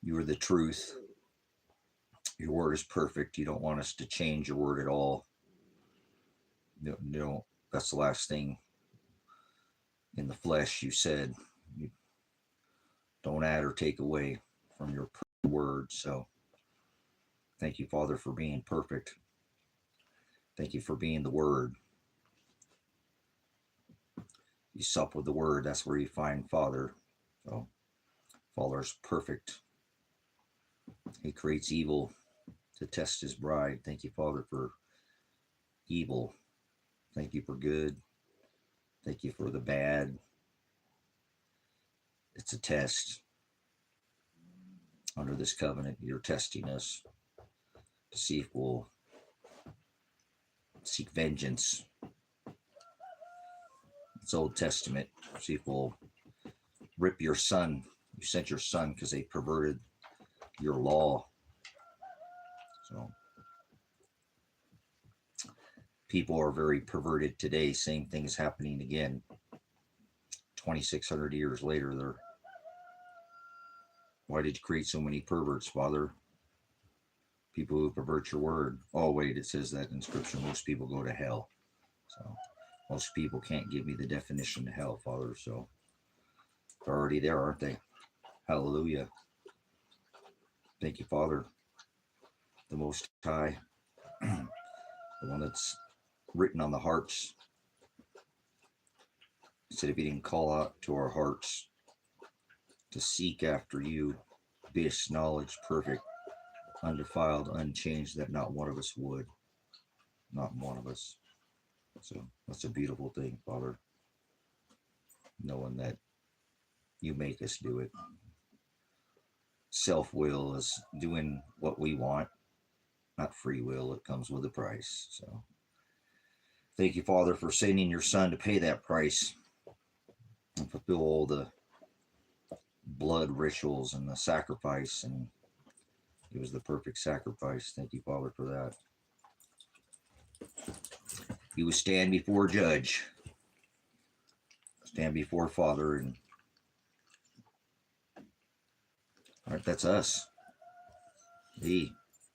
You are the truth. Your word is perfect. You don't want us to change your word at all. No, no, that's the last thing in the flesh you said. You don't add or take away from your word. So thank you, Father, for being perfect. Thank you for being the word. You sup with the word. That's where you find Father. So Father's perfect. He creates evil to test his bride. Thank you, Father, for evil. Thank you for good. Thank you for the bad. It's a test. Under this covenant, you're testing us to see if we'll seek vengeance. It's Old Testament. See if we'll rip your son. You sent your son because they perverted your law. So people are very perverted today. Same thing's happening again. 2,600 years later, they're. Why did you create so many perverts, Father? People who pervert your word. Oh, wait, it says that in Scripture. Most people go to hell. So most people can't give me the definition of hell, Father. So they're already there, aren't they? Hallelujah. Thank you, Father. The Most High. The one that's written on the hearts. He said if he didn't call out to our hearts to seek after you, this knowledge perfect, undefiled, unchanged, that not one of us would. Not one of us. So that's a beautiful thing, Father. Knowing that you make us do it. Self-will is doing what we want, not free will. It comes with a price. So thank you, Father, for sending your son to pay that price and fulfill all the blood rituals and the sacrifice. And it was the perfect sacrifice. Thank you, Father, for that. You would stand before judge, stand before Father, and all right, that's us.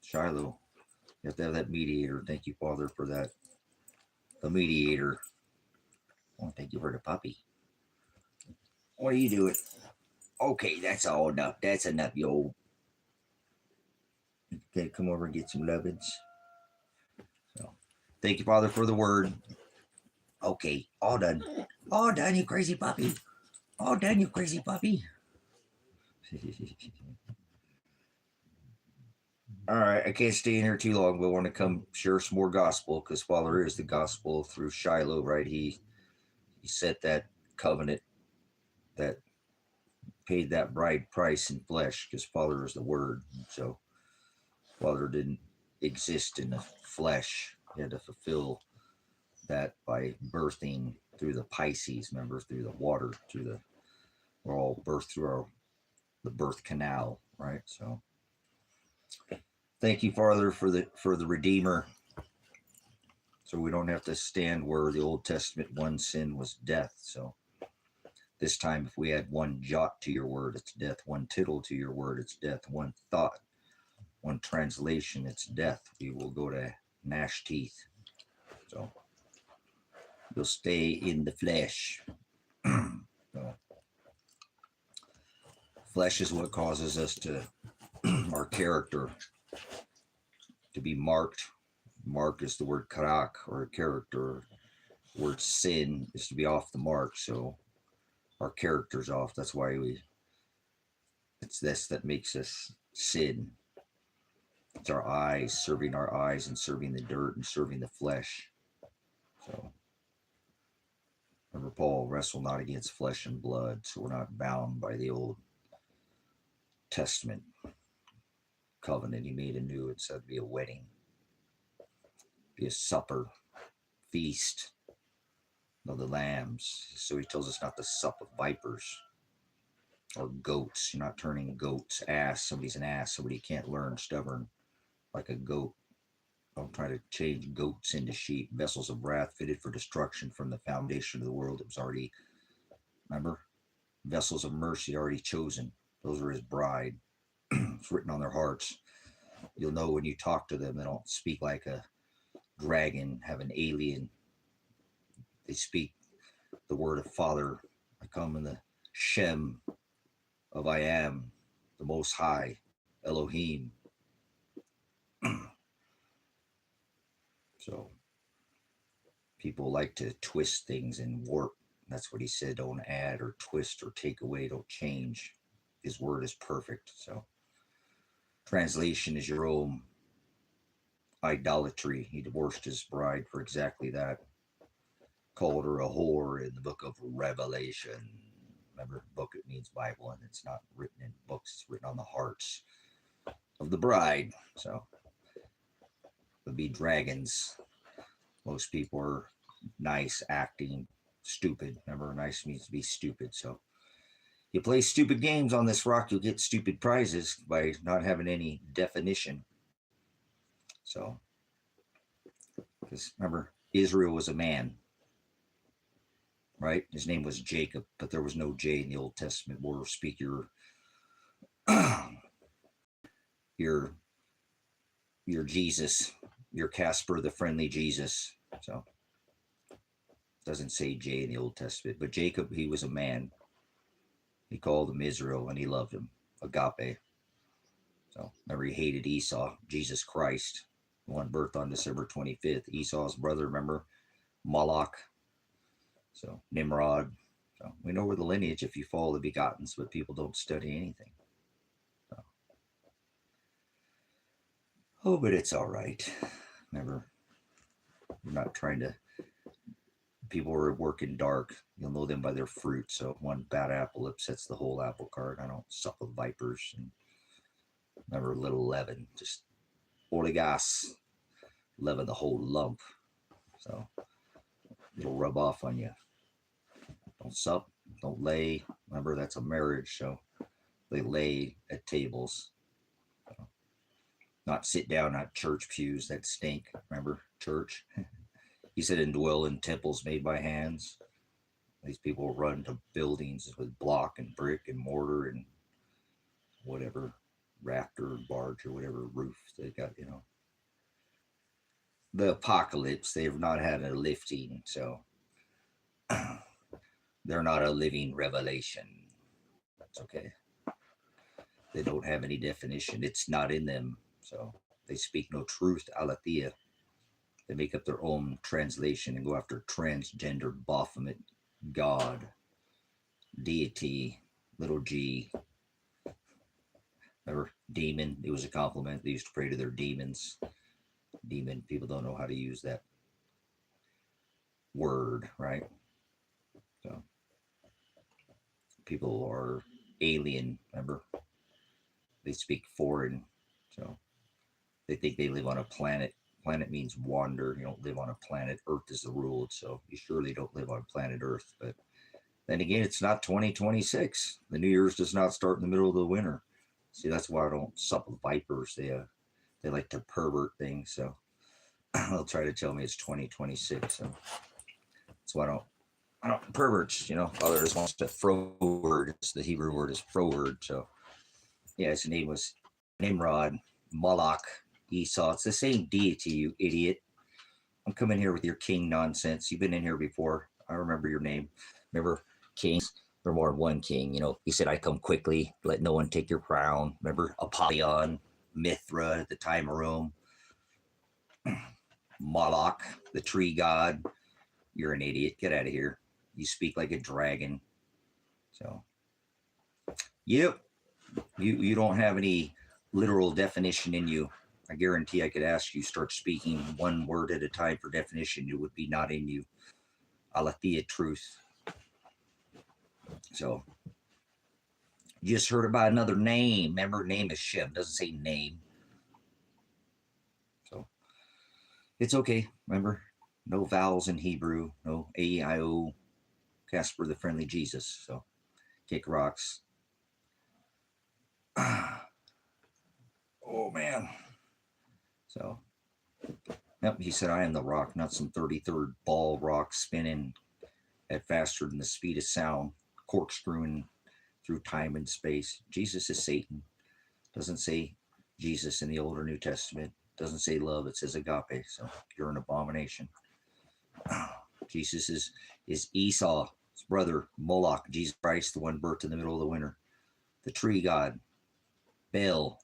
Shiloh. You have to have that mediator. Thank you, Father, for that. The mediator. Oh, thank you for the puppy. What are you doing? Okay, that's all enough. That's enough, you old. Okay, come over and get some lovin's. So, thank you, Father, for the word. Okay, all done. All done, you crazy puppy. All done, you crazy puppy. All right, I can't stay in here too long. We want to come share some more gospel because Father is the gospel through Shiloh, right? He set that covenant that paid that bride price in flesh because Father is the Word. So Father didn't exist in the flesh. He had to fulfill that by birthing through the Pisces, remember, through the water, we're all birthed through the birth canal, right? So thank you, Father, for the Redeemer. So we don't have to stand where the Old Testament one sin was death. So this time, if we add one jot to your word, it's death. One tittle to your word, it's death. One thought, one translation, it's death. We will go to gnash teeth. So you'll stay in the flesh. So, flesh is what causes us to, our character, to be marked. Mark is the word karak, or character. The word sin is to be off the mark. So our character's off. That's why it's this that makes us sin. It's our eyes, serving our eyes and serving the dirt and serving the flesh. So remember, Paul, wrestle not against flesh and blood. So we're not bound by the Old Testament covenant. He made a new. It said to be a wedding, be a supper, feast of the lambs. So he tells us not to sup with vipers or goats. You're not turning goats ass. Somebody's an ass. Somebody can't learn, stubborn like a goat. Don't try to change goats into sheep. Vessels of wrath fitted for destruction from the foundation of the world. It was already, remember, vessels of mercy already chosen. Those are his bride. It's written on their hearts. You'll know when you talk to them, they don't speak like a dragon, have an alien. They speak the word of Father. I come in the Shem of I am, the Most High, Elohim. So people like to twist things and warp. That's what he said. Don't add or twist or take away. Don't change. His word is perfect. So translation is your own idolatry. He divorced his bride for exactly that. Called her a whore in the book of Revelation. Remember, book, it means Bible, and it's not written in books. It's written on the hearts of the bride. So it'll be dragons. Most people are nice, acting stupid. Remember, nice means to be stupid. So you play stupid games on this rock, you'll get stupid prizes by not having any definition. So, because remember, Israel was a man, right? His name was Jacob, but there was no J in the Old Testament. Or speak your your Jesus, your Casper the friendly Jesus. So doesn't say J in the Old Testament, but Jacob, he was a man. He called him Israel, and he loved him. Agape. So remember, he hated Esau, Jesus Christ, one birth on December 25th. Esau's brother, remember, Moloch. So Nimrod. So we know where the lineage if you follow the begottens, but people don't study anything. So. Oh, but it's all right. Remember, we're not trying to. People are working dark. You'll know them by their fruit. So one bad apple upsets the whole apple cart. I don't sup with vipers. And remember, little leaven, just holy gas, leaven the whole lump. So it'll rub off on you. Don't sup, don't lay. Remember, that's a marriage. So they lay at tables. So, not sit down at church pews that stink. Remember, church. He said, and dwell in temples made by hands. These people run to buildings with block and brick and mortar and whatever, rafter or barge or whatever roof they got, The apocalypse, they've not had a lifting, so they're not a living revelation. That's okay. They don't have any definition. It's not in them, so they speak no truth, aletheia. They make up their own translation and go after transgender Baphomet, God, deity, little g. Remember, demon, it was a compliment. They used to pray to their demons. Demon, people don't know how to use that word, right? So people are alien, remember? They speak foreign, so they think they live on a planet. Planet means wander. You don't live on a planet. Earth is the ruled, so you surely don't live on planet Earth. But then again, it's not 2026. The New Year's does not start in the middle of the winter. See, that's why I don't sup with vipers. They like to pervert things, so they'll try to tell me it's 2026. So that's why I don't perverts. Father just wants to froward. The Hebrew word is froward. So yeah, his name was Nimrod, Moloch, Esau. It's the same deity, you idiot. I'm coming here with your king nonsense. You've been in here before. I remember your name. Remember, kings? There are more than one king. He said, I come quickly, let no one take your crown. Remember, Apollyon, Mithra at the time of Rome. Moloch, the tree god. You're an idiot. Get out of here. You speak like a dragon. So, yep. You don't have any literal definition in you. I guarantee I could ask you, start speaking one word at a time for definition. It would be not in you. Aletheia truth. So, you just heard about another name. Remember, name is Shem. Doesn't say name. So, it's okay. Remember, no vowels in Hebrew. No A-I-O. Casper the friendly Jesus. So, kick rocks. Oh, man. So, yep, he said, I am the rock, not some 33rd ball rock spinning at faster than the speed of sound, corkscrewing through time and space. Jesus is Satan. Doesn't say Jesus in the Old or New Testament. Doesn't say love. It says agape. So you're an abomination. Jesus is Esau's brother, Moloch. Jesus Christ, the one birthed in the middle of the winter. The tree god, Baal.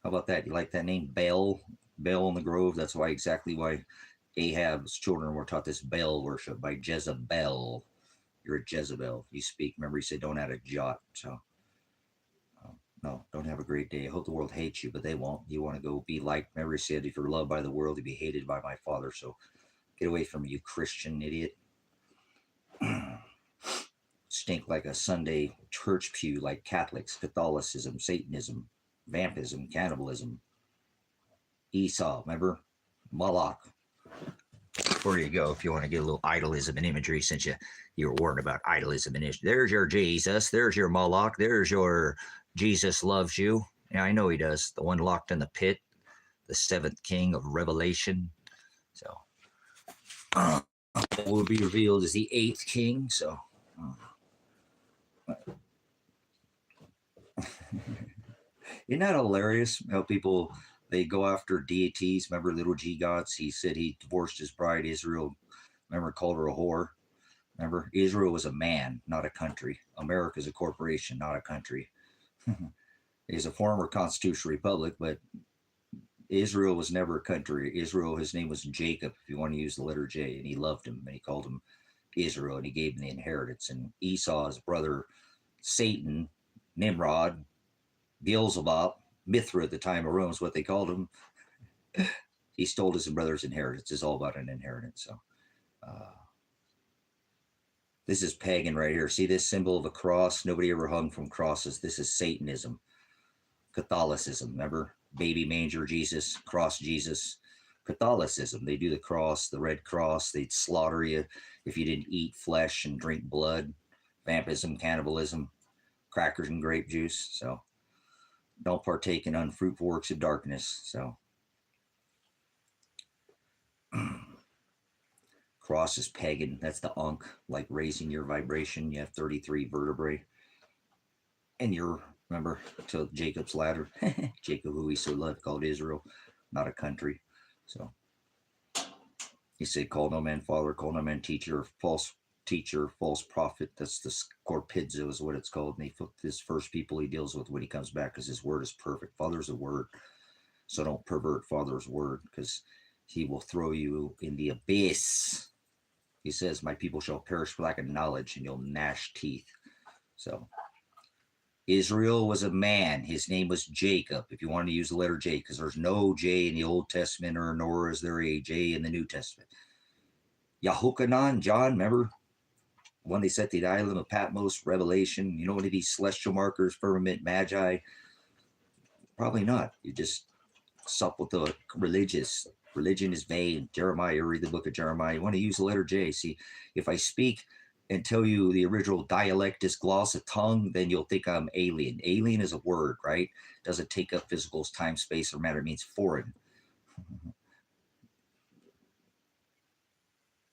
How about that? You like that name? Baal? Baal in the grove. That's why exactly why Ahab's children were taught this Baal worship by Jezebel. You're a Jezebel. You speak. Remember, he said, don't add a jot. So, no, don't have a great day. I hope the world hates you, but they won't. You want to go be like, remember, he said, if you're loved by the world, you'll be hated by my Father. So get away from me, you Christian idiot. Stink like a Sunday church pew, like Catholics, Catholicism, Satanism, vampism, cannibalism. Esau, remember? Moloch. Before you go, if you want to get a little idolism and imagery, since you were warned about idolism and imagery. There's your Jesus. There's your Moloch. There's your Jesus loves you. Yeah, I know he does. The one locked in the pit, the seventh king of Revelation. So, will be revealed as the eighth king. So, isn't that hilarious? How people, they go after deities. Remember little G gods? He said he divorced his bride, Isreal. Remember, called her a whore. Remember, Israel was a man, not a country. America is a corporation, not a country. He's a former constitutional republic, but Israel was never a country. Israel, his name was Jacob, if you want to use the letter J, and he loved him, and he called him Israel, and he gave him the inheritance. And Esau's brother, Satan, Nimrod, Beelzebub, Mithra at the time of Rome is what they called him. He stole his brother's inheritance. It's all about an inheritance. So this is pagan right here. See this symbol of a cross? Nobody ever hung from crosses. This is Satanism. Catholicism, remember? Baby manger Jesus, cross Jesus. Catholicism, they do the cross, the red cross. They'd slaughter you if you didn't eat flesh and drink blood. Vampism, cannibalism, crackers and grape juice. So don't partake in unfruitful works of darkness. So cross is pagan. That's the Ankh, like raising your vibration. You have 33 vertebrae. And you're, remember, to Jacob's ladder. Jacob, who he so loved, called Israel, not a country. So he said, call no man father, call no man teacher, false prophet. That's the scorpidzo is what it's called. And this first people he deals with when he comes back, because his word is perfect. Father's a word. So don't pervert Father's word, because he will throw you in the abyss. He says, my people shall perish for lack of knowledge, and you'll gnash teeth. So Israel was a man. His name was Jacob, if you want to use the letter J, because there's no J in the Old Testament, or nor is there a J in the New Testament. Yahukanan, John, remember? When they set the island of Patmos, Revelation, you know, any of these celestial markers, firmament, magi? Probably not. You just sup with the religious. Religion is vain. Jeremiah, read the book of Jeremiah. You want to use the letter J. See, if I speak and tell you the original dialectus glossa tongue, then you'll think I'm alien. Alien is a word, right? Doesn't take up physical time, space, or matter. It means foreign.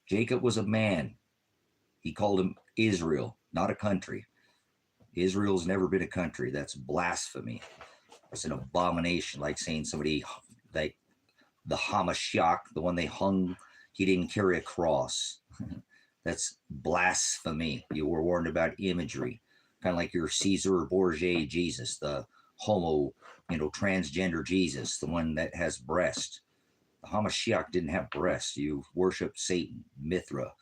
Jacob was a man. He called him Israel, not a country. Israel's never been a country. That's blasphemy. It's an abomination, like saying somebody, like the Hamashiach, the one they hung, he didn't carry a cross. That's blasphemy. You were warned about imagery, kind of like your Caesar Borgia Jesus, the homo, transgender Jesus, the one that has breast. The Hamashiach didn't have breasts. You worship Satan, Mithra,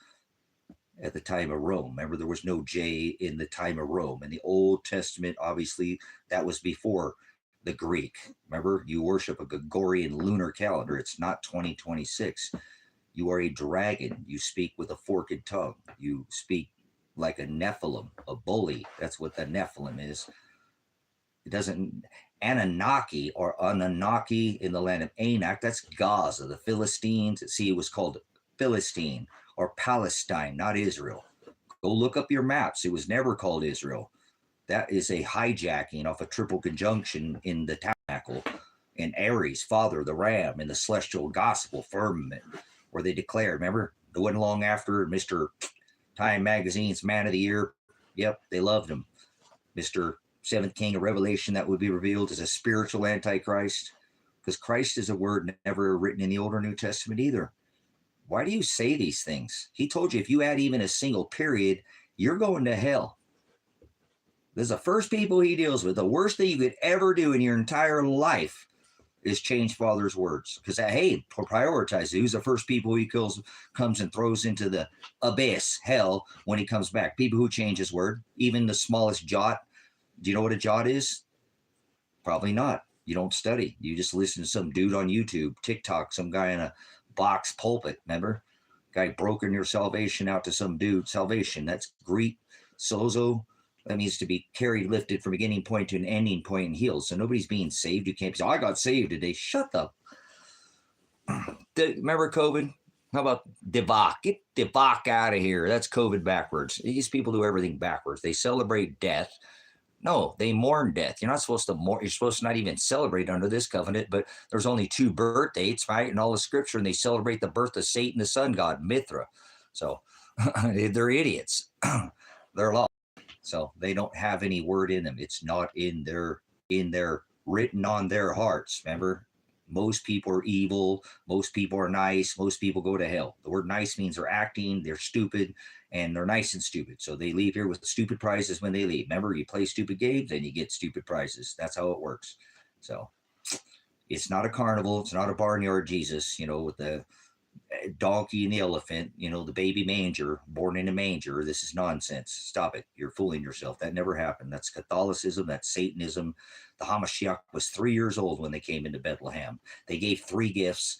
at the time of Rome. Remember, there was no J in the time of Rome. In the Old Testament, obviously, that was before the Greek. Remember, you worship a Gregorian lunar calendar. It's not 2026. You are a dragon. You speak with a forked tongue. You speak like a Nephilim, a bully. That's what the Nephilim is. It doesn't, Anunnaki or Anunnaki in the land of Anak, that's Gaza, the Philistines. See, it was called Philistine or Palestine, not Israel. Go look up your maps. It was never called Israel. That is a hijacking off a triple conjunction in the tabernacle, in Aries, Father, the Ram, in the celestial gospel firmament, where they declared, remember, it wasn't long after Mr. Time Magazine's Man of the Year. Yep, they loved him. Mr. seventh king of Revelation that would be revealed as a spiritual Antichrist, because Christ is a word never written in the Old or New Testament either. Why do you say these things? He told you if you add even a single period, you're going to hell. This is the first people he deals with. The worst thing you could ever do in your entire life is change Father's words. Because, hey, prioritize it. Who's the first people he comes and throws into the abyss, hell, when he comes back? People who change his word, even the smallest jot. Do you know what a jot is? Probably not. You don't study. You just listen to some dude on YouTube, TikTok, some guy in a box pulpit, remember? Guy broken your salvation out to some dude. Salvation, that's Greek, sozo. That means to be carried, lifted from beginning point to an ending point and healed. So nobody's being saved. You can't say, I got saved today. Shut up. Remember COVID? How about Devok? Get Devok out of here. That's COVID backwards. These people do everything backwards. They celebrate death. No, they mourn death. You're not supposed to mourn. You're supposed to not even celebrate under this covenant, but there's only 2 birth dates, right? In all the scripture, and they celebrate the birth of Satan, the sun god, Mithra. So they're idiots. They're lost. So they don't have any word in them. It's not in their written on their hearts. Remember, most people are evil. Most people are nice. Most people go to hell. The word nice means they're acting, they're stupid, and they're nice and stupid. So they leave here with stupid prizes when they leave. Remember, you play stupid games and you get stupid prizes. That's how it works. So it's not a carnival. It's not a barnyard Jesus, with the donkey and the elephant, the baby manger, born in a manger. This is nonsense. Stop it. You're fooling yourself. That never happened. That's Catholicism. That's Satanism. The Hamashiach was 3 years old when they came into Bethlehem. They gave 3 gifts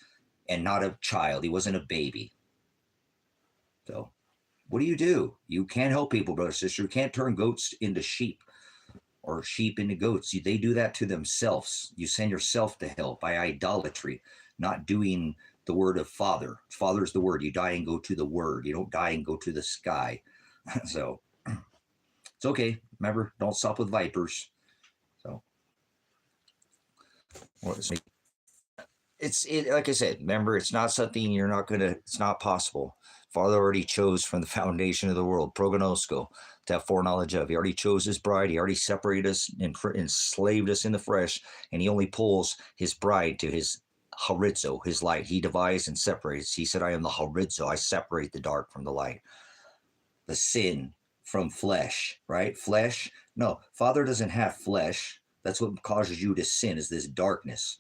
and not a child. He wasn't a baby. So what do? You can't help people, brother, sister. You can't turn goats into sheep or sheep into goats. They do that to themselves. You send yourself to hell by idolatry, not doing the word of Father. Father is the word. You die and go to the word. You don't die and go to the sky. So it's okay. Remember, don't sup with vipers. So it's like I said, remember, it's not something it's not possible. Father already chose from the foundation of the world, prognosco, to have foreknowledge of. He already chose his bride. He already separated us and enslaved us in the flesh, and he only pulls his bride to his horizo, his light. He divides and separates. He said, I am the horizo. I separate the dark from the light. The sin from flesh, right? Flesh. No, Father doesn't have flesh. That's what causes you to sin, is this darkness.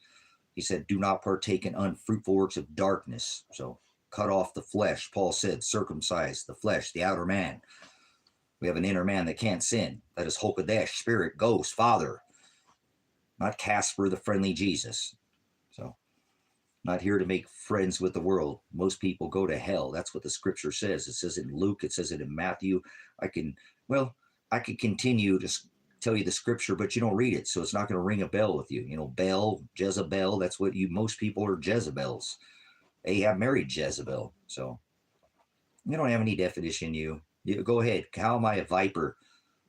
He said, do not partake in unfruitful works of darkness. So cut off the flesh. Paul said, circumcise the flesh, the outer man. We have an inner man that can't sin. That is Hokadesh, spirit, ghost, Father. Not Casper, the friendly Jesus. So not here to make friends with the world. Most people go to hell. That's what the scripture says. It says it in Luke. It says it in Matthew. I can continue to tell you the scripture, but you don't read it. So it's not going to ring a bell with you. Bel, Jezebel, that's what most people are Jezebels. Ahab married Jezebel. So you don't have any definition. You go ahead. How am I a viper?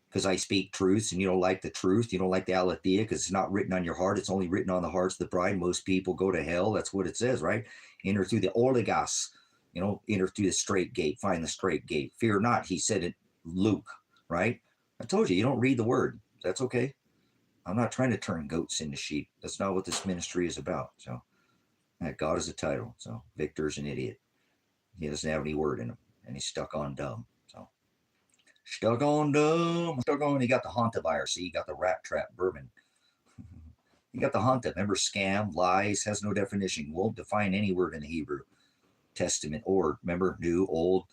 Because I speak truths and you don't like the truth. You don't like the aletheia because it's not written on your heart. It's only written on the hearts of the bride. Most people go to hell. That's what it says, right? Enter through the oligos, enter through the straight gate, find the straight gate. Fear not, he said it, Luke, right? I told you don't read the word. That's okay. I'm not trying to turn goats into sheep. That's not what this ministry is about. So God is a title. So Victor's an idiot. He doesn't have any word in him and he's stuck on dumb. Stuck on dumb. He got the Hanta virus. See, he got the rat trap bourbon. He got the Hanta. Remember, scam, lies, has no definition. Won't define any word in the Hebrew Testament. Or, remember, new, old,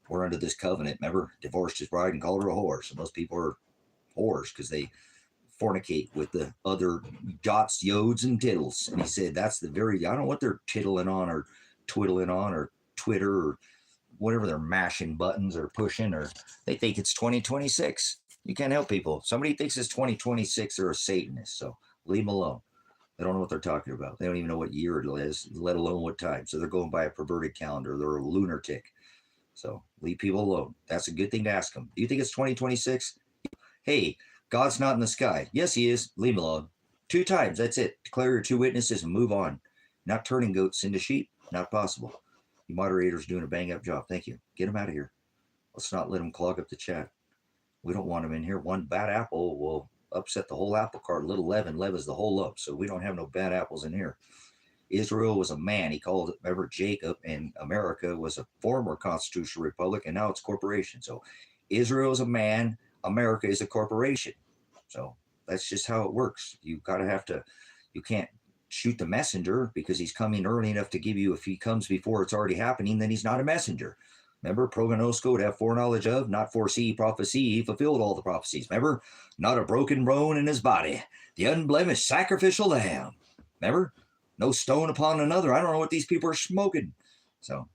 we're under this covenant. Remember, divorced his bride and called her a whore. So most people are whores because they fornicate with the other jots, yods, and tittles. And he said, that's the I don't know what they're tittling on or twiddling on or Twitter or whatever they're mashing buttons or pushing, or they think it's 2026. You can't help people. Somebody thinks it's 2026, they're a Satanist. So leave them alone. They don't know what they're talking about. They don't even know what year it is, let alone what time. So they're going by a perverted calendar. They're a lunatic. So leave people alone. That's a good thing to ask them. Do you think it's 2026? Hey, God's not in the sky. Yes, he is. Leave him alone. 2 times. That's it. Declare your 2 witnesses and move on. Not turning goats into sheep. Not possible. You moderators doing a bang-up job. Thank you. Get them out of here. Let's not let them clog up the chat. We don't want them in here. One bad apple will upset the whole apple cart. A little leaven leavens the whole lump. So we don't have no bad apples in here. Israel was a man. He called it, remember, Jacob, and America was a former constitutional republic, and now it's corporation. So Israel is a man, America is a corporation. So that's just how it works. You can't shoot the messenger because he's coming early enough to give you, if he comes before it's already happening, then he's not a messenger. Remember, prognosco, to have foreknowledge of, not foresee prophecy, he fulfilled all the prophecies. Remember, not a broken bone in his body, the unblemished sacrificial lamb. Remember, no stone upon another. I don't know what these people are smoking. So,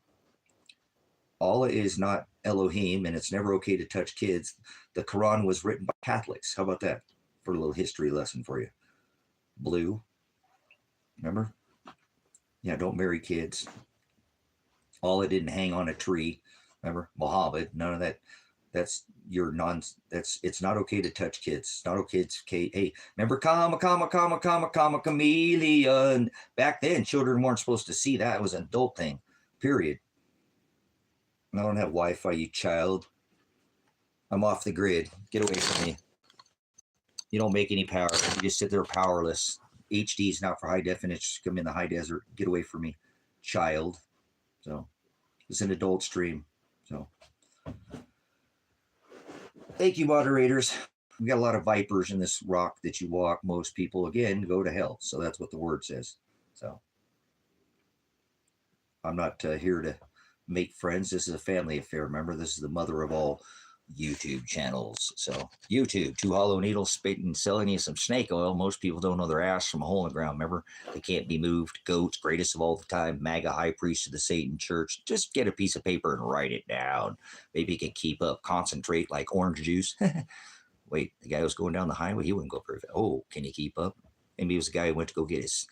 Allah is not Elohim, and it's never okay to touch kids. The Quran was written by Catholics. How about that? For a little history lesson for you. Blue. Remember? Yeah, don't marry kids. Allah didn't hang on a tree. Remember? Muhammad, none of that. It's not okay to touch kids. It's not okay. Hey, remember, chameleon. Back then, children weren't supposed to see that. It was an adult thing, period. I don't have Wi-Fi, you child. I'm off the grid. Get away from me. You don't make any power. You just sit there powerless. HD is not for high definition. Come in the high desert. Get away from me, child. So it's an adult stream. So thank you, moderators. We got a lot of vipers in this rock that you walk. Most people, again, go to hell. So that's what the word says. So I'm not here to make friends. This is a family affair. Remember, this is the mother of all YouTube channels. So YouTube, 2 hollow needles spitting, selling you some snake oil. Most people don't know their ass from a hole in the ground. Remember, they can't be moved. Goats, greatest of all the time. MAGA high priest of the Satan church. Just get a piece of paper and write it down. Maybe you can keep up. Concentrate like orange juice. Wait, the guy who was going down the highway, he wouldn't go very fast. Oh, can you keep up? Maybe it was the guy who went to go get his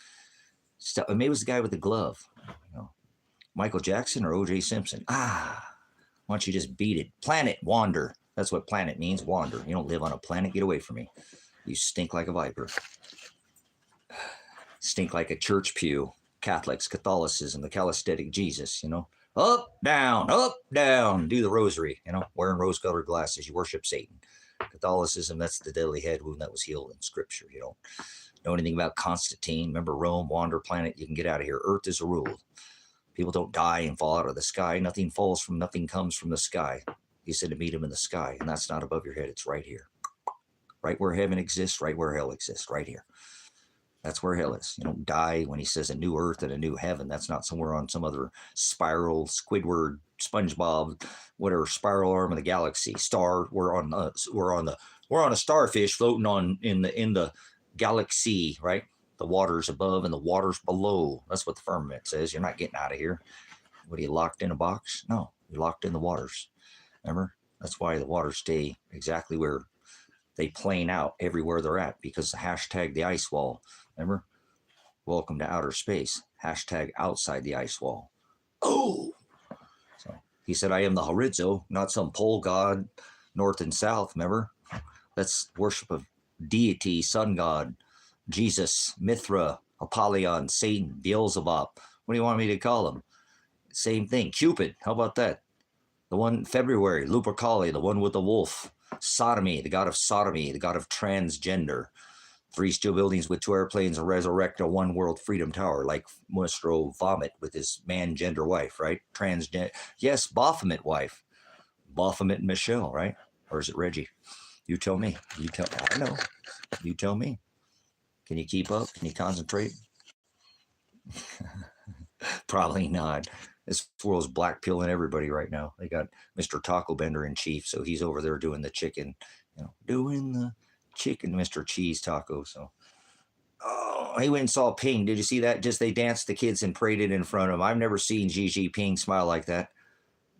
stuff. Maybe it was the guy with the glove. You know, Michael Jackson or O.J. Simpson. Why don't you just beat it? Planet, wander. That's what planet means, wander. You don't live on a planet. Get away from me. You stink like a viper. Stink like a church pew. Catholics, Catholicism, the calisthenic Jesus, you know. Up, down, do the rosary, you know, wearing rose-colored glasses. You worship Satan. Catholicism, that's the deadly head wound that was healed in Scripture. You don't know anything about Constantine. Remember Rome, wander, planet, you can get out of here. Earth is a rule. People don't die and fall out of the sky. Nothing comes from the sky. He said to meet him in the sky, and that's not above your head. It's right here. Right where heaven exists, right where hell exists, right here. That's where hell is. You don't die when he says a new earth and a new heaven. That's not somewhere on some other spiral, Squidward, SpongeBob, whatever spiral arm of the galaxy. Star. We're on a starfish floating in the galaxy, right? The waters above and the waters below. That's what the firmament says. You're not getting out of here. What, are you locked in a box? No, you're locked in the waters. Remember? That's why the waters stay exactly where they plane out everywhere they're at, because the hashtag the ice wall. Remember? Welcome to outer space. Hashtag outside the ice wall. Oh! So he said, I am the horizo, not some pole god, north and south. Remember? That's worship of deity, sun god, Jesus, Mithra, Apollyon, Satan, Beelzebub. What do you want me to call him? Same thing. Cupid. How about that? The one February, Lupercali, the one with the wolf. Sodomy, the god of sodomy, the god of transgender. 3 steel buildings with 2 airplanes and resurrect a 1 world freedom tower, like Maestro Vomit with his man-gender wife, right? Transgender. Yes, Baphomet wife. Baphomet and Michelle, right? Or is it Reggie? You tell me. I know. You tell me. Can you keep up? Can you concentrate? Probably not. This world's black pilling everybody right now. They got Mr. Taco Bender in chief, so he's over there doing the chicken, doing the chicken, Mr. Cheese Taco. So, he went and saw Ping. Did you see that? Just they danced the kids and paraded in front of him. I've never seen Xi Jinping smile like that.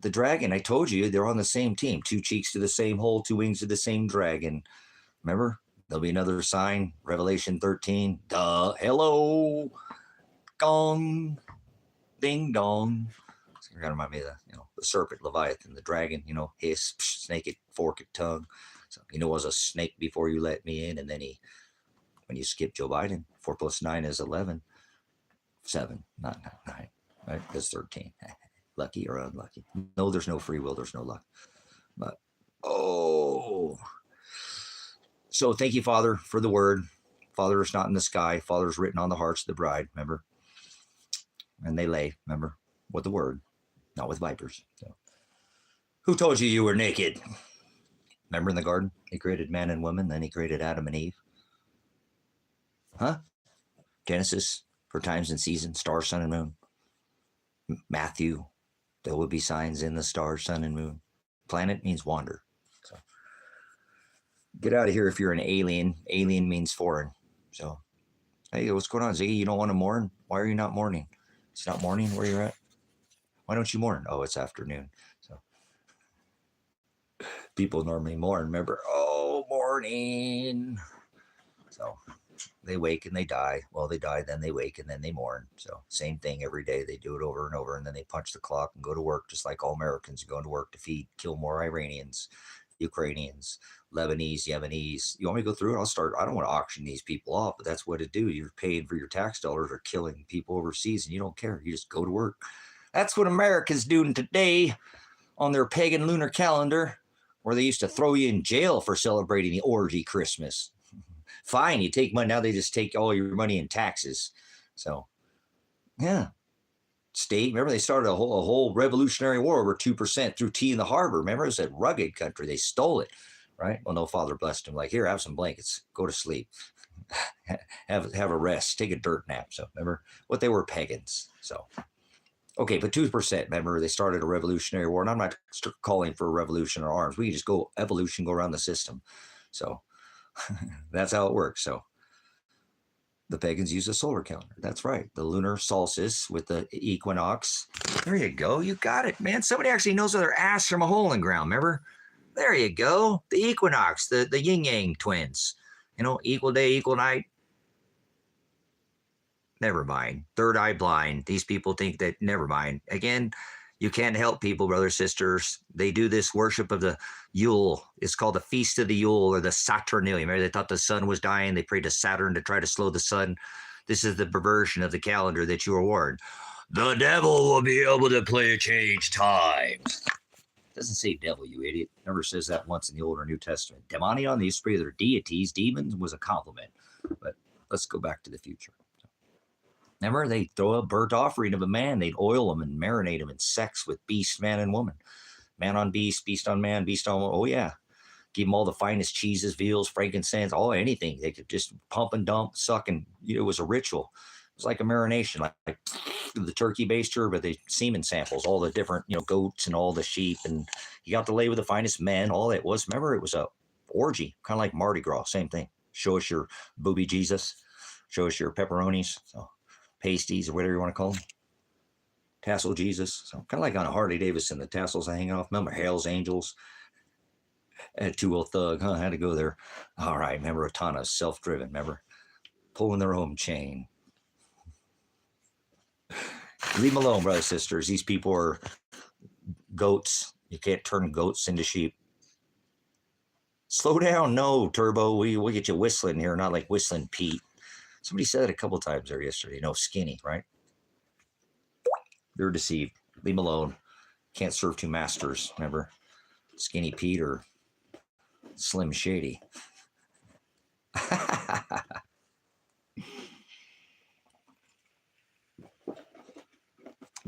The dragon, I told you, they're on the same team. 2 cheeks to the same hole, 2 wings to the same dragon. Remember? There'll be another sign, Revelation 13. Duh, hello, gong, ding dong. So you're gonna remind me of the serpent, Leviathan, the dragon, hiss, snake, forked tongue. So it was a snake before you let me in, and then when you skip Joe Biden, 4 + 9 is 11. 7, not 9, right? That's 13. Lucky or unlucky? No, there's no free will. There's no luck. But So thank you, Father, for the word. Father is not in the sky. Father is written on the hearts of the bride, remember? And they lay, remember, with the word, not with vipers. So, who told you you were naked? Remember in the garden? He created man and woman, then he created Adam and Eve. Huh? Genesis, for times and seasons, stars, sun, and moon. Matthew, there will be signs in the stars, sun, and moon. Planet means wander. So get out of here if you're an alien. Alien means foreign. So, hey, what's going on, Ziggy? You don't want to mourn? Why are you not mourning? It's not morning where you're at? Why don't you mourn? Oh, it's afternoon. So people normally mourn. Remember, oh, morning. So they wake and they die. Well, they die, then they wake, and then they mourn. So same thing every day. They do it over and over, and then they punch the clock and go to work, just like all Americans going to work to feed, kill more Iranians, Ukrainians, Lebanese, Yemenis. You want me to go through it? I'll start. I don't want to auction these people off, but that's what it do. You're paying for your tax dollars or killing people overseas, and you don't care. You just go to work. That's what America's doing today on their pagan lunar calendar, where they used to throw you in jail for celebrating the orgy Christmas. Fine, you take money. Now they just take all your money in taxes. So, yeah. State, remember they started a whole revolutionary war over 2% through tea in the harbor. Remember, it was that rugged country. They stole it, right? Well, no, Father blessed him. Like, here, have some blankets. Go to sleep. have a rest. Take a dirt nap. So, remember, what they were pagans. So, okay, but 2%. Remember, they started a revolutionary war. And I'm not calling for a revolution or arms. We just go evolution, go around the system. So, that's how it works. So the pagans use a solar calendar. That's right. The lunar solstice with the equinox. There you go. You got it, man. Somebody actually knows their ass from a hole in the ground. Remember? There you go. The equinox, the yin yang twins. You know, equal day, equal night. Never mind. Third eye blind. These people think that, never mind. Again, you can't help people, brothers, sisters. They do this worship of the Yule. It's called the Feast of the Yule or the Saturnalia. Remember, they thought the sun was dying. They prayed to Saturn to try to slow the sun. This is the perversion of the calendar that you were warned. The devil will be able to play change times. Doesn't say devil, you idiot. Never says that once in the Old or New Testament. Demonion, these three other deities, demons, was a compliment. But let's go back to the future. Remember, they throw a burnt offering of a man. They'd oil him and marinate him in sex with beast, man, and woman. Man on beast, beast on man, beast on woman. Oh, yeah. Give them all the finest cheeses, veals, frankincense, anything. They could just pump and dump, suck, and it was a ritual. It was like a marination, like the turkey baster, but the semen samples, all the different, goats and all the sheep. And you got to lay with the finest men. All it was, remember, it was a orgy, kind of like Mardi Gras, same thing. Show us your booby Jesus. Show us your pepperonis. So, pasties or whatever you want to call them. Tassel Jesus. So kind of like on a Harley Davidson, the tassels hanging off. Remember Hell's Angels? Two old thug, huh? Had to go there. All right, remember Otana, self-driven, remember? Pulling their own chain. Leave them alone, brothers, sisters. These people are goats. You can't turn goats into sheep. Slow down. No, Turbo. We'll get you whistling here, not like Whistling Pete. Somebody said it a couple times there yesterday. Skinny, right? They're deceived. Leave them alone. Can't serve two masters. Remember? Skinny Pete or Slim Shady.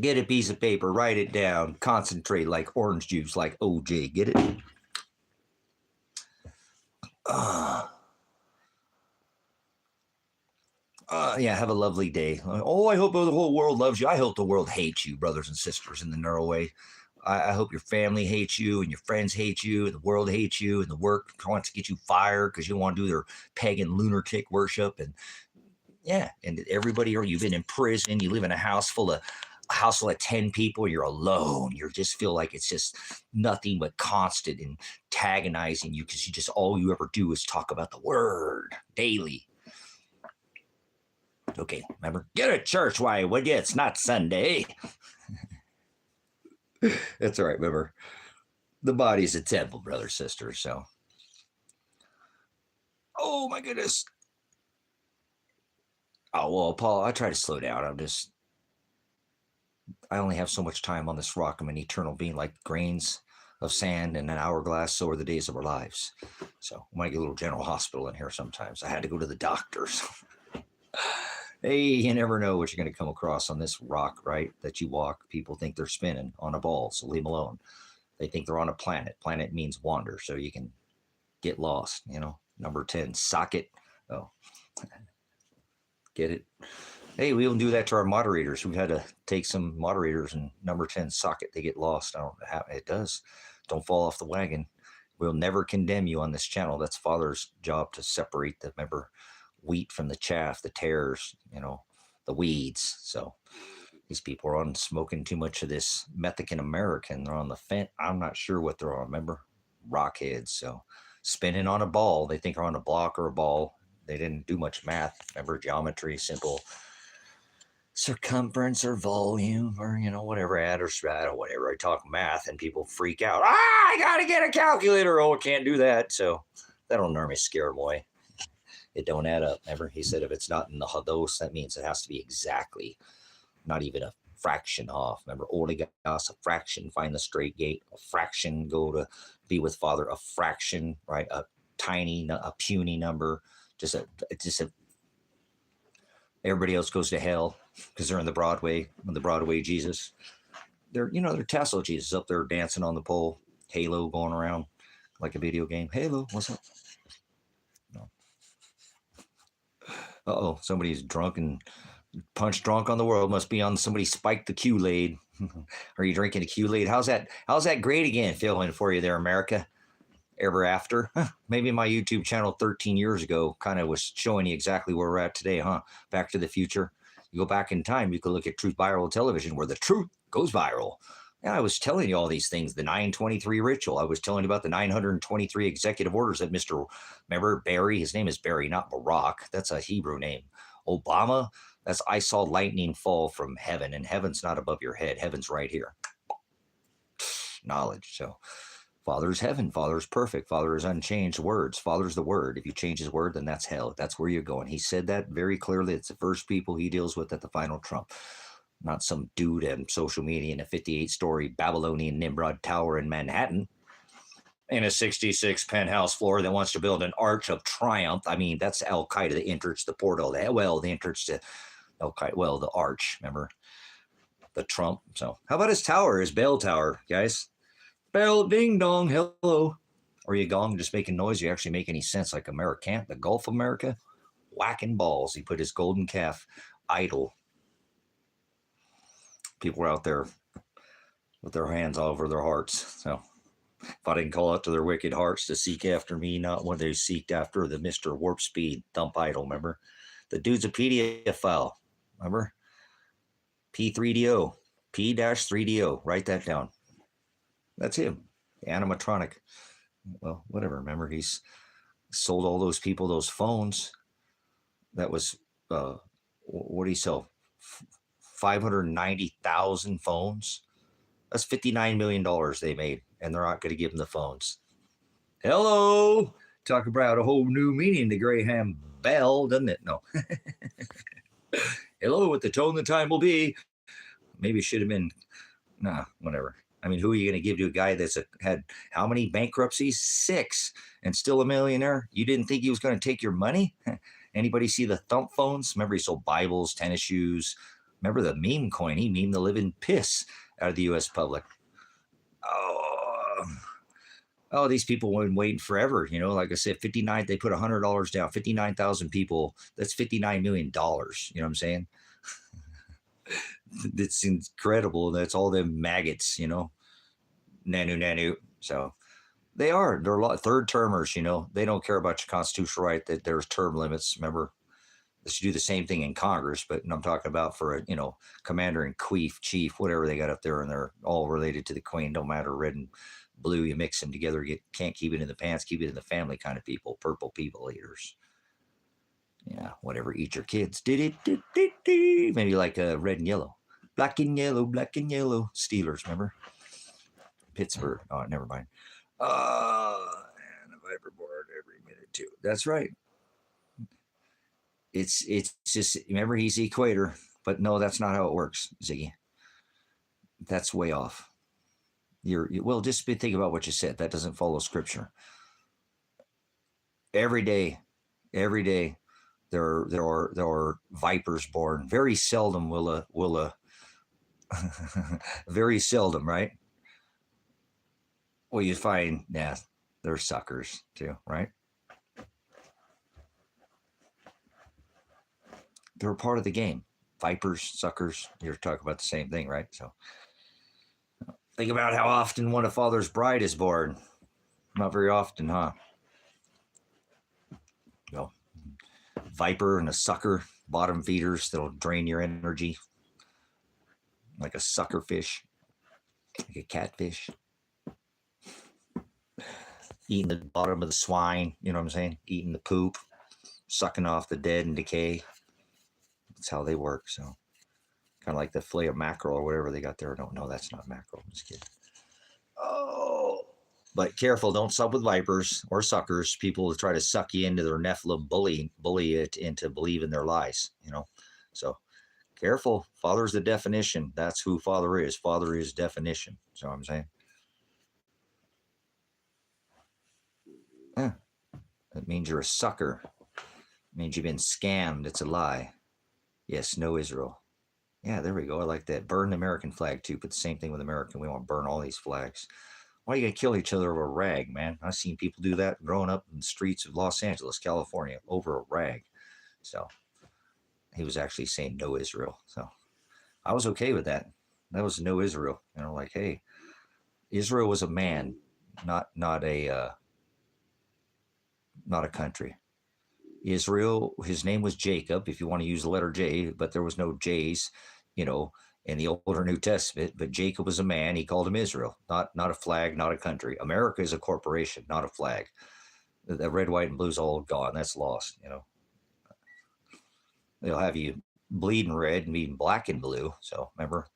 Get a piece of paper. Write it down. Concentrate like orange juice, like OJ. Get it? Yeah, have a lovely day. I hope the whole world loves you. I hope the world hates you, brothers and sisters, in the narrow way. I hope your family hates you and your friends hate you and the world hates you and the work wants to get you fired because you don't want to do their pagan lunatic worship. And yeah, and everybody, or you've been in prison, you live in a house full of 10 people, you're alone. You just feel like it's just nothing but constant antagonizing you because all you ever do is talk about the word daily. Okay, remember, get to church, why would you? It's not Sunday. That's all right, remember. The body's a temple, brother, sister, so. Oh, my goodness. Oh, well, Paul, I try to slow down. I only have so much time on this rock. I'm an eternal being like grains of sand and an hourglass, so are the days of our lives. So when I get a little General Hospital in here sometimes, I had to go to the doctors. Hey, you never know what you're going to come across on this rock, right? That you walk. People think they're spinning on a ball, so leave them alone. They think they're on a planet. Planet means wander, so you can get lost, you know. Number 10, socket. Oh, get it? Hey, we don't do that to our moderators. We've had to take some moderators and number 10 socket. They get lost. I don't know how it does. Don't fall off the wagon. We'll never condemn you on this channel. That's Father's job to separate the wheat from the chaff, the tares, you know, the weeds. So these people are on smoking too much of this Mexican American. They're on the fence. I'm not sure what they're on. Remember, rockheads. So spinning on a ball. They think they're on a block or a ball. They didn't do much math. Remember, geometry, simple circumference or volume or, you know, whatever, add or subtract or whatever. I talk math and people freak out. I got to get a calculator. Oh, I can't do that. So that'll normally scare them away. It don't add up. Remember, he said if it's not in the hados, that means it has to be exactly, not even a fraction off. Remember, oligos, a fraction, find the straight gate. A fraction, go to be with Father. A fraction, right? A tiny, a puny number. Just a everybody else goes to hell because they're in the Broadway Jesus. They're Tesla Jesus up there dancing on the pole, Halo going around like a video game. Halo, what's up? No. Uh-oh, somebody's drunk and punch drunk on the world. Must be on somebody spiked the Kool-Aid. Are you drinking the Kool-Aid? How's that grade again feeling for you there, America? Ever after? Maybe my YouTube channel 13 years ago kind of was showing you exactly where we're at today, huh? Back to the Future. You go back in time, you could look at Truth Viral Television where the truth goes viral. And I was telling you all these things, the 923 ritual. I was telling you about the 923 executive orders that remember Barry? His name is Barry, not Barack. That's a Hebrew name. Obama, that's I saw lightning fall from heaven, and heaven's not above your head. Heaven's right here. Knowledge. So Father's heaven. Father's perfect. Father is unchanged words. Father's the word. If you change his word, then that's hell. That's where you're going. He said that very clearly. It's the first people he deals with at the final trump. Not some dude on social media in a 58-story Babylonian Nimrod tower in Manhattan in a 66 penthouse floor that wants to build an arch of triumph. I mean, that's Al Qaeda, the entrance, the portal. Well, the entrance to Al Qaeda. Well, the arch, remember? The Trump. So how about his tower, his bell tower, guys? Bell, ding dong, hello. Or you gong, just making noise. You actually make any sense, like American, the Gulf of America, whacking balls. He put his golden calf idol. People were out there with their hands all over their hearts. So if I didn't call out to their wicked hearts to seek after me, not when they seeked after the Mr. Warp Speed thump idol, remember? The dude's a PDF file, remember? P3DO, P-3DO, write that down. That's him, the animatronic. Well, whatever. Remember, he's sold all those people those phones. That was, what did he sell? 590,000 phones. That's $59 million they made, and they're not going to give him the phones. Hello. Talk about a whole new meaning to Graham Bell, doesn't it? No. Hello, what the tone the time will be. Maybe it should have been, nah, whatever. I mean, who are you going to give to a guy that's had how many bankruptcies? 6, and still a millionaire? You didn't think he was going to take your money? Anybody see the thump phones? Remember, he sold Bibles, tennis shoes. Remember the meme coin? He memed the living piss out of the U.S. public. Oh, these people have been waiting forever. You know, like I said, 59, they put $100 down, 59,000 people. That's $59 million. You know what I'm saying? It's incredible. That's all them maggots, you know, nanu. So they're third termers, you know, they don't care about your constitutional right that there's term limits. Remember, they should do the same thing in Congress, but I'm talking about for a, you know, commander in chief, whatever they got up there, and they're all related to the queen. Don't matter, red and blue, you mix them together, can't keep it in the pants, keep it in the family kind of people, purple people eaters. Yeah, whatever, eat your kids. Maybe like red and yellow. Black and yellow, Steelers, remember? Pittsburgh. Oh, never mind. And a Viperboard every minute too. That's right. It's just, remember, he's the equator, but no, that's not how it works, Ziggy. That's way off. well, just think about what you said. That doesn't follow scripture. Every day, every day, there are vipers born. Very seldom will a very seldom, right? Well, you find, yeah, they're suckers too, right? They're a part of the game. Vipers, suckers, you're talking about the same thing, right? So think about how often when a father's bride is born. Not very often, huh? No. Viper and a sucker, bottom feeders that'll drain your energy like a sucker fish, like a catfish. Eating the bottom of the swine, you know what I'm saying? Eating the poop, sucking off the dead and decay. That's how they work. So kind of like the fillet of mackerel or whatever they got there. No, that's not mackerel. I'm just kidding. Oh, but careful, don't sup with vipers or suckers. People will try to suck you into their Nephilim, bully it into believing their lies, So careful. Father's the definition. That's who Father is. Father is definition. So I'm saying. Yeah. That means you're a sucker. It means you've been scammed. It's a lie. Yes, no Israel. Yeah, there we go. I like that. Burn the American flag too. But the same thing with American. We want to burn all these flags. Why are you gonna kill each other over a rag, man? I've seen people do that growing up in the streets of Los Angeles, California, over a rag. So he was actually saying no Israel. So I was okay with that. That was no Israel. Like, hey, Israel was a man, not a country. Israel, his name was Jacob, if you want to use the letter J, but there was no J's, in the older New Testament. But Jacob was a man. He called him Israel, not a flag, not a country. America is a corporation, not a flag. The red, white, and blue is all gone. That's lost. They'll have you bleeding red and being black and blue. So remember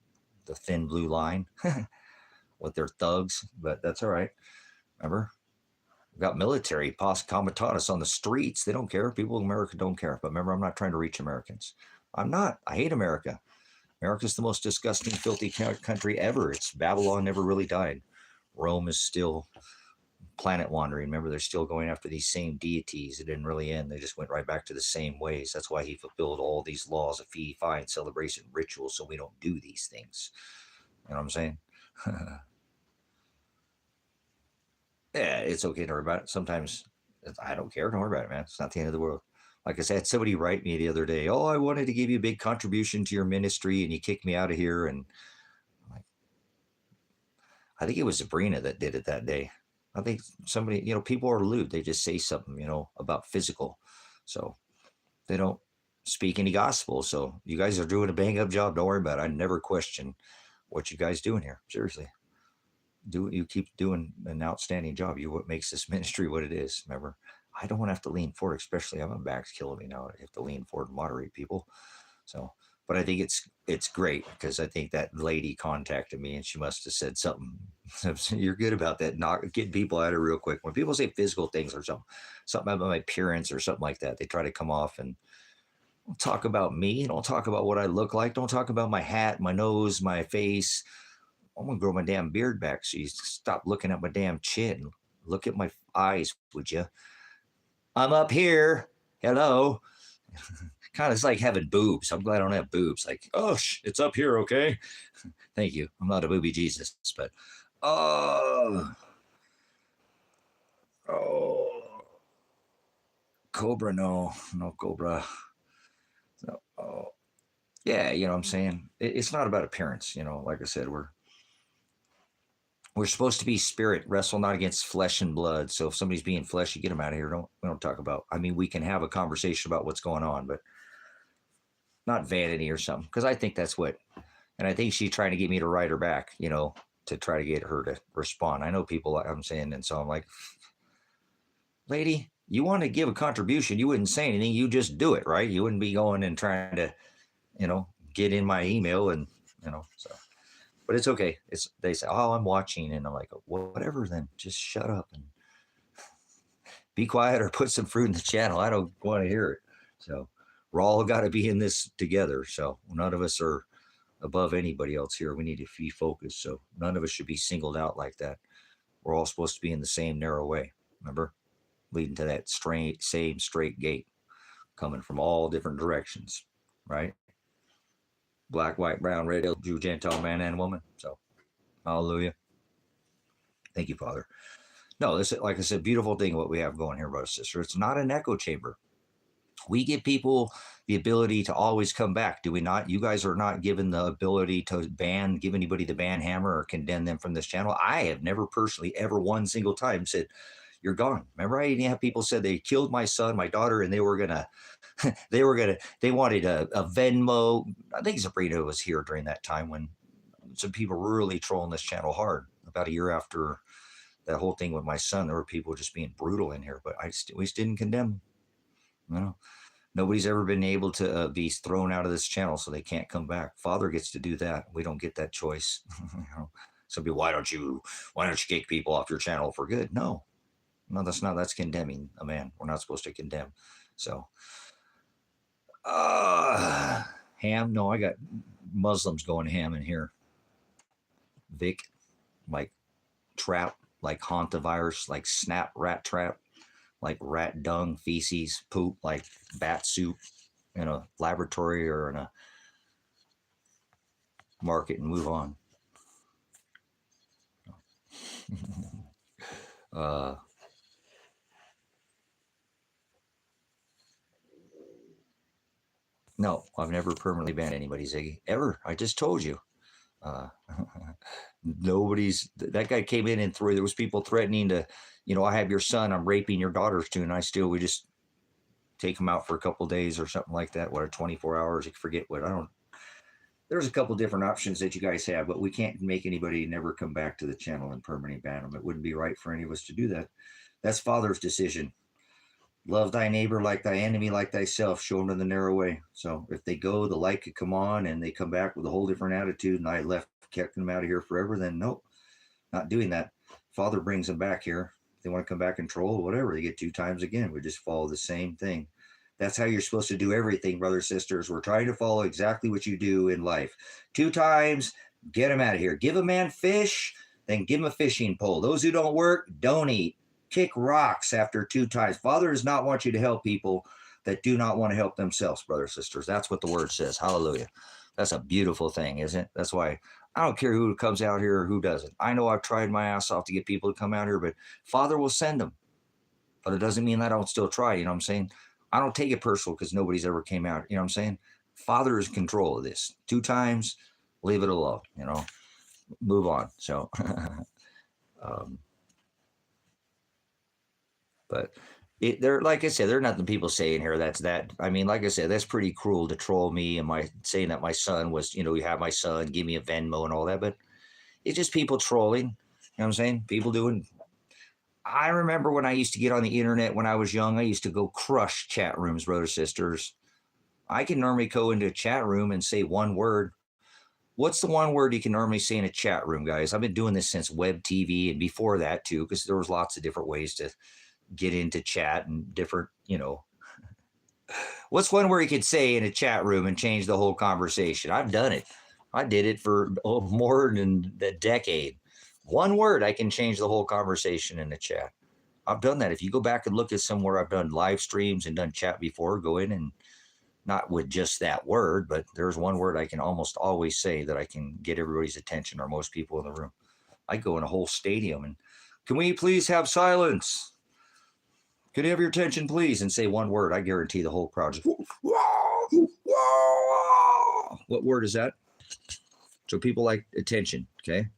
the thin blue line with their thugs, but that's all right. Remember, we've got military pos comitatus on the streets. They don't care. People in America don't care. But remember, I'm not trying to reach Americans. I'm not. I hate America. America's the most disgusting, filthy country ever. It's Babylon never really died. Rome is still planet wandering. Remember, they're still going after these same deities. It didn't really end. They just went right back to the same ways. That's why he fulfilled all these laws of fee, fine, celebration, rituals, so we don't do these things. You know what I'm saying? Yeah, it's okay to worry about it. Sometimes I don't care. Don't worry about it, man. It's not the end of the world. Like I said, somebody write me the other day, oh, I wanted to give you a big contribution to your ministry and you kicked me out of here. And I'm like, I think it was Sabrina that did it that day. I think somebody, people are lewd. They just say something, about physical. So they don't speak any gospel. So you guys are doing a bang up job. Don't worry about it. I never question what you guys doing here. Seriously. You keep doing an outstanding job. What makes this ministry what it is. Remember, I don't want to have to lean forward, especially my back's killing me now. I have to lean forward and moderate people. So, but I think it's great because I think that lady contacted me and she must have said something. You're good about that, not getting people out of real quick. When people say physical things or something about my appearance or something like that, they try to come off and don't talk about me. Don't talk about what I look like. Don't talk about my hat, my nose, my face. I'm gonna grow my damn beard back so you stop looking at my damn chin. Look at my eyes, would you? I'm up here. Hello. Kind of, it's like having boobs. I'm glad I don't have boobs. Like, oh, it's up here, okay? Thank you. I'm not a booby Jesus, but oh, Cobra, no Cobra. No, oh, yeah, you know what I'm saying? It's not about appearance. Like I said, we're supposed to be spirit, wrestle not against flesh and blood. So if somebody's being fleshy, get them out of here. We don't talk about. I mean, we can have a conversation about what's going on, but not vanity or something. Because I think that's what, and I think she's trying to get me to write her back. To try to get her to respond. I know people. I'm saying, and so I'm like, lady, you want to give a contribution? You wouldn't say anything. You just do it, right? You wouldn't be going and trying to, get in my email and so. But it's okay. They say, oh, I'm watching. And I'm like, whatever, then just shut up and be quiet or put some fruit in the channel. I don't want to hear it. So we're all got to be in this together. So none of us are above anybody else here. We need to be focused. So none of us should be singled out like that. We're all supposed to be in the same narrow way. Remember, leading to that same straight gate, coming from all different directions, right? Black, white, brown, red, Jew, Gentile, man, and woman. So, hallelujah. Thank you, Father. No, this, like I said, beautiful thing what we have going here, brother, sister. It's not an echo chamber. We give people the ability to always come back, do we not? You guys are not given the ability to give anybody the ban hammer or condemn them from this channel. I have never personally ever one single time said, you're gone. Remember, I didn't have people said they killed my son, my daughter, and they wanted a Venmo. I think Sabrina was here during that time when some people were really trolling this channel hard. About a year after that whole thing with my son, there were people just being brutal in here, but we just didn't condemn. You know, nobody's ever been able to be thrown out of this channel, so they can't come back. Father gets to do that. We don't get that choice. You know, some people, why don't you kick people off your channel for good? No, that's condemning a man. We're not supposed to condemn. So, ham? No, I got Muslims going ham in here. Vic, like trap, like hantavirus, like snap rat trap, like rat dung, feces, poop, like bat soup in a laboratory or in a market, and move on. No, I've never permanently banned anybody, Ziggy, ever. I just told you. That guy came in and there was people threatening to, I have your son, I'm raping your daughters too, and we just take him out for a couple days or something like that. What, 24 hours? I forget what. There's a couple different options that you guys have, but we can't make anybody never come back to the channel and permanently ban them. It wouldn't be right for any of us to do that. That's Father's decision. Love thy neighbor like thy enemy, like thyself. Show them in the narrow way. So if they go, the light could come on, and they come back with a whole different attitude, and I kept them out of here forever, then nope, not doing that. Father brings them back here. If they want to come back and troll, whatever, they get 2 times again. We just follow the same thing. That's how you're supposed to do everything, brothers, sisters. We're trying to follow exactly what you do in life. 2 times, get them out of here. Give a man fish, then give him a fishing pole. Those who don't work, don't eat. Kick rocks after 2 times. Father does not want you to help people that do not want to help themselves, brothers, sisters. That's what the word says. Hallelujah. That's a beautiful thing, isn't it? That's why I don't care who comes out here or who doesn't. I know I've tried my ass off to get people to come out here, but Father will send them. But it doesn't mean I don't still try. You know what I'm saying? I don't take it personal because nobody's ever came out. You know what I'm saying? Father is in control of this. 2 times, leave it alone. Move on. So, but like I said, there are nothing people saying here. I mean, like I said, that's pretty cruel to troll me and saying that my son was, you have my son, give me a Venmo and all that. But it's just people trolling. You know what I'm saying? People doing. I remember when I used to get on the internet when I was young, I used to go crush chat rooms, brothers, sisters. I can normally go into a chat room and say one word. What's the one word you can normally say in a chat room, guys? I've been doing this since web TV and before that too, because there was lots of different ways to get into chat and different, What's one word you could say in a chat room and change the whole conversation? I've done it. I did it for more than a decade. One word, I can change the whole conversation in the chat. I've done that. If you go back and look at somewhere I've done live streams and done chat before, go in and not with just that word, but there's one word I can almost always say that I can get everybody's attention or most people in the room. I go in a whole stadium and, can we please have silence? Could you have your attention, please? And say one word. I guarantee the whole crowd just, what word is that? So people like attention, okay?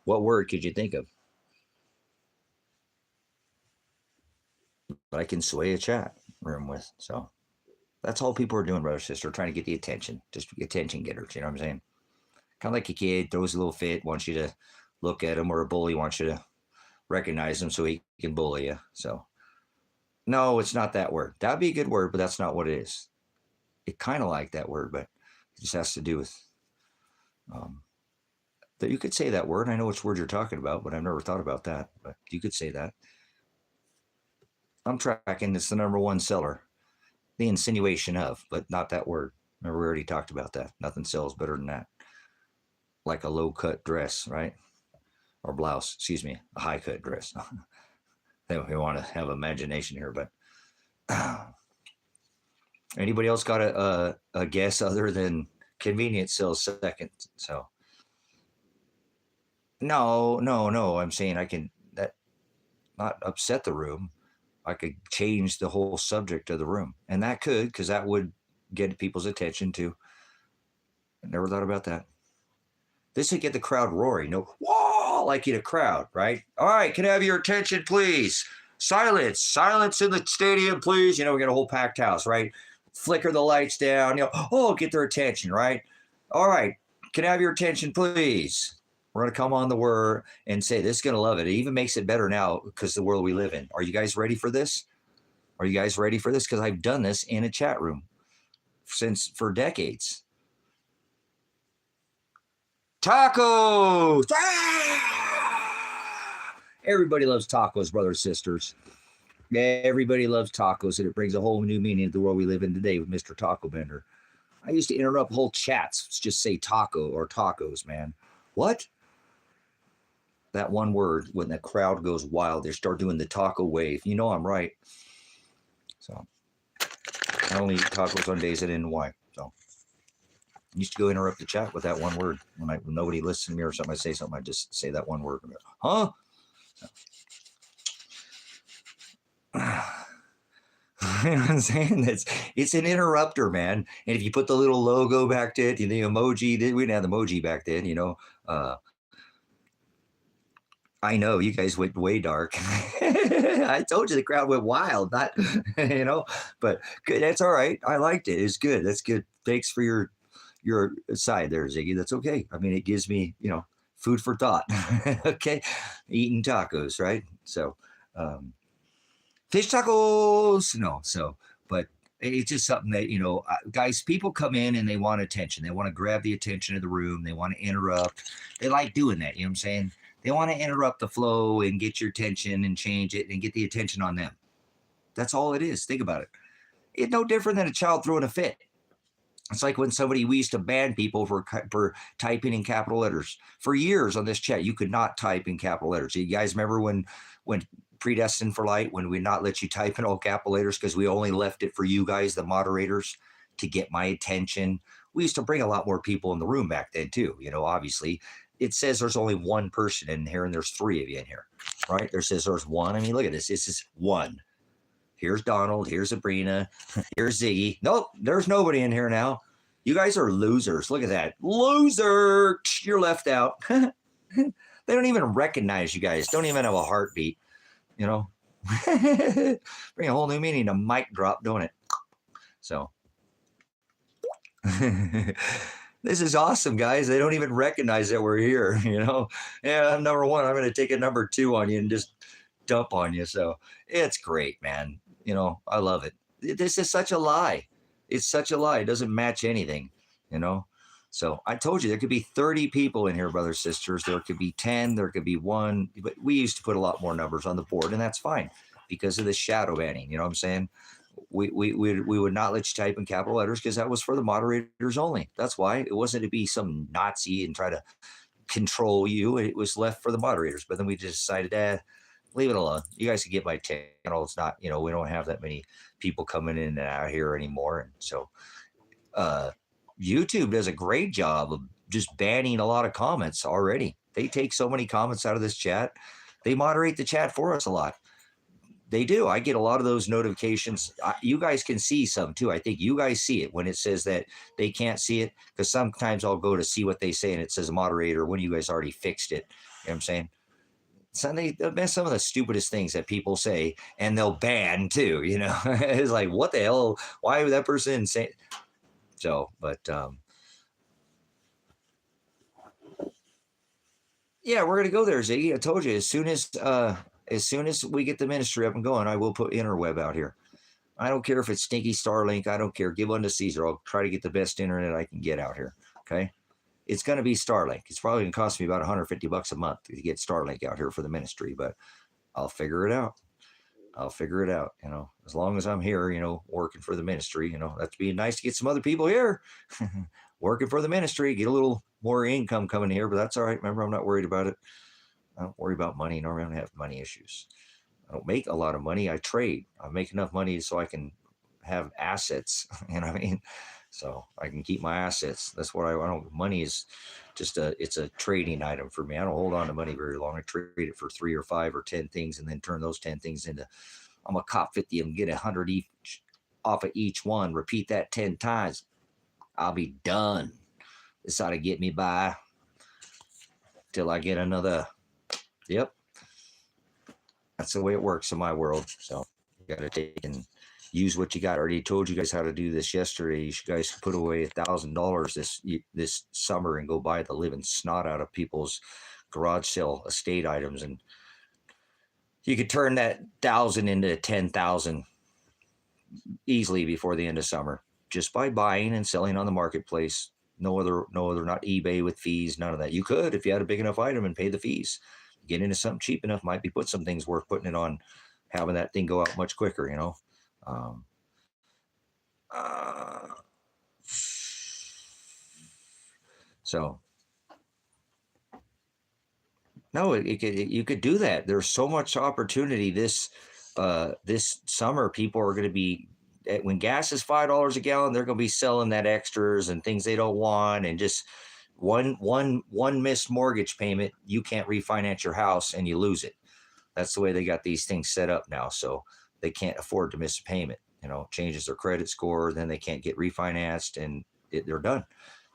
What word could you think of? But I can sway a chat room with. So that's all people are doing, brother, sister, trying to get the attention. Just attention getters, you know what I'm saying? Kind of like a kid throws a little fit, wants you to look at him, or a bully wants you to recognize him so he can bully you. So no, it's not that word. That'd be a good word, but that's not what it is. It kind of like that word, but it just has to do with that you could say that word. I know which word you're talking about, but I've never thought about that. But you could say that. I'm tracking. It's the #1 seller. the insinuation of, but not that word. Remember, we already talked about that. Nothing sells better than that. Like a low cut dress, right? Or blouse, excuse me, a high cut dress. We want to have imagination here, but anybody else got a guess other than convenience sells second? So no. I'm saying I can that not upset the room. I could change the whole subject of the room, and that could, because that would get people's attention too. I never thought about that. This would get the crowd roaring. No, whoa, like in a crowd, right? All right, can I have your attention, please? Silence in the stadium, please. We got a whole packed house, right? Flicker the lights down. Get their attention, right? All right, can I have your attention, please? We're going to come on the word and say this is going to love it. It even makes it better now because the world we live in. Are you guys ready for this? Are you guys ready for this? Because I've done this in a chat room for decades. Tacos! Ah! Everybody loves tacos, brothers, sisters. Everybody loves tacos, and it brings a whole new meaning to the world we live in today with Mr. Taco Bender. I used to interrupt whole chats, just say taco or tacos, man. What? That one word, when the crowd goes wild, they start doing the taco wave. I'm right. So I only eat tacos on days I didn't know why. So I used to go interrupt the chat with that one word. When nobody listens to me or something, I say something, I just say that one word. Huh? So. You know what I'm saying? It's an interrupter, man. And if you put the little logo back to it, the emoji, we didn't have the emoji back then, I know you guys went way dark. I told you the crowd went wild, not, but good. That's all right. I liked it. It's good. That's good. Thanks for your side there, Ziggy. That's okay. I mean, it gives me, food for thought. Okay. Eating tacos, right? So, fish tacos. No. So, but it's just something that, guys, people come in and they want attention. They want to grab the attention of the room. They want to interrupt. They like doing that. You know what I'm saying? They want to interrupt the flow and get your attention and change it and get the attention on them. That's all it is. Think about it. It's no different than a child throwing a fit. It's like when we used to ban people for typing in capital letters. For years on this chat, you could not type in capital letters. You guys remember when Predestined4light, when we not let you type in all capital letters because we only left it for you guys, the moderators, to get my attention. We used to bring a lot more people in the room back then too, obviously. It says there's only one person in here and there's three of you in here, right? There says there's one. I mean, look at this. This is one. Here's Donald. Here's Sabrina. Here's Ziggy. Nope, there's nobody in here now. You guys are losers. Look at that. Loser. You're left out. They don't even recognize you guys. Don't even have a heartbeat, Bring a whole new meaning to mic drop, don't it? So. This is awesome, guys. They don't even recognize that we're here, Yeah, I'm number one. I'm going to take a number two on you and just dump on you. So it's great, man. I love it. This is such a lie. It's such a lie. It doesn't match anything, So I told you there could be 30 people in here, brothers, sisters. There could be 10. There could be 1. But we used to put a lot more numbers on the board, and that's fine because of the shadow banning. You know what I'm saying? We would not let you type in capital letters because that was for the moderators only. That's why. It wasn't to be some Nazi and try to control you. It was left for the moderators. But then we just decided, leave it alone. You guys can get my channel. It's not, we don't have that many people coming in and out here anymore. And so YouTube does a great job of just banning a lot of comments already. They take so many comments out of this chat. They moderate the chat for us a lot. They do. I get a lot of those notifications. You guys can see some too. I think you guys see it when it says that they can't see it, because sometimes I'll go to see what they say and it says moderator when you guys already fixed it. You know what I'm saying? So they'll ban some of the stupidest things that people say, and they'll ban too. It's like, what the hell? Why would that person say? So, but yeah, we're gonna go there, Ziggy. I told you, as soon as we get the ministry up and going, I will put interweb out here. I don't care if it's stinky Starlink. I don't care. Give unto Caesar. I'll try to get the best internet I can get out here. Okay. It's going to be Starlink. It's probably going to cost me about $150 a month to get Starlink out here for the ministry, but I'll figure it out. I'll figure it out, as long as I'm here, working for the ministry, that's being nice to get some other people here working for the ministry, get a little more income coming here, but that's all right. Remember, I'm not worried about it. I don't worry about money, nor I don't have money issues. I don't make a lot of money. I trade. I make enough money so I can have assets, you know what I mean? So I can keep my assets. That's what I don't. Money is just it's a trading item for me. I don't hold on to money very long. I trade it for 3 or 5 or 10 things, and then turn those 10 things into, I'm a cop 50 and get 100 each off of each one. Repeat that 10 times. I'll be done. This ought to get me by till I get another. Yep. That's the way it works in my world. So you got to take and use what you got. I already told you guys how to do this yesterday. You guys put away $1,000 this summer and go buy the living snot out of people's garage sale estate items, and you could turn that 1,000 into 10,000 easily before the end of summer, just by buying and selling on the marketplace. No other, not eBay with fees, none of that. You could, if you had a big enough item and pay the fees. Get into something cheap enough, might be put some things worth putting it on, having that thing go out much quicker, So no, you could do that. There's so much opportunity this summer. People are going to be, when gas is $5 a gallon, they're going to be selling that extras and things they don't want, and just one missed mortgage payment, you can't refinance your house and you lose it. That's the way they got these things set up now. So they can't afford to miss a payment. Changes their credit score, then they can't get refinanced, and they're done.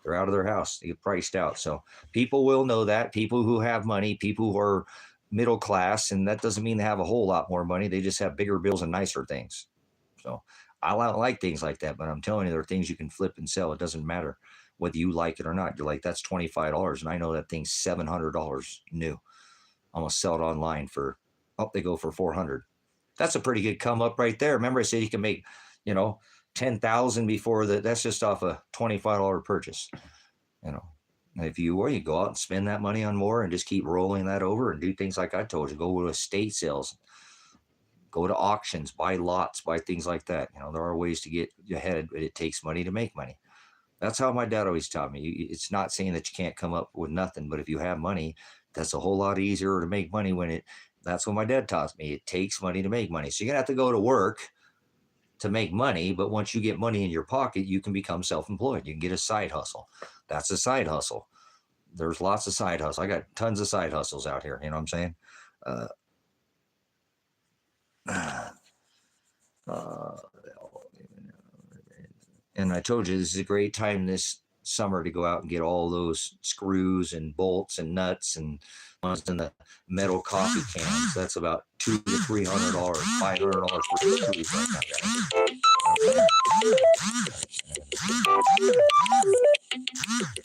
They're out of their house. They get priced out. So people will know that. People who have money, people who are middle class, and that doesn't mean they have a whole lot more money. They just have bigger bills and nicer things. So I like things like that, but I'm telling you, there are things you can flip and sell. It doesn't matter whether you like it or not. You're like, that's $25, and I know that thing's $700 new. I'm gonna sell it online for, they go for $400. That's a pretty good come up right there. Remember, I said you can make, 10,000 before that. That's just off a $25 purchase. If you go out and spend that money on more and just keep rolling that over and do things like I told you, go to estate sales, go to auctions, buy lots, buy things like that. There are ways to get ahead, but it takes money to make money. That's how my dad always taught me. It's not saying that you can't come up with nothing, but if you have money, that's a whole lot easier to make money that's what my dad taught me. It takes money to make money. So you're gonna have to go to work to make money, but once you get money in your pocket, you can become self-employed. You can get a side hustle. That's a side hustle. There's lots of side hustles. I got tons of side hustles out here. You know what I'm saying? And I told you, this is a great time this summer to go out and get all those screws and bolts and nuts and ones in the metal coffee cans. That's about $200 to $300, $500 for the screws right now, guys.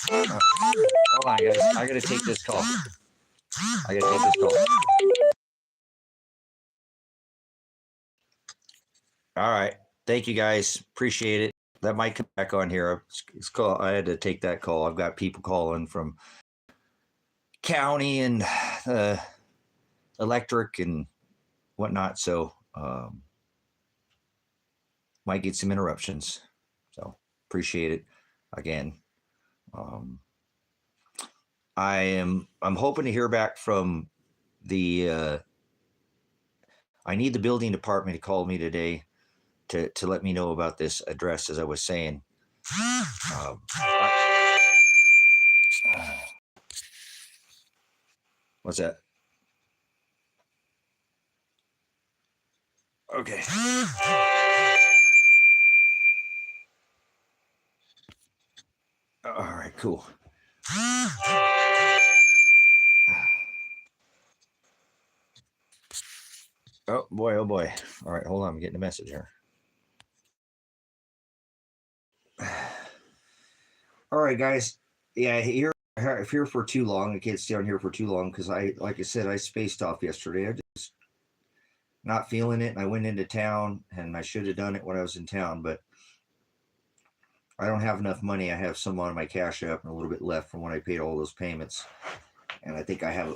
Hold on, guys. I gotta take this call. All right. Thank you, guys. Appreciate it. That might come back on here. It's call. I had to take that call. I've got people calling from county and electric and whatnot. So might get some interruptions. So appreciate it again. I'm hoping to hear back from the I need the building department to call me today to let me know about this address, as I was saying. What's that? Okay. All right, cool. Oh boy, oh boy. All right, hold on. I'm getting a message here. All right, guys. Yeah, here for too long. I can't stay on here for too long because like I said, I spaced off yesterday. I just not feeling it. And I went into town, and I should have done it when I was in town, but I don't have enough money. I have some on my CashApp and a little bit left from when I paid all those payments. And I think I have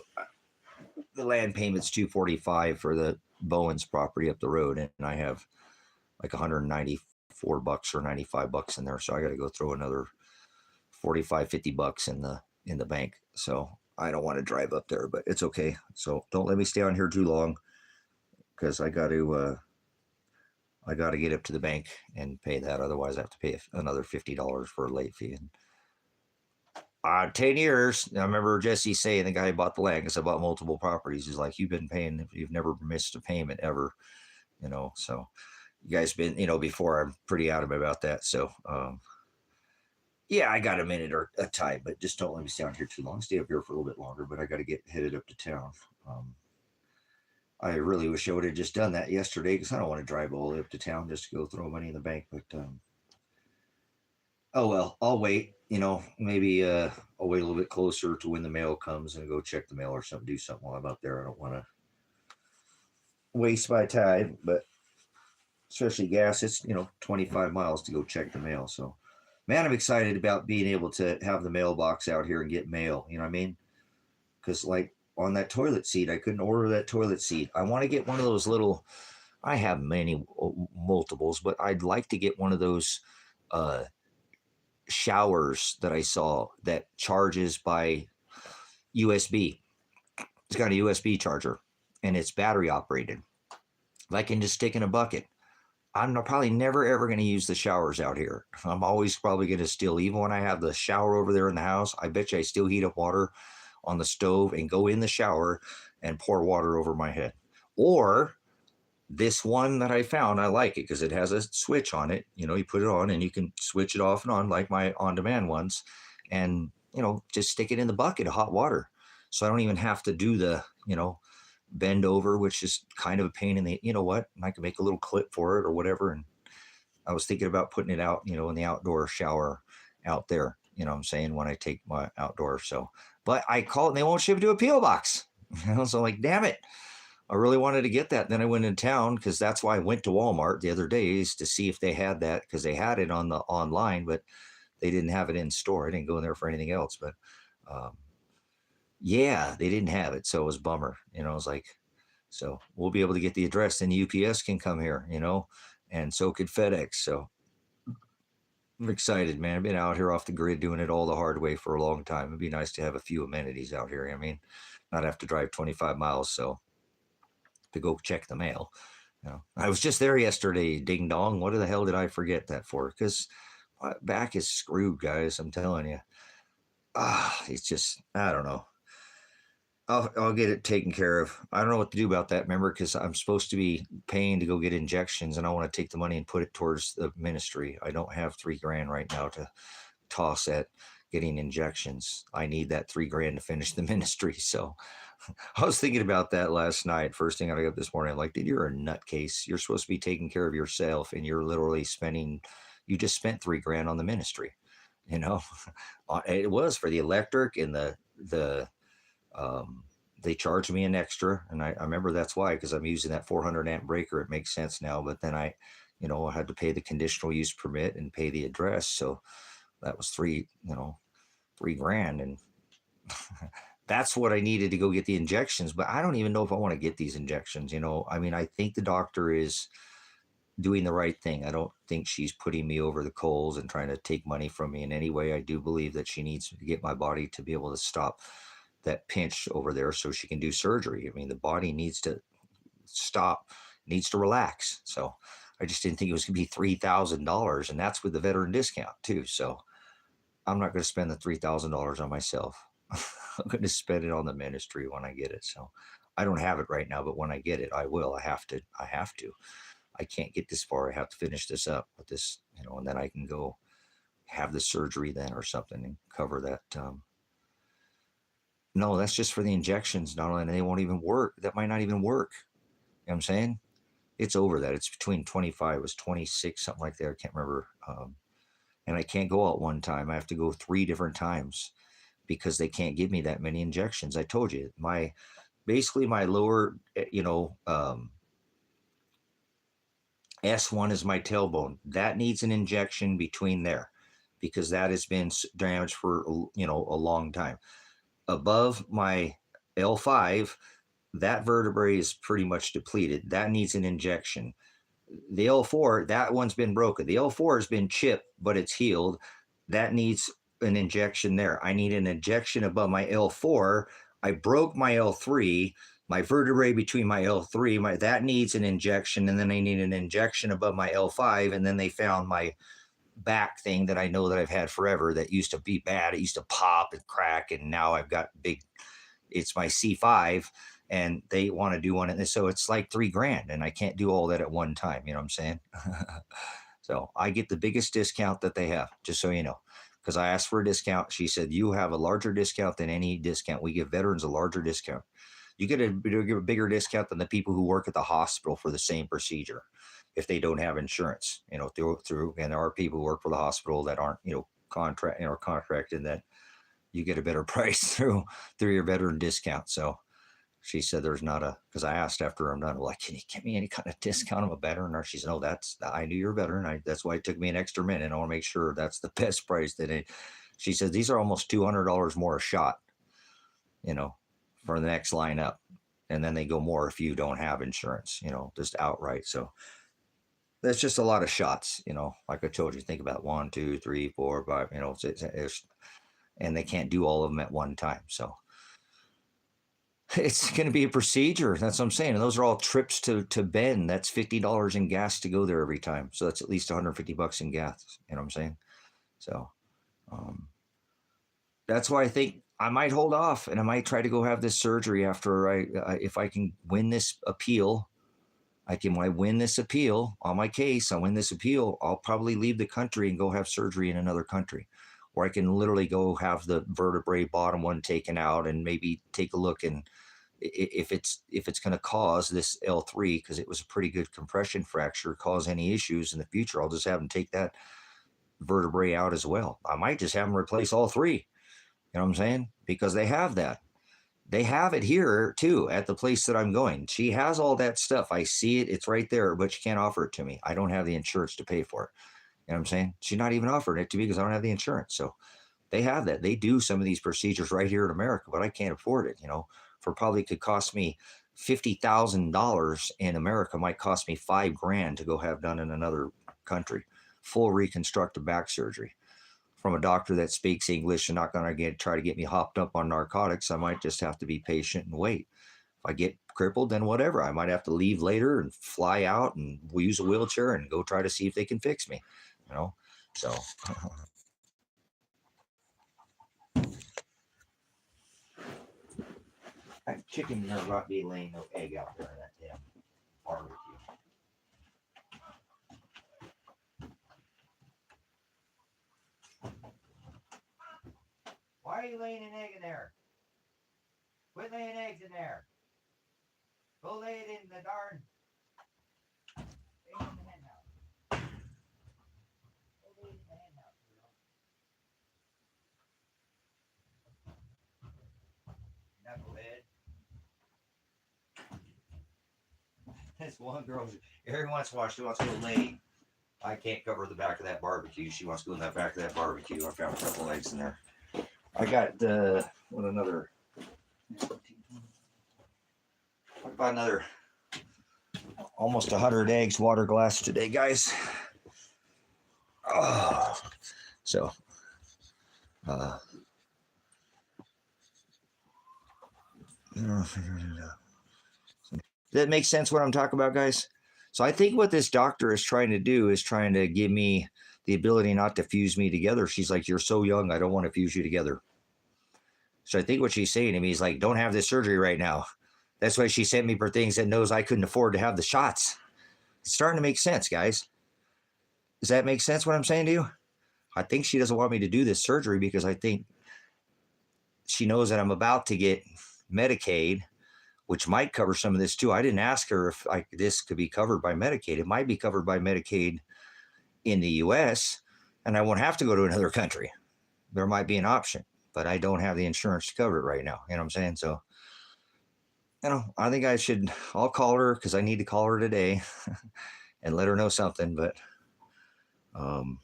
the land payment's $245 for the Bowen's property up the road, and I have like $194 or $95 in there, so I got to go throw another $45-50 in the bank. So I don't want to drive up there, but it's okay. So don't let me stay on here too long, because I got to get up to the bank and pay that. Otherwise, I have to pay another $50 for a late fee. And 10 years. I remember Jesse saying, the guy who bought the land, because I bought multiple properties, he's like, you've been paying, you've never missed a payment ever, so you guys been, before. I'm pretty adamant about that. So, yeah, I got a minute or a time, but just don't let me stay out here too long. Stay up here for a little bit longer, but I got to get headed up to town. I really wish I would have just done that yesterday, because I don't want to drive all the way up to town just to go throw money in the bank. But oh well, I'll wait. Maybe I'll wait a little bit closer to when the mail comes and go check the mail or something. Do something while I'm out there. I don't want to waste my time, but especially gas. It's 25 miles to go check the mail. So, man, I'm excited about being able to have the mailbox out here and get mail. You know what I mean? Because like on that toilet seat, I couldn't order that toilet seat. I want to get one of those little. I have multiples, but I'd like to get one of those showers that I saw that charges by USB. It's got a USB charger and it's battery operated. I can just stick in a bucket. I'm probably never ever going to use the showers out here. I'm always probably going to still, even when I have the shower over there in the house, I bet you I still heat up water on the stove and go in the shower and pour water over my head. Or this one that I found, I like it because it has a switch on it. You put it on and you can switch it off and on like my on-demand ones, and, just stick it in the bucket of hot water. So I don't even have to do the, bend over, which is kind of a pain in the, and I can make a little clip for it or whatever. And I was thinking about putting it out, in the outdoor shower out there, what I'm saying, when I take my outdoor. So, but I call it and they won't ship it to a P.O.Box. So I'm like, damn it. I really wanted to get that. Then I went in town, because that's why I went to Walmart the other days to see if they had that, because they had it on the online, but they didn't have it in store. I didn't go in there for anything else, but yeah, they didn't have it. So it was a bummer. I was like, so we'll be able to get the address, and UPS can come here, and so could FedEx. So I'm excited, man. I've been out here off the grid doing it all the hard way for a long time. It'd be nice to have a few amenities out here. I mean, not have to drive 25 miles. So to go check the mail. I was just there yesterday. Ding dong. What the hell did I forget that for? Because my back is screwed, guys. I'm telling you. It's just, I don't know. I'll get it taken care of. I don't know what to do about that, remember, because I'm supposed to be paying to go get injections, and I want to take the money and put it towards the ministry. I don't have $3,000 right now to toss at getting injections. I need that $3,000 to finish the ministry. So I was thinking about that last night. First thing I got up this morning, I'm like, dude, you're a nutcase. You're supposed to be taking care of yourself, and you're literally you just spent $3,000 on the ministry. It was for the electric and they charged me an extra, and I remember that's why, because I'm using that 400 amp breaker. It makes sense now, but then I had to pay the conditional use permit and pay the address. So that was $3,000, and that's what I needed to go get the injections. But I don't even know if I want to get these injections. I mean, I think the doctor is doing the right thing. I don't think she's putting me over the coals and trying to take money from me in any way. I do believe that she needs to get my body to be able to stop that pinch over there so she can do surgery. I mean, the body needs to stop, needs to relax. So I just didn't think it was going to be $3,000, and that's with the veteran discount too. So I'm not going to spend the $3,000 on myself. I'm going to spend it on the ministry when I get it. So I don't have it right now, but when I get it, I will. I have to. I can't get this far. I have to finish this up with this, and then I can go have the surgery then or something and cover that. No, that's just for the injections, not only, and they won't even work. That might not even work. You know what I'm saying? It's over that. It's between 25, it was 26, something like that. I can't remember. And I can't go out one time. I have to go 3 different times because they can't give me that many injections. I told you, basically my lower, S1 is my tailbone. That needs an injection between there because that has been damaged for, a long time. Above my L5, that vertebrae is pretty much depleted. That needs an injection. The L4, that one's been broken. The L4 has been chipped, but it's healed. That needs an injection there. I need an injection above my L4. I broke my L3, my vertebrae between my L3, that needs an injection, and then I need an injection above my L5, and then they found my back thing that I know that I've had forever that used to be bad. It used to pop and crack, and now I've got big, it's my C5, and they want to do one. And so it's like $3,000, and I can't do all that at one time. You know what I'm saying? So I get the biggest discount that they have, just so you know, because I asked for a discount. She said, you have a larger discount than any discount. We give veterans a larger discount. You get a bigger discount than the people who work at the hospital for the same procedure if they don't have insurance, you know, through, and there are people who work for the hospital that aren't, you know, contracted, that you get a better price through your veteran discount. So she said there's not a, because I asked after I'm done, like, can you give me any kind of discount? I'm a veteran. Or she said, no, I knew you're a veteran. That's why it took me an extra minute. I want to make sure that's the best price that it. She said, these are almost $200 more a shot, you know, for the next line up. And then they go more if you don't have insurance, you know, just outright. So that's just a lot of shots, you know, like I told you, think about 1, 2, 3, 4, 5, you know, and they can't do all of them at one time. So it's going to be a procedure. That's what I'm saying. And those are all trips to Bend. That's $50 in gas to go there every time. So that's at least $150 in gas. You know what I'm saying? So that's why I think I might hold off, and I might try to go have this surgery after if I can win this appeal. When I win this appeal on my case, I win this appeal, I'll probably leave the country and go have surgery in another country, where I can literally go have the vertebrae bottom one taken out and maybe take a look, and if it's going to cause this L3, because it was a pretty good compression fracture, cause any issues in the future, I'll just have them take that vertebrae out as well. I might just have them replace all three. You know what I'm saying? Because they have that. They have it here too at the place that I'm going. She has all that stuff. I see it. It's right there, but she can't offer it to me. I don't have the insurance to pay for it. You know what I'm saying? She's not even offering it to me because I don't have the insurance. So they have that. They do some of these procedures right here in America, but I can't afford it. You know, for probably could cost me $50,000 in America, might cost me $5,000 to go have done in another country. Full reconstructive back surgery from a doctor that speaks English and not going to try to get me hopped up on narcotics. I might just have to be patient and wait. If I get crippled, then whatever. I might have to leave later and fly out and we'll use a wheelchair and go try to see if they can fix me. You know, so. That chicken better not be laying no egg out there in that damn barbecue. Why are you laying an egg in there? Quit laying eggs in there. Go lay it in the darn. Lay it in the hen house. Go lay it in the hen house, girl. Knucklehead. This one girl, every once in a while, she wants to go lay. I can't cover the back of that barbecue. She wants to go in the back of that barbecue. I found a couple eggs in there. I got another. What about another almost 100 eggs, water glass today, guys? Oh, so does that make sense what I'm talking about, guys? So I think what this doctor is trying to do is trying to give me the ability not to fuse me together. She's like, you're so young, I don't want to fuse you together. So I think what she's saying to me is like, don't have this surgery right now. That's why she sent me for things that knows I couldn't afford to have the shots. It's starting to make sense, guys. Does that make sense what I'm saying to you? I think she doesn't want me to do this surgery because I think she knows that I'm about to get Medicaid, which might cover some of this too. I didn't ask her if this could be covered by Medicaid. It might be covered by Medicaid in the U.S., and I won't have to go to another country. There might be an option, but I don't have the insurance to cover it right now. You know what I'm saying? So, you know, I think I'll call her because I need to call her today and let her know something. But, and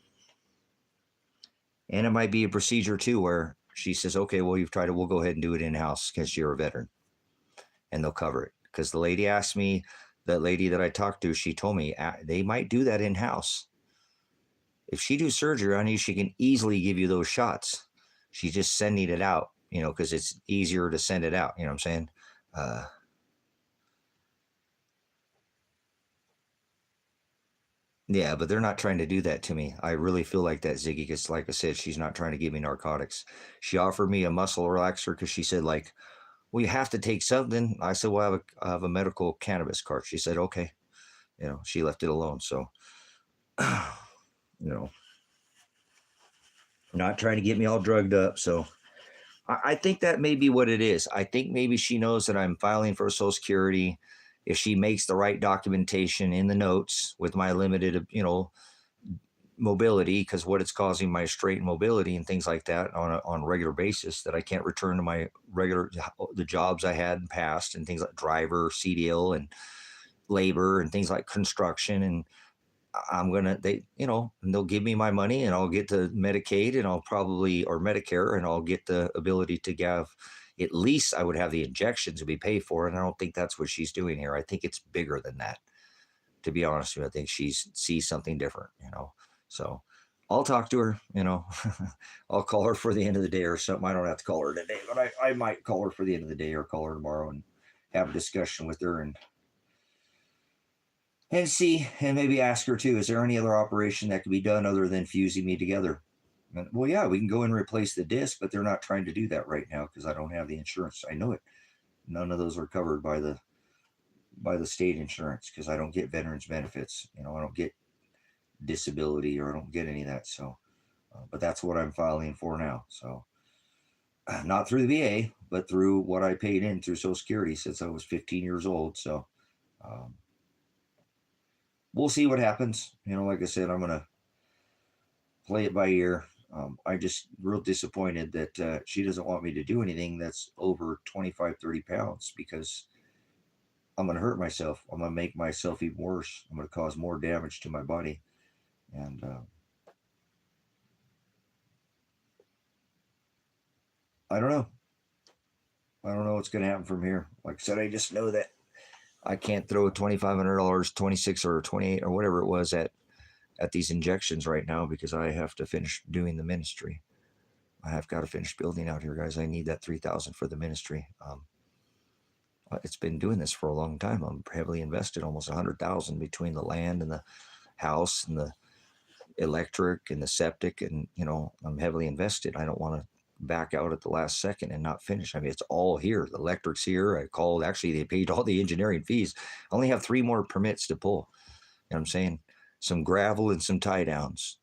it might be a procedure too where she says, okay, well, you've tried it. We'll go ahead and do it in-house because you're a veteran. and they'll cover it. Because the lady asked me, that lady that I talked to, she told me they might do that in-house. If she do surgery on you, she can easily give you those shots. She's just sending it out, you know, because it's easier to send it out. You know what I'm saying? Yeah, but they're not trying to do that to me. I really feel like that, Ziggy, because like I said, she's not trying to give me narcotics. She offered me a muscle relaxer because she said, like, well, you have to take something. I said, well, I have a medical cannabis card. She said, okay. You know, she left it alone. So, you know, not trying to get me all drugged up. So I think that may be what it is. I think maybe she knows that I'm filing for Social Security. If she makes the right documentation in the notes with my limited, you know, mobility, because what it's causing my straight mobility and things like that on a regular basis, that I can't return to my regular the jobs I had in past, and things like driver, CDL, and labor, and things like construction. And I'm gonna, they, you know, and they'll give me my money, and I'll get the Medicaid, and I'll probably, or Medicare, and I'll get the ability to have, at least I would have the injections to be paid for. And I don't think that's what she's doing here. I think it's bigger than that, to be honest with you. I think she sees something different, you know. So I'll talk to her, you know. I'll call her for the end of the day or something. I don't have to call her today, but I might call her for the end of the day, or call her tomorrow and have a discussion with her, and see, and maybe ask her too, is there any other operation that can be done other than fusing me together? And, well, yeah, we can go and replace the disc, but they're not trying to do that right now because I don't have the insurance. I know it. None of those are covered by the state insurance, because I don't get veterans benefits. You know, I don't get disability, or I don't get any of that. So, but that's what I'm filing for now. So, not through the VA, but through what I paid in through Social Security since I was 15 years old. So, um, we'll see what happens. You know, like I said, I'm gonna play it by ear. I just real disappointed that she doesn't want me to do anything that's over 25, 30 pounds, because I'm going to hurt myself. I'm going to make myself even worse. I'm going to cause more damage to my body. And I don't know. I don't know what's going to happen from here. Like I said, I just know that I can't throw $2,500, 26 or 28 or whatever it was at these injections right now, because I have to finish doing the ministry. I have got to finish building out here, guys. I need that 3,000 for the ministry. It's been doing this for a long time. I'm heavily invested, almost 100,000 between the land and the house and the electric and the septic, and you know, I'm heavily invested. I don't want to back out at the last second and not finish. I mean, it's all here. The electric's here. I called. Actually, they paid all the engineering fees. I only have 3 more permits to pull. You know what I'm saying? Some gravel and some tie downs.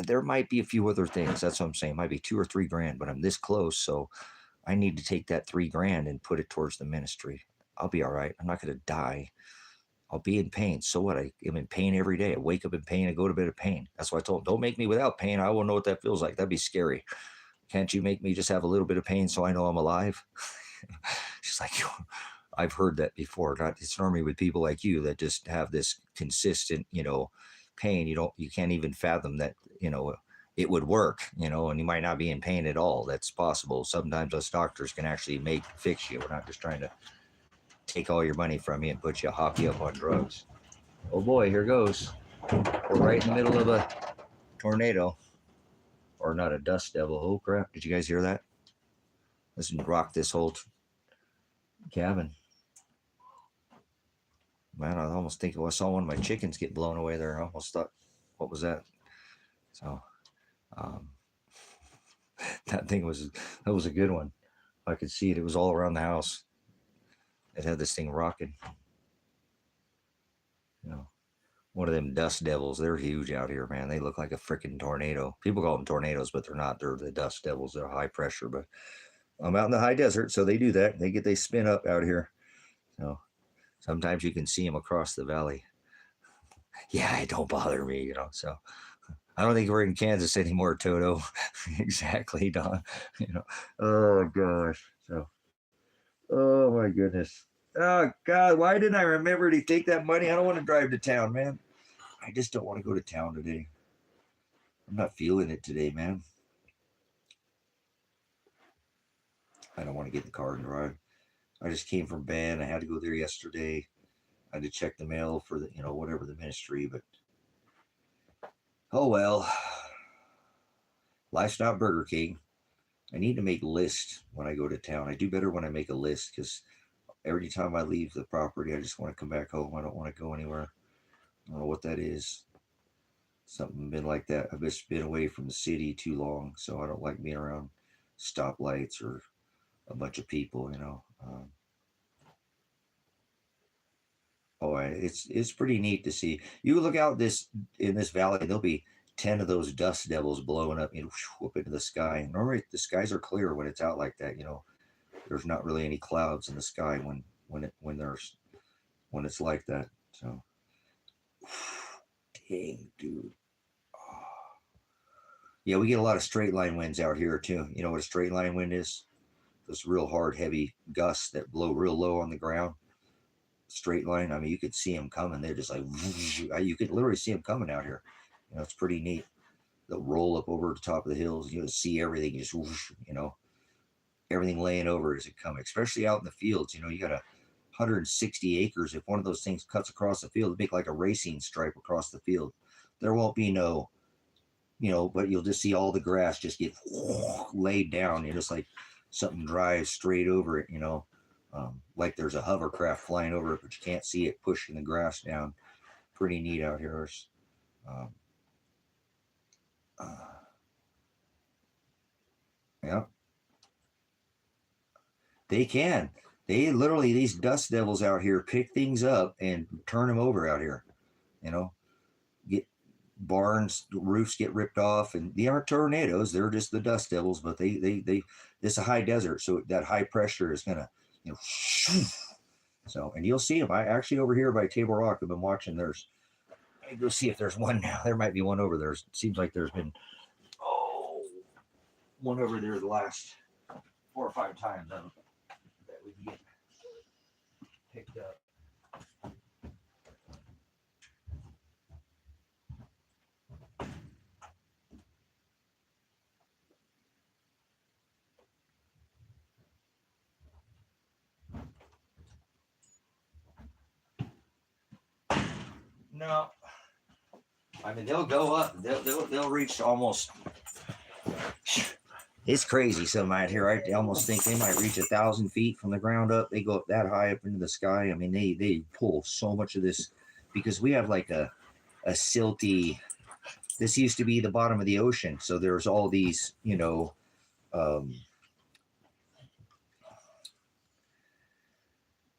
There might be a few other things. That's what I'm saying. Might be 2 or 3 grand, but I'm this close, so I need to take that 3 grand and put it towards the ministry. I'll be all right. I'm not going to die. I'll be in pain. So what? I am in pain every day. I wake up in pain. I go to bed in pain. That's why I told him, don't make me without pain. I won't know what that feels like. That'd be scary. Can't you make me just have a little bit of pain so I know I'm alive? She's like, I've heard that before. It's normally with people like you that just have this consistent, you know, pain. You can't even fathom that, you know, it would work, you know, and you might not be in pain at all. That's possible. Sometimes us doctors can actually fix you. We're not just trying to take all your money from you and hop you up on drugs. Oh boy, here goes. We're right in the middle of a tornado. Or not, a dust devil. Oh crap, did you guys hear that? This rocked this whole cabin. Man, I almost think I saw one of my chickens get blown away there. I almost thought, what was that? So, um, that was a good one. I could see it. It was all around the house. It had this thing rocking. You know, one of them dust devils. They're huge out here, man. They look like a freaking tornado. People call them tornadoes, but they're not. They're the dust devils. They're high pressure. But I'm out in the high desert, so they do that. They spin up out here. So sometimes you can see them across the valley. Yeah, it don't bother me, you know. So I don't think we're in Kansas anymore, Toto. Exactly, Don. You know. Oh gosh. So. Oh my goodness. Oh God, why didn't I remember to take that money? I don't want to drive to town, man. I just don't want to go to town today. I'm not feeling it today, man. I don't want to get in the car and drive. I just came from bed. I had to go there yesterday. I had to check the mail for the, whatever the ministry, but oh well. Life's not Burger King. I need to make lists when I go to town. I do better when I make a list because every time I leave the property, I just want to come back home. I don't want to go anywhere. I don't know what that is. Something been like that. I've just been away from the city too long, so I don't like being around stoplights or a bunch of people, it's pretty neat to see. You look out in this valley, there'll be 10 of those dust devils blowing up, whoop into the sky. And normally the skies are clear when it's out like that. There's not really any clouds in the sky when it's like that. So, dang, dude. Yeah, we get a lot of straight line winds out here too. You know what a straight line wind is? Those real hard, heavy gusts that blow real low on the ground. Straight line. I mean, you could see them coming. They're just like, you could literally see them coming out here. It's pretty neat. They'll roll up over the top of the hills. You see everything just, everything laying over as it comes, especially out in the fields. You got 160 acres. If one of those things cuts across the field, it'd make like a racing stripe across the field. There won't be no, but you'll just see all the grass just get laid down. Just like something drives straight over it, like there's a hovercraft flying over it, but you can't see it pushing the grass down. Pretty neat out here. Yeah. They can. They literally, these dust devils out here pick things up and turn them over out here. Get barns, roofs get ripped off, and they aren't tornadoes. They're just the dust devils, but it's a high desert, so that high pressure is gonna, so, and you'll see them. I actually over here by Table Rock, I've been watching. I go see if there's one now. There might be one over there. It seems like there's been one over there the last 4 or 5 times that we can get picked up. No, I mean they'll go up. They'll reach almost. It's crazy. Some out here, I almost think they might reach 1,000 feet from the ground up. They go up that high up into the sky. I mean, they pull so much of this because we have like a silty. This used to be the bottom of the ocean, so there's all these,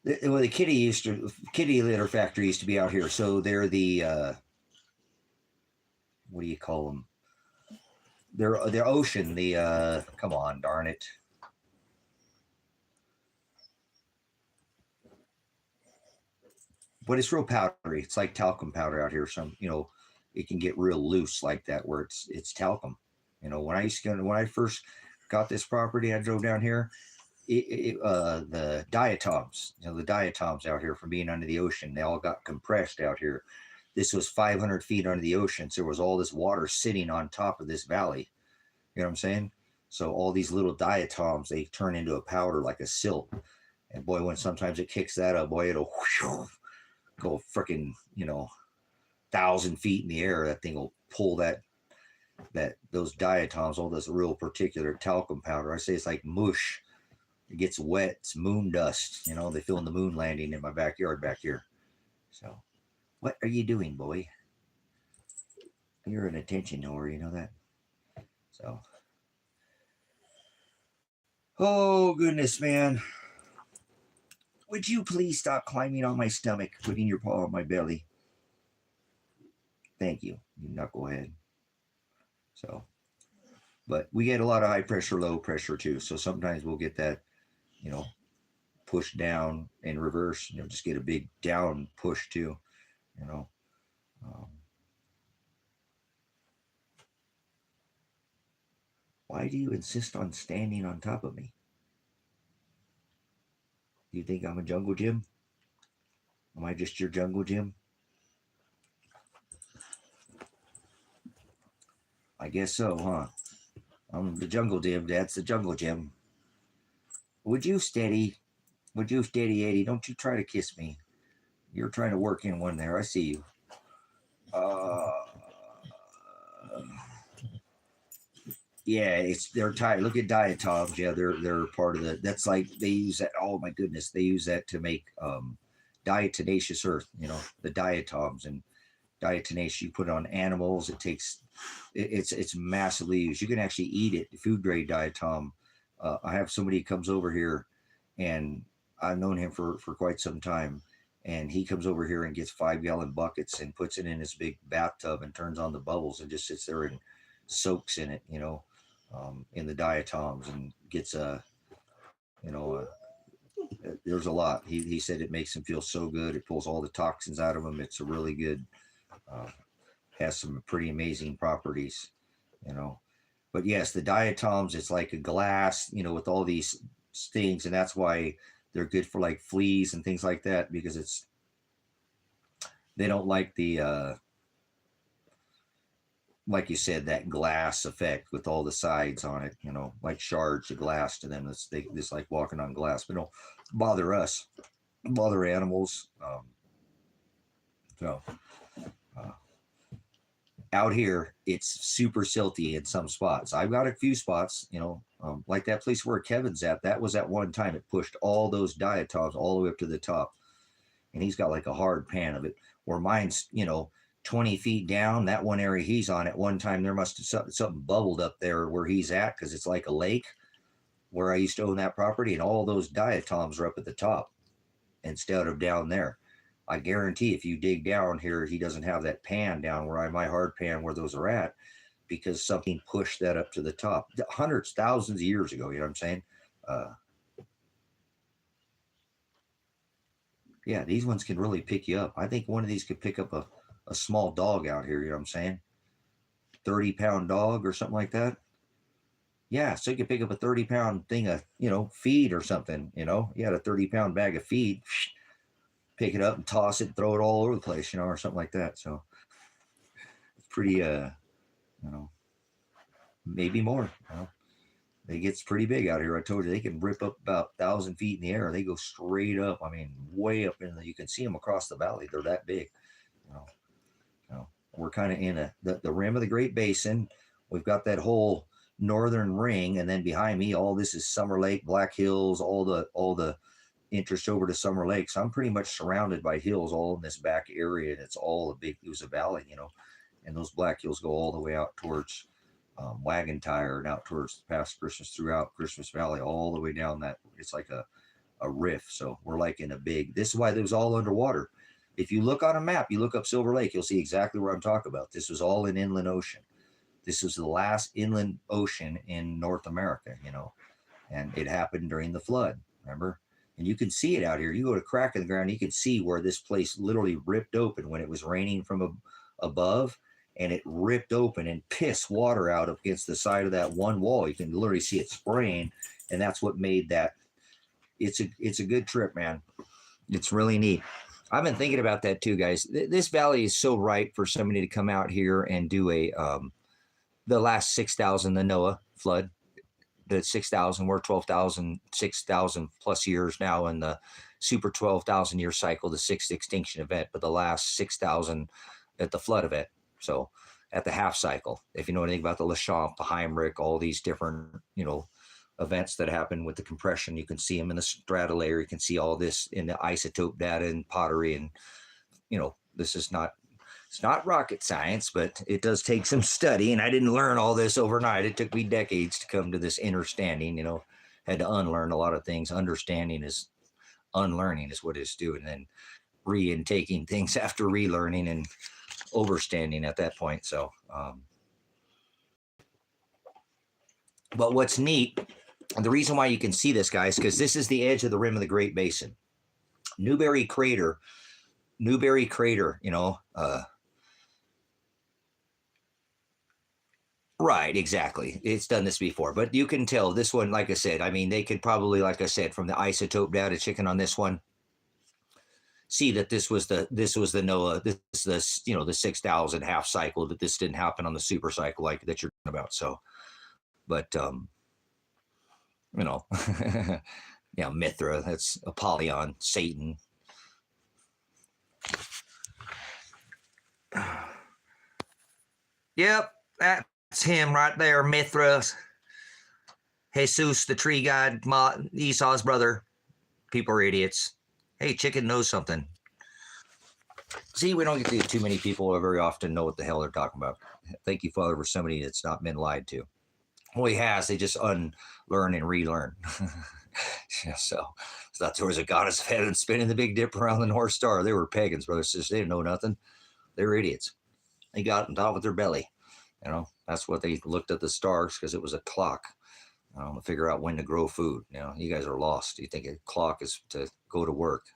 the kitty litter factory used to be out here. So they're the what do you call them? They're ocean. Come on, darn it. But it's real powdery. It's like talcum powder out here. It can get real loose like that where it's talcum. When I first got this property, I drove down here. The diatoms, the diatoms out here from being under the ocean, they all got compressed out here. This was 500 feet under the ocean, so there was all this water sitting on top of this valley. You know what I'm saying? So all these little diatoms, they turn into a powder like a silt. And boy, when sometimes it kicks that up, boy, it'll go freaking 1,000 feet in the air. That thing will pull those diatoms, all this real particular talcum powder. I say it's like mush. It gets wet. It's moon dust. They film the moon landing in my backyard back here. So, what are you doing, boy? You're an attention whore, you know that? So, oh, goodness, man. Would you please stop climbing on my stomach, putting your paw on my belly? Thank you, you knucklehead. So, but we get a lot of high pressure, low pressure too. So sometimes we'll get that, push down and reverse, just get a big down push too, Why do you insist on standing on top of me? Do you think I'm a jungle gym? Am I just your jungle gym? I guess so, huh? I'm the jungle gym. That's the jungle gym. Would you steady? Would you, Daddy 80? Don't you try to kiss me. You're trying to work in one there. I see you. Yeah, they're tied. Look at diatoms. Yeah, they're part of the. That's like they use that. Oh my goodness, they use that to make diatomaceous earth. You know, the diatoms and diatomaceous. You put it on animals. It takes. It's massively used. You can actually eat it. Food grade diatom. I have somebody comes over here, and I've known him for quite some time. And he comes over here and gets 5-gallon buckets and puts it in his big bathtub and turns on the bubbles and just sits there and soaks in it, you know, in the diatoms and gets you know, there's a lot. He said it makes him feel so good. It pulls all the toxins out of him. It's a really good, uh, has some pretty amazing properties, you know. But yes, the diatoms, it's like a glass, you know, with all these things. And that's why they're good for like fleas and things like that, because they don't like the, like you said, that glass effect with all the sides on it, you know, like shards of glass to them. It's like walking on glass, but don't bother us, bother animals. So out here, it's super silty in some spots. I've got a few spots, you know, like that place where Kevin's at. That was at one time. It pushed all those diatoms all the way up to the top. And he's got like a hard pan of it. Where mine's, you know, 20 feet down. That one area he's on at one time, there must have something bubbled up there where he's at, because it's like a lake where I used to own that property. And all those diatoms are up at the top instead of down there. I guarantee if you dig down here, he doesn't have that pan down where my hard pan where those are at, because something pushed that up to the top hundreds, thousands of years ago. You know what I'm saying? Yeah, these ones can really pick you up. I think one of these could pick up a small dog out here. You know what I'm saying? 30-pound dog or something like that. Yeah, so you could pick up a 30-pound thing of, you know, feed or something. You know, you had a 30-pound bag of feed. Pick it up and toss it, throw it all over the place, you know, or something like that. So it's pretty, you know, maybe more. You know, they get pretty big out here. I told you they can rip up about 1,000 feet in the air. They go straight up. I mean, way up in you can see them across the valley. They're that big. You know, we're kind of in the rim of the Great Basin. We've got that whole northern ring, and then behind me, all this is Summer Lake, Black Hills, all the interest over to Summer Lake. So I'm pretty much surrounded by hills all in this back area, and it's all it was a valley, you know, and those Black Hills go all the way out towards Wagon Tire and out towards past Christmas, throughout Christmas Valley, all the way down that. It's like a rift. So we're like in a big, this is why it was all underwater. If you look on a map, you look up Silver Lake, you'll see exactly where I'm talking about. This was all an inland ocean. This was the last inland ocean in North America, you know, and it happened during the flood, remember? And you can see it out here. You go to crack in the ground, you can see where this place literally ripped open when it was raining from above, and it ripped open and pissed water out against the side of that one wall. You can literally see it spraying, and that's what made that. It's a good trip, man. It's really neat. I've been thinking about that too, guys. This valley is so ripe for somebody to come out here and do the last 6,000, the Noah flood. The 6,000, we're 12,000, 6,000 plus years now in the super 12,000 year cycle, the sixth extinction event, but the last 6,000 at the flood event. So at the half cycle, if you know anything about the Lechamp, the Heimrich, all these different, you know, events that happen with the compression, you can see them in the strata layer. You can see all this in the isotope data and pottery. And, you know, this is not, it's not rocket science, but it does take some study. And I didn't learn all this overnight. It took me decades to come to this understanding, you know, had to unlearn a lot of things. Understanding is unlearning is what it's doing. And then re-intaking things after relearning and overstanding at that point. So, but what's neat, and the reason why you can see this, guys, because this is the edge of the rim of the Great Basin. Newberry Crater, you know, right, exactly. It's done this before, but you can tell this one, like I said, I mean, they could probably, like I said, from the isotope data chicken on this one, see that this was the Noah, this is the, you know, the 6,000 half cycle, that this didn't happen on the super cycle like that you're talking about. So, but, you know, Yeah, Mithra. That's Apollyon, Satan. Yep, that's him right there, Mithra. Jesus, the tree god, Esau's brother. People are idiots. Hey, chicken knows something. See, we don't get to too many people who very often know what the hell they're talking about. Thank you, Father, for somebody that's not been lied to. Well, he has. They just unlearn and relearn. Yeah, so thought there was a goddess of heaven spinning the Big Dipper around the North Star. They were pagans, brothers and sisters. They didn't know nothing. They were idiots. They got on top with their belly. You know, that's what they looked at the stars because it was a clock. To figure out when to grow food. You know, you guys are lost. You think a clock is to go to work.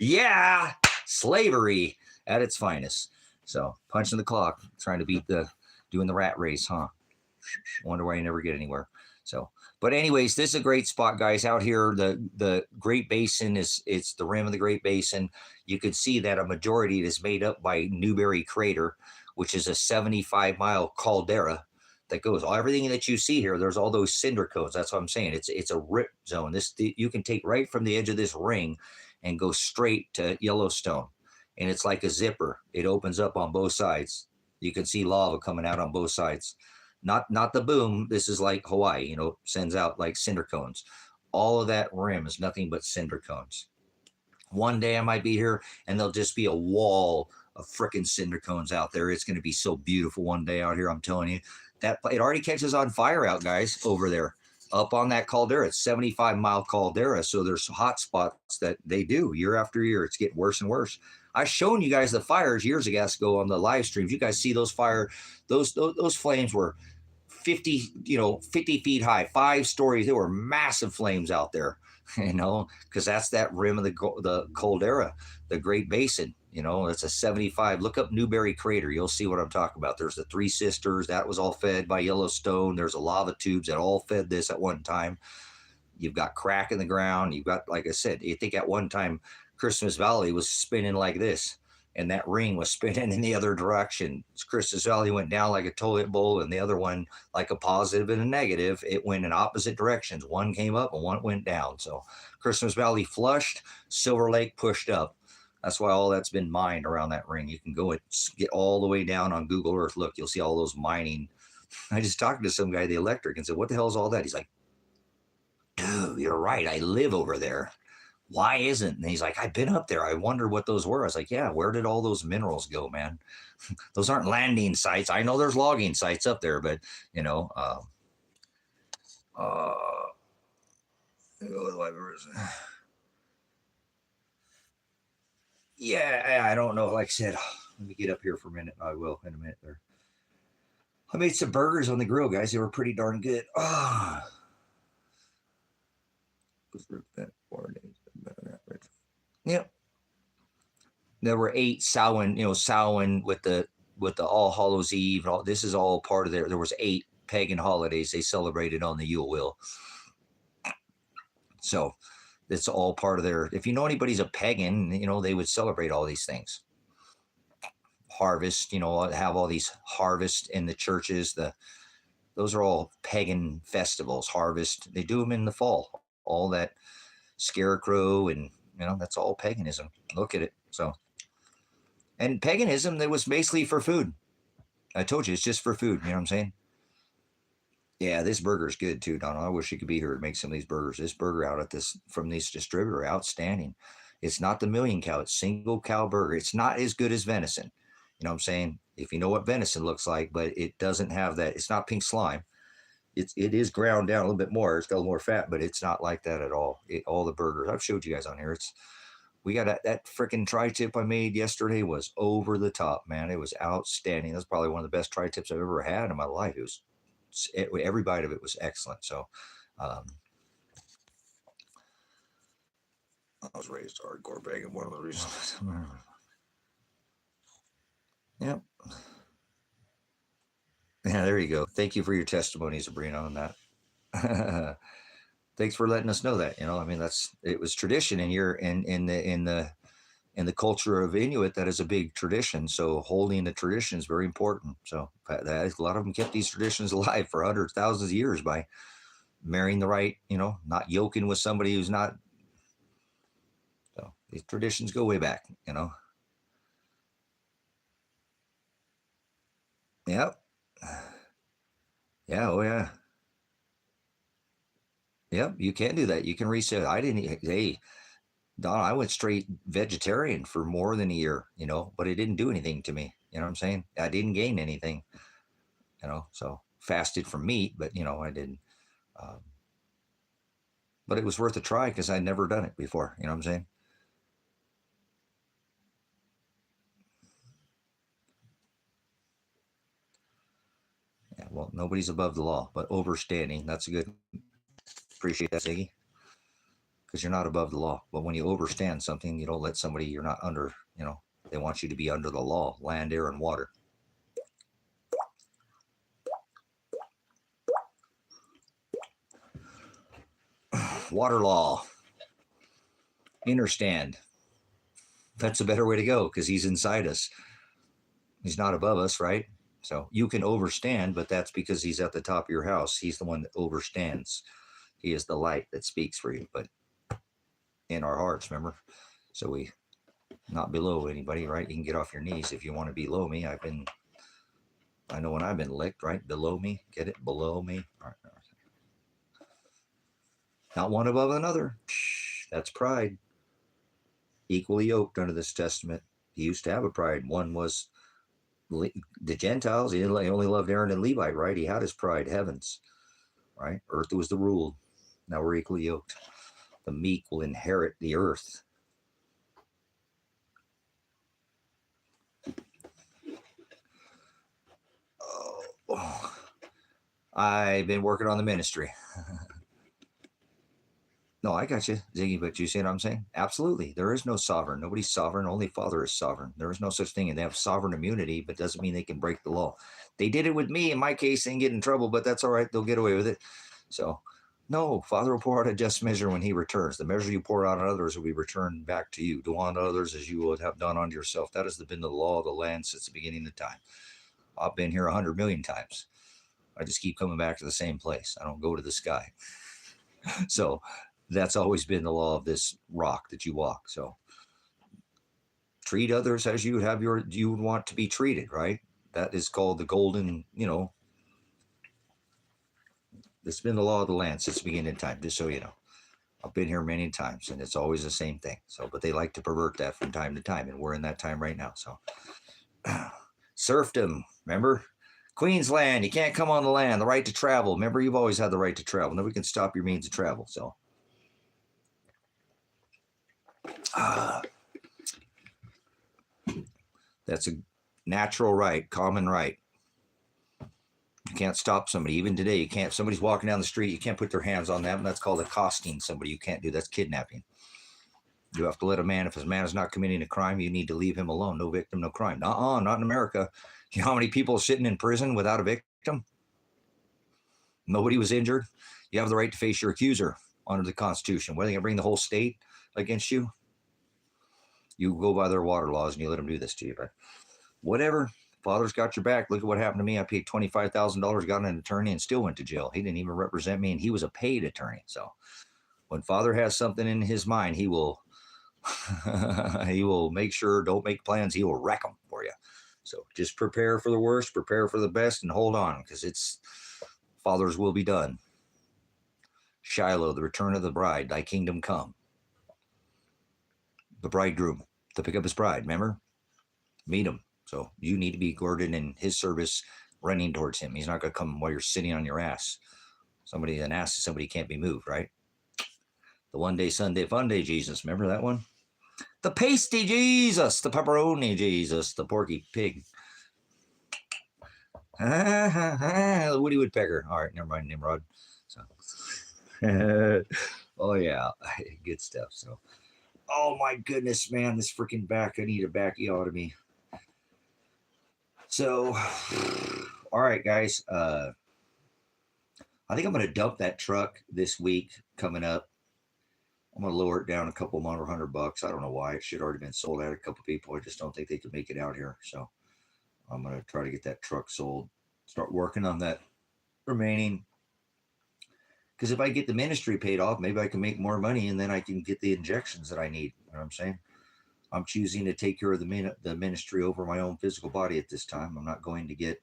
Yeah, slavery at its finest. So punching the clock, trying to beat doing the rat race, huh? Wonder why you never get anywhere. So, but anyways, this is a great spot, guys. Out here, the Great Basin it's the rim of the Great Basin. You can see that a majority is made up by Newberry Crater, which is a 75-mile caldera that goes everything that you see here. There's all those cinder cones. That's what I'm saying. It's a rip zone. You can take right from the edge of this ring and go straight to Yellowstone, and it's like a zipper. It opens up on both sides. You can see lava coming out on both sides. Not the boom. This is like Hawaii. You know, sends out like cinder cones. All of that rim is nothing but cinder cones. One day I might be here and there'll just be a wall of freaking cinder cones out there. It's going to be so beautiful one day out here. I'm telling you. That it already catches on fire out, guys, over there up on that caldera. It's 75-mile caldera, so there's hot spots that they do year after year. It's getting worse and worse. I've shown you guys the fires years ago on the live streams. You guys see those those flames were 50 feet high, 5 stories. There were massive flames out there, because that's that rim of the caldera, the Great Basin. It's a 75. Look up Newberry Crater. You'll see what I'm talking about. There's the Three Sisters. That was all fed by Yellowstone. There's a lava tubes that all fed this at one time. You've got crack in the ground. You've got, like I said, you think at one time Christmas Valley was spinning like this, and that ring was spinning in the other direction. Christmas Valley went down like a toilet bowl, and the other one like a positive and a negative. It went in opposite directions. One came up and one went down. So Christmas Valley flushed, Silver Lake pushed up. That's why all that's been mined around that ring. You can go and get all the way down on Google Earth. Look, you'll see all those mining. I just talked to some guy, the electric, and said, what the hell is all that? He's like, dude, you're right. I live over there. Why isn't? And he's like, I've been up there. I wonder what those were. I was like, yeah, where did all those minerals go, man? Those aren't landing sites. I know there's logging sites up there, but, yeah, I don't know. Like I said, let me get up here for a minute. I will in a minute there. I made some burgers on the grill, guys. They were pretty darn good. Yep. There were 8 Samhain with the All Hallows Eve. This is all part of there was 8 pagan holidays they celebrated on the Yule Wheel. So it's all part of their, if you know anybody's a pagan, they would celebrate all these things. Harvest, have all these harvests in the churches. Those are all pagan festivals. Harvest, they do them in the fall. All that scarecrow and, that's all paganism. Look at it. So, and paganism, that was basically for food. I told you, it's just for food. You know what I'm saying? Yeah, this burger is good too, Donald. I wish you could be here to make some of these burgers. This burger from this distributor, outstanding. It's not the million cow, it's single cow burger. It's not as good as venison. You know what I'm saying? If you know what venison looks like, but it doesn't have that. It's not pink slime. It is ground down a little bit more. It's got a little more fat, but it's not like that at all. All the burgers I've showed you guys on here. We got that freaking tri-tip I made yesterday was over the top, man. It was outstanding. That's probably one of the best tri-tips I've ever had in my life. Every bite of it was excellent. So, I was raised hardcore pagan. One of the reasons. Yep. Yeah, there you go. Thank you for your testimony, Sabrina, on that. Thanks for letting us know that. It was tradition in the culture of Inuit. That is a big tradition. So holding the tradition is very important. So a lot of them kept these traditions alive for hundreds, thousands of years by marrying the right, not yoking with somebody who's not. So these traditions go way back, Yep. Yeah. Oh yeah. Yep. You can do that. You can reset. I didn't. Hey, Don, I went straight vegetarian for more than a year, but it didn't do anything to me. You know what I'm saying? I didn't gain anything, so fasted from meat, but, I didn't. Um, but it was worth a try because I'd never done it before. You know what I'm saying? Yeah, well, nobody's above the law, but overstanding, that's a good, appreciate that, Ziggy, because you're not above the law. But when you overstand something, you don't let somebody, you're not under, they want you to be under the law, land, air, and water. Water law, understand. That's a better way to go because he's inside us. He's not above us, right? So you can overstand, but that's because he's at the top of your house. He's the one that overstands. He is the light that speaks for you, but in our hearts, remember? So we not below anybody, right? You can get off your knees if you want to be below me. I know when I've been licked, right? Below me, get it? Below me. All right. Not one above another. That's pride. Equally yoked under this testament. He used to have a pride. One was the Gentiles. He only loved Aaron and Levi, right? He had his pride. Heavens, right? Earth was the rule. Now we're equally yoked. The meek will inherit the earth. Oh, I've been working on the ministry. No, I got you, Ziggy, but you see what I'm saying? Absolutely. There is no sovereign. Nobody's sovereign. Only Father is sovereign. There is no such thing. And they have sovereign immunity, but doesn't mean they can break the law. They did it with me. In my case, they didn't get in trouble, but that's all right. They'll get away with it. So, no, Father will pour out a just measure when he returns. The measure you pour out on others will be returned back to you. Do on others as you would have done unto yourself. That has been the law of the land since the beginning of time. I've been here 100 million times. I just keep coming back to the same place. I don't go to the sky. So that's always been the law of this rock that you walk. So treat others as you would want to be treated, right? That is called the golden, it's been the law of the land since the beginning of time, just so you know. I've been here many times and it's always the same thing. So, but they like to pervert that from time to time, and we're in that time right now. So serfdom, remember? Queensland, you can't come on the land, the right to travel. Remember, you've always had the right to travel. Nobody can stop your means of travel. So that's a natural right, common right. You can't stop somebody. Even today, you can't. Somebody's walking down the street, you can't put their hands on them. That's called accosting somebody. You can't do that's kidnapping. You have to let a man, if a man is not committing a crime, you need to leave him alone. No victim, no crime. Not in America. You know how many people are sitting in prison without a victim? Nobody was injured. You have the right to face your accuser under the Constitution. Whether they can bring the whole state against you, you go by their water laws and you let them do this to you. But whatever, Father's got your back. Look at what happened to me. I paid $25,000, got an attorney, and still went to jail. He didn't even represent me, and he was a paid attorney. So when Father has something in his mind, he will he will make sure, don't make plans, he will wreck them for you. So just prepare for the worst, prepare for the best, and hold on, because it's Father's will be done. Shiloh, the return of the bride, thy kingdom come. The bridegroom to pick up his bride, remember? Meet him. So you need to be girded in his service, running towards him. He's not going to come while you're sitting on your ass. An ass is somebody can't be moved, right? The one day Sunday fun day Jesus, remember that one? The pasty Jesus, the pepperoni Jesus, the porky pig. The Woody Woodpecker. All right, never mind, Nimrod. So, oh yeah, good stuff. So, oh my goodness, man, this freaking back. I need a backiotomy. So, all right, guys. I think I'm going to dump that truck this week coming up. I'm going to lower it down a couple more $100. I don't know why. It should already been sold out. A couple people. I just don't think they could make it out here. So I'm going to try to get that truck sold. Start working on that remaining Because if I get the ministry paid off, maybe I can make more money, and then I can get the injections that I need. You know what I'm saying? I'm choosing to take care of the ministry over my own physical body at this time. I'm not going to get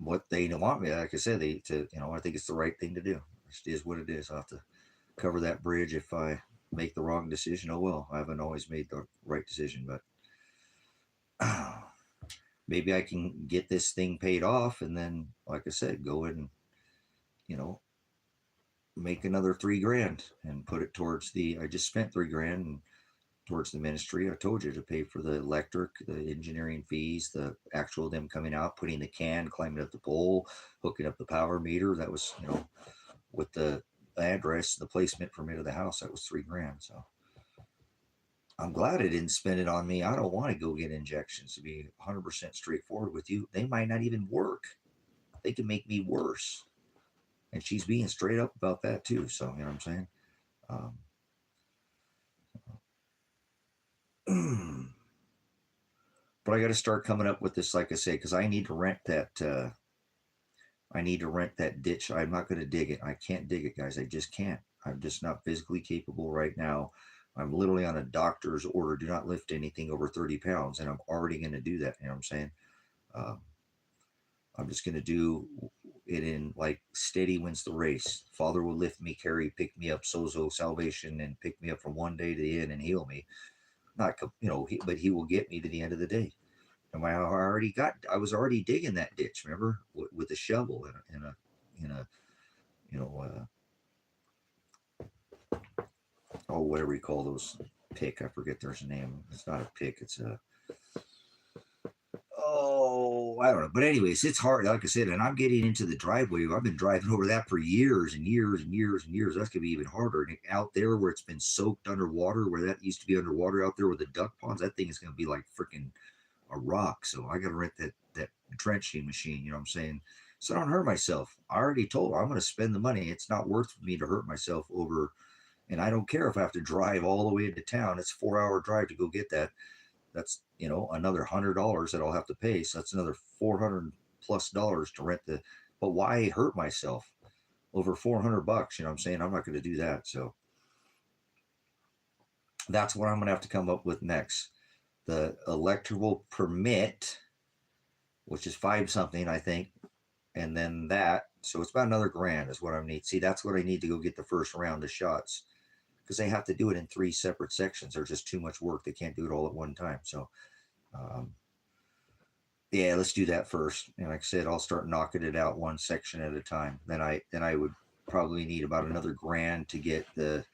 what they want me. Like I said, I think it's the right thing to do. It is what it is. I'll have to cover that bridge if I make the wrong decision. Oh well, I haven't always made the right decision, but maybe I can get this thing paid off, and then, like I said, go in and, make another $3,000 and put it towards I just spent $3,000 and towards the ministry. I told you to pay for the electric, the engineering fees, the actual them coming out, putting the can, climbing up the pole, hooking up the power meter. That was, with the address, the placement for me to the house, that was $3,000. So I'm glad I didn't spend it on me. I don't want to go get injections, to be 100% straightforward with you. They might not even work. They can make me worse. And she's being straight up about that too. So, you know what I'm saying? But I got to start coming up with this, like I say, because I need to rent that. I need to rent that ditch. I'm not going to dig it. I can't dig it, guys. I just can't. I'm just not physically capable right now. I'm literally on a doctor's order. Do not lift anything over 30 pounds. And I'm already going to do that. You know what I'm saying? I'm just going to do it in like steady wins the race. Father will lift me, carry, pick me up, sozo, salvation, and pick me up from one day to the end and heal me. Not, but he will get me to the end of the day. And I was already digging that ditch, remember, with a shovel and whatever you call those, pick. I forget there's a name. It's not a pick. It's I don't know. But anyways, it's hard, like I said, and I'm getting into the driveway. I've been driving over that for years and years and years and years. That's going to be even harder. And out there where it's been soaked underwater, where that used to be underwater out there with the duck ponds, that thing is going to be like freaking a rock. So I got to rent that drenching machine, you know what I'm saying? So I don't hurt myself. I already told her I'm going to spend the money. It's not worth me to hurt myself over, and I don't care if I have to drive all the way into town. It's a 4-hour drive to go get that. That's, another $100 that I'll have to pay. So that's another $400+ to rent but why hurt myself over $400? You know what I'm saying? I'm not going to do that. So that's what I'm going to have to come up with next. The electrical permit, which is 5 something, I think. And then that, so it's about another $1,000 is what I need. See, that's what I need to go get the first round of shots, because they have to do it in 3 separate sections. There's just too much work. They can't do it all at one time. So, yeah, let's do that first. And like I said, I'll start knocking it out one section at a time. Then I would probably need about another $1,000 to get the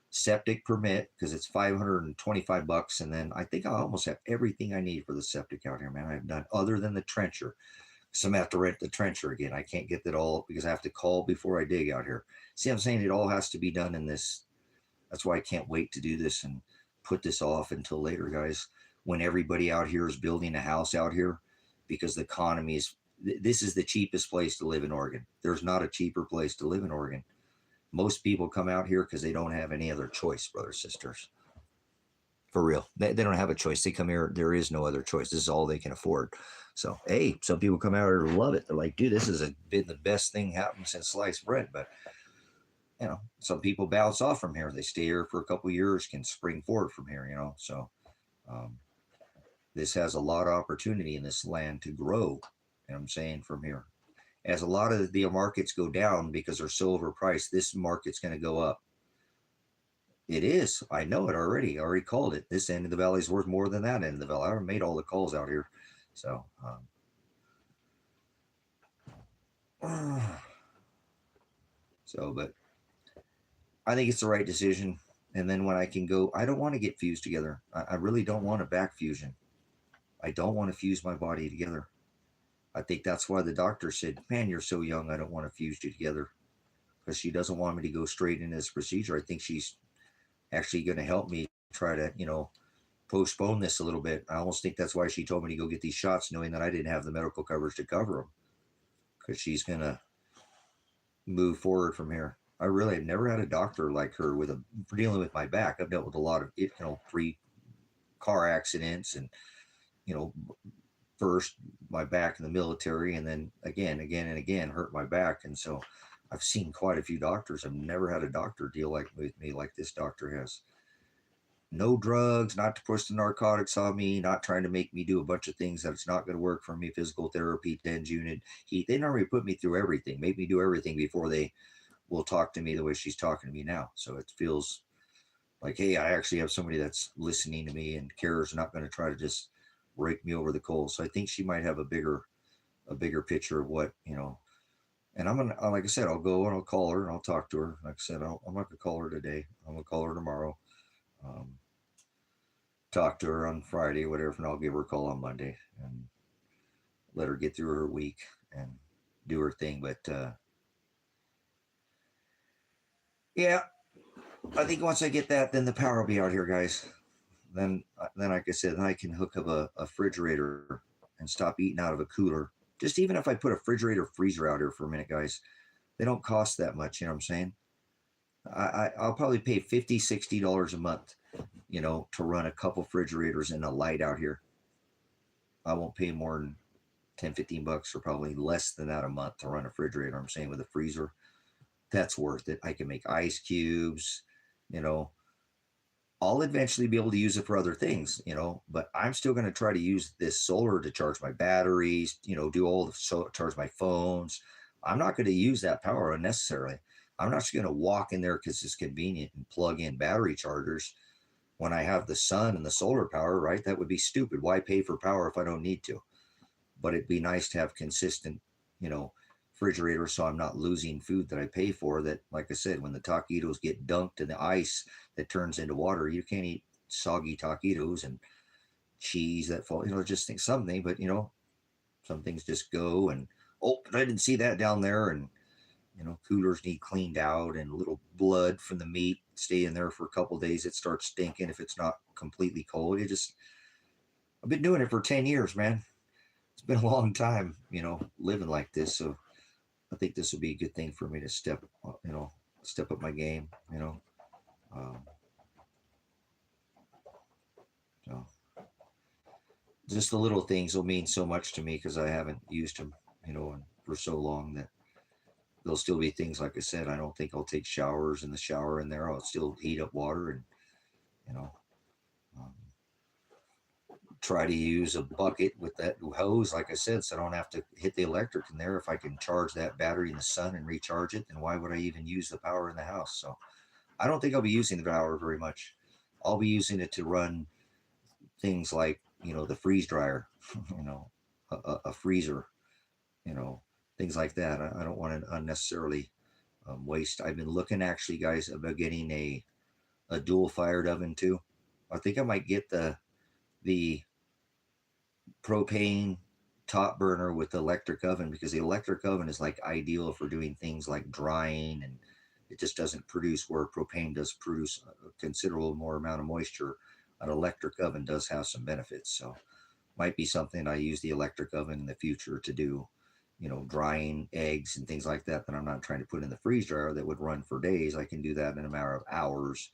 septic permit, because it's $525. And then I think I almost have everything I need for the septic out here, man. I've done other than the trencher. So I'm going to have to rent the trencher again. I can't get that all because I have to call before I dig out here. See, I'm saying it all has to be done in this. That's why I can't wait to do this and put this off until later, guys, when everybody out here is building a house out here, because the economy this is the cheapest place to live in Oregon. There's not a cheaper place to live in Oregon. Most people come out here because they don't have any other choice, brothers, sisters. For real. They don't have a choice. They come here. There is no other choice. This is all they can afford. So, hey, some people come out here to love it. They're like, dude, this has been the best thing happened since sliced bread. But, some people bounce off from here. They stay here for a couple of years, can spring forward from here, So, this has a lot of opportunity in this land to grow. I'm saying, from here. As a lot of the markets go down because they're so overpriced, this market's going to go up. It is. I know it already. I already called it. This end of the valley is worth more than that end of the valley. I already made all the calls out here. So, but I think it's the right decision. And then when I can go, I don't want to get fused together. I really don't want a back fusion. I don't want to fuse my body together. I think that's why the doctor said, man, you're so young. I don't want to fuse you together, because she doesn't want me to go straight into this procedure. I think she's actually going to help me try to, postpone this a little bit. I almost think that's why she told me to go get these shots, knowing that I didn't have the medical coverage to cover them, because she's going to move forward from here. I really have never had a doctor like her for dealing with my back. I've dealt with a lot of, 3 car accidents and, first my back in the military, and then again and again hurt my back. And so I've seen quite a few doctors. I've never had a doctor deal like with me like this doctor has. No drugs, not to push the narcotics on me, not trying to make me do a bunch of things that it's not going to work for me. Physical therapy, TENS unit. They normally put me through everything, make me do everything before they will talk to me the way she's talking to me now. So it feels like, hey, I actually have somebody that's listening to me and cares, not going to try to just rake me over the coals. So I think she might have a bigger picture of what, and I'm gonna, like I said, I'll go and I'll call her and I'll talk to her. Like I said, I'm not gonna call her today. I'm gonna call her tomorrow. Um, Talk to her on Friday, whatever, and I'll give her a call on Monday and let her get through her week and do her thing. But yeah, I think once I get that, then the power will be out here, guys. Then, like I said, then I can hook up a refrigerator and stop eating out of a cooler. Just even if I put a refrigerator freezer out here for a minute, guys, they don't cost that much. You know what I'm saying? I'll probably pay $50, $60 a month, to run a couple refrigerators and a light out here. I won't pay more than 10, $15 or probably less than that a month to run a refrigerator. I'm saying with a freezer, that's worth it. I can make ice cubes, you know. I'll eventually be able to use it for other things, but I'm still going to try to use this solar to charge my batteries, do all the charge my phones. I'm not going to use that power unnecessarily. I'm not just going to walk in there because it's convenient and plug in battery chargers when I have the sun and the solar power, right? That would be stupid. Why pay for power if I don't need to? But it'd be nice to have consistent, you know, refrigerator so I'm not losing food that I pay for. That, like I said, when the taquitos get dunked in the ice that turns into water, you can't eat soggy taquitos and cheese that fall, just think something, but some things just go and, oh, I didn't see that down there. And, coolers need cleaned out and a little blood from the meat stay in there for a couple of days. It starts stinking if it's not completely cold. I've been doing it for 10 years, man. It's been a long time, living like this. So I think this will be a good thing for me to step up my game, Um, so just the little things will mean so much to me because I haven't used them, for so long that there'll still be things, like I said, I don't think I'll take showers in the shower in there. I'll still heat up water and, you know, um, try to use a bucket with that hose, like I said, so I don't have to hit the electric in there. If I can charge that battery in the sun and recharge it, then why would I even use the power in the house? So I don't think I'll be using the power very much. I'll be using it to run things like, the freeze dryer, a freezer, you know, things like that. I don't want to unnecessarily waste. I've been looking actually, guys, about getting a dual fired oven too. I think I might get the propane top burner with the electric oven because the electric oven is like ideal for doing things like drying, and it just doesn't produce where propane does produce a considerable more amount of moisture. An electric oven does have some benefits, so might be something I use the electric oven in the future to do, drying eggs and things like that that I'm not trying to put in the freeze dryer that would run for days. I can do that in a matter of hours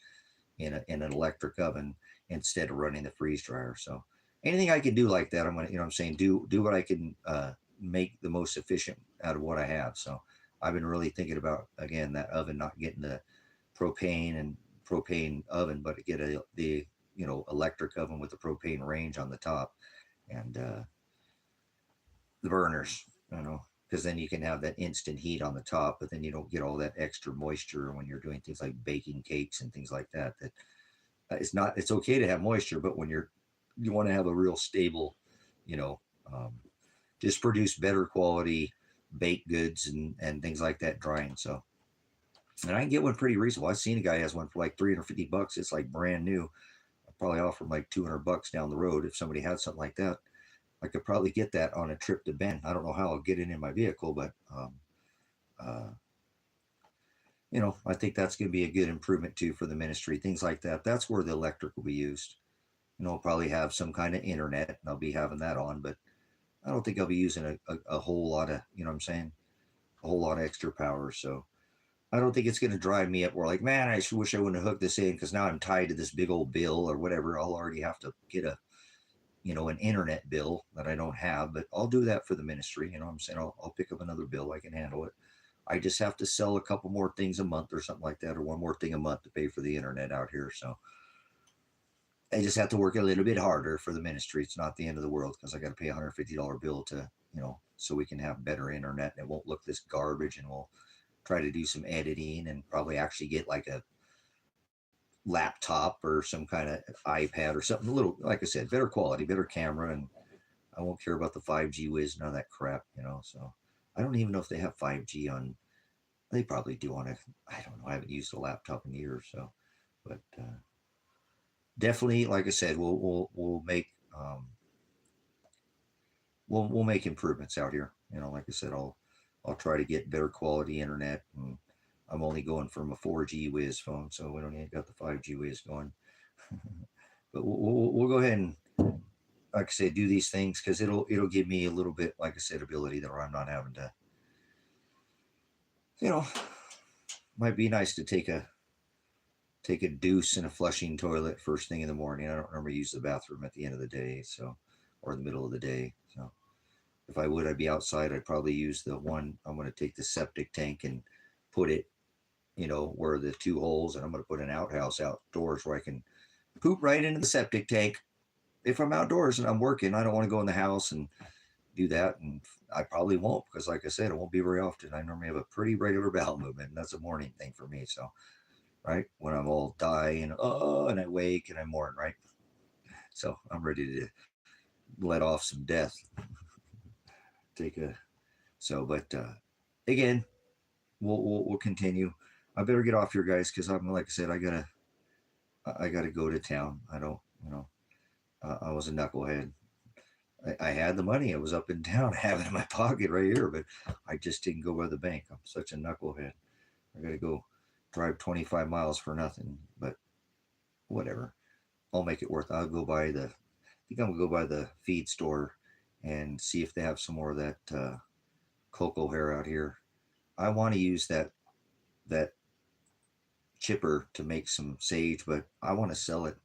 in an electric oven instead of running the freeze dryer. So anything I can do like that, I'm gonna, I'm saying, do what I can make the most efficient out of what I have. So I've been really thinking about, again, that oven, not getting the propane oven, but get the electric oven with the propane range on the top and the burners, because then you can have that instant heat on the top, but then you don't get all that extra moisture when you're doing things like baking cakes and things like that. That it's okay to have moisture, but when you want to have a real stable, you know, um, just produce better quality baked goods and things like that drying. So, and I can get one pretty reasonable. I've seen a guy has one for like $350. It's like brand new. I'll probably offer him like $200 down the road if somebody had something like that. I could probably get that on a trip to Bend. I don't know how I'll get it in my vehicle, but uh, I think that's going to be a good improvement too for the ministry. Things like that. That's where the electric will be used. I'll probably have some kind of internet, and I'll be having that on, but I don't think I'll be using a whole lot of, what I'm saying, a whole lot of extra power. So I don't think it's going to drive me up where like, man, I wish I wouldn't have hooked this in because now I'm tied to this big old bill or whatever. I'll already have to get an internet bill that I don't have, but I'll do that for the ministry. I'm saying I'll pick up another bill. I can handle it. I just have to sell a couple more things a month or something like that, or one more thing a month to pay for the internet out here. So I just have to work a little bit harder for the ministry. It's not the end of the world because I got to pay a $150 bill to, so we can have better internet and it won't look this garbage. And we'll try to do some editing and probably actually get like a laptop or some kind of iPad or something a little, like I said, better quality, better camera. And I won't care about the 5G whiz, none of that crap, So I don't even know if they have 5G on. They probably do on it. I don't know. I haven't used a laptop in years, so. But definitely, like I said, we'll make we'll make improvements out here. Like I said, I'll try to get better quality internet. And I'm only going from a 4G whiz phone, so we don't even got the 5G whiz going. But we'll go ahead and, like I said, do these things because it'll give me a little bit, like I said, ability that I'm not having to, might be nice to take a deuce in a flushing toilet first thing in the morning. I don't remember use the bathroom at the end of the day, so, or the middle of the day. So if I would, I'd be outside. I'd probably use the one. I'm going to take the septic tank and put it, where the two holes, and I'm going to put an outhouse outdoors where I can poop right into the septic tank. If I'm outdoors and I'm working, I don't want to go in the house and do that. And I probably won't because, like I said, it won't be very often. I normally have a pretty regular bowel movement, and that's a morning thing for me. So, right, when I'm all dying, and I wake and I mourn, right? So I'm ready to let off some death. But again, we'll continue. I better get off here, guys, because I'm, like I said, I gotta go to town. I don't, I was a knucklehead. I had the money. I was up in town. I have it in my pocket right here, but I just didn't go by the bank. I'm such a knucklehead. I got to go drive 25 miles for nothing, but whatever. I'll make it worth it. I think I'm going to go by the feed store and see if they have some more of that cocoa hair out here. I want to use that chipper to make some sage, but I want to sell it.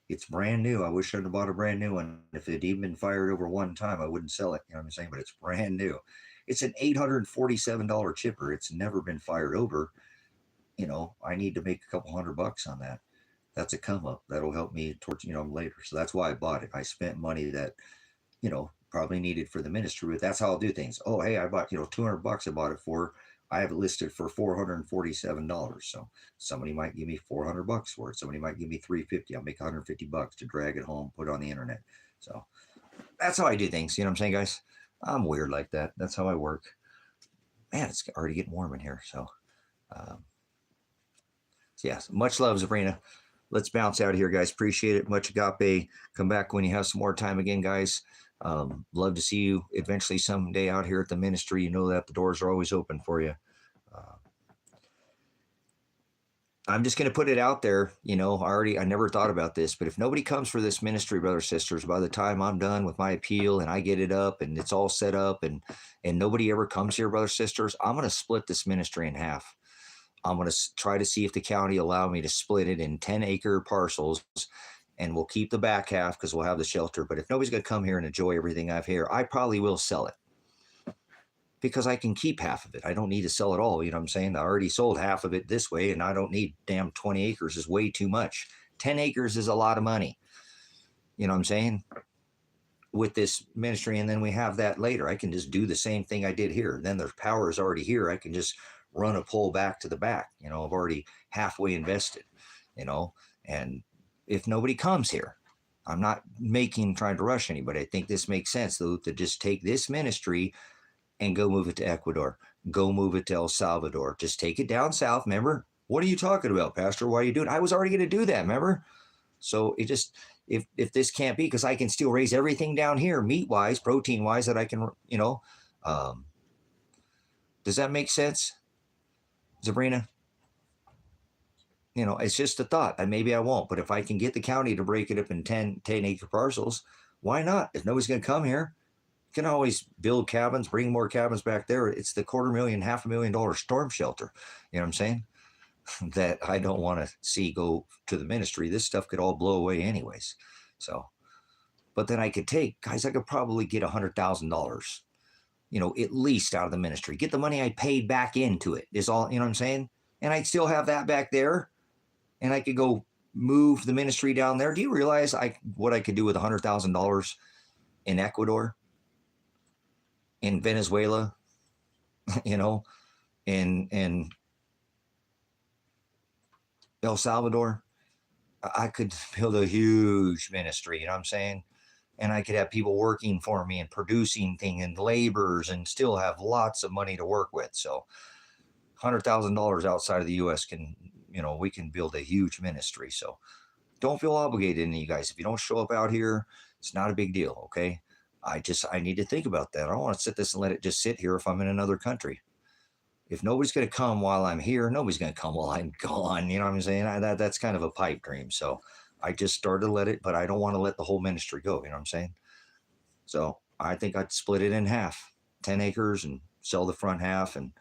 It's brand new. I wish I'd have bought a brand new one. If it had even been fired over one time, I wouldn't sell it. You know what I'm saying? But it's brand new. It's an $847 chipper. It's never been fired over. I need to make a couple $100 on that. That's a come up. That'll help me towards, later. So that's why I bought it. I spent money that, probably needed for the ministry, but that's how I'll do things. Oh, hey, I bought, $200 I bought it for. I have it listed for $447. So somebody might give me $400 for it. Somebody might give me $350. I'll make $150 to drag it home, put it on the internet. So that's how I do things. You know what I'm saying, guys? I'm weird like that. That's how I work. Man, it's already getting warm in here. So, yes, much love, Sabrina. Let's bounce out of here, guys. Appreciate it. Much Agape. Come back when you have some more time again, guys. Love to see you eventually someday out here at the ministry. You know that the doors are always open for you. I'm just going to put it out there. I never thought about this, but if nobody comes for this ministry, brothers, sisters, by the time I'm done with my appeal and I get it up and it's all set up and nobody ever comes here, brothers, sisters, I'm going to split this ministry in half. I'm going to try to see if the county allow me to split it in 10-acre parcels, and we'll keep the back half because we'll have the shelter. But if nobody's going to come here and enjoy everything I have here, I probably will sell it because I can keep half of it. I don't need to sell it all. You know what I'm saying? I already sold half of it this way, and I don't need damn 20 acres is way too much. 10 acres is a lot of money. You know what I'm saying? With this ministry, and then we have that later. I can just do the same thing I did here. Then there's power is already here. I can just run a pole back to the back. I've already halfway invested, and if nobody comes here, I'm not trying to rush anybody. I think this makes sense though, to just take this ministry and go move it to Ecuador, go move it to El Salvador, just take it down south. Remember, what are you talking about, Pastor? Why are you doing it? I was already going to do that. Remember? So it just, if this can't be, because I can still raise everything down here, meat wise, protein wise, that I can, does that make sense, Sabrina? It's just a thought. And maybe I won't, but if I can get the county to break it up in 10-acre parcels, why not? If nobody's going to come here, you can always build cabins, bring more cabins back there. It's the $250,000 storm shelter. You know what I'm saying? That I don't want to see go to the ministry. This stuff could all blow away anyways. So, but then I could probably get $100,000, at least out of the ministry. Get the money I paid back into it is all, you know what I'm saying? And I'd still have that back there, and I could go move the ministry down there. Do you realize what I could do with $100,000 in Ecuador, in Venezuela, in El Salvador? I could build a huge ministry, you know what I'm saying? And I could have people working for me and producing things and laborers and still have lots of money to work with. So $100,000 outside of the U.S. we can build a huge ministry. So don't feel obligated, any of you guys. If you don't show up out here, it's not a big deal, okay? I need to think about that. I don't want to sit this and let it just sit here if I'm in another country. If nobody's going to come while I'm here, nobody's going to come while I'm gone. You know what I'm saying? That's kind of a pipe dream. So I just started to let it, but I don't want to let the whole ministry go. You know what I'm saying? So I think I'd split it in half, 10 acres, and sell the front half and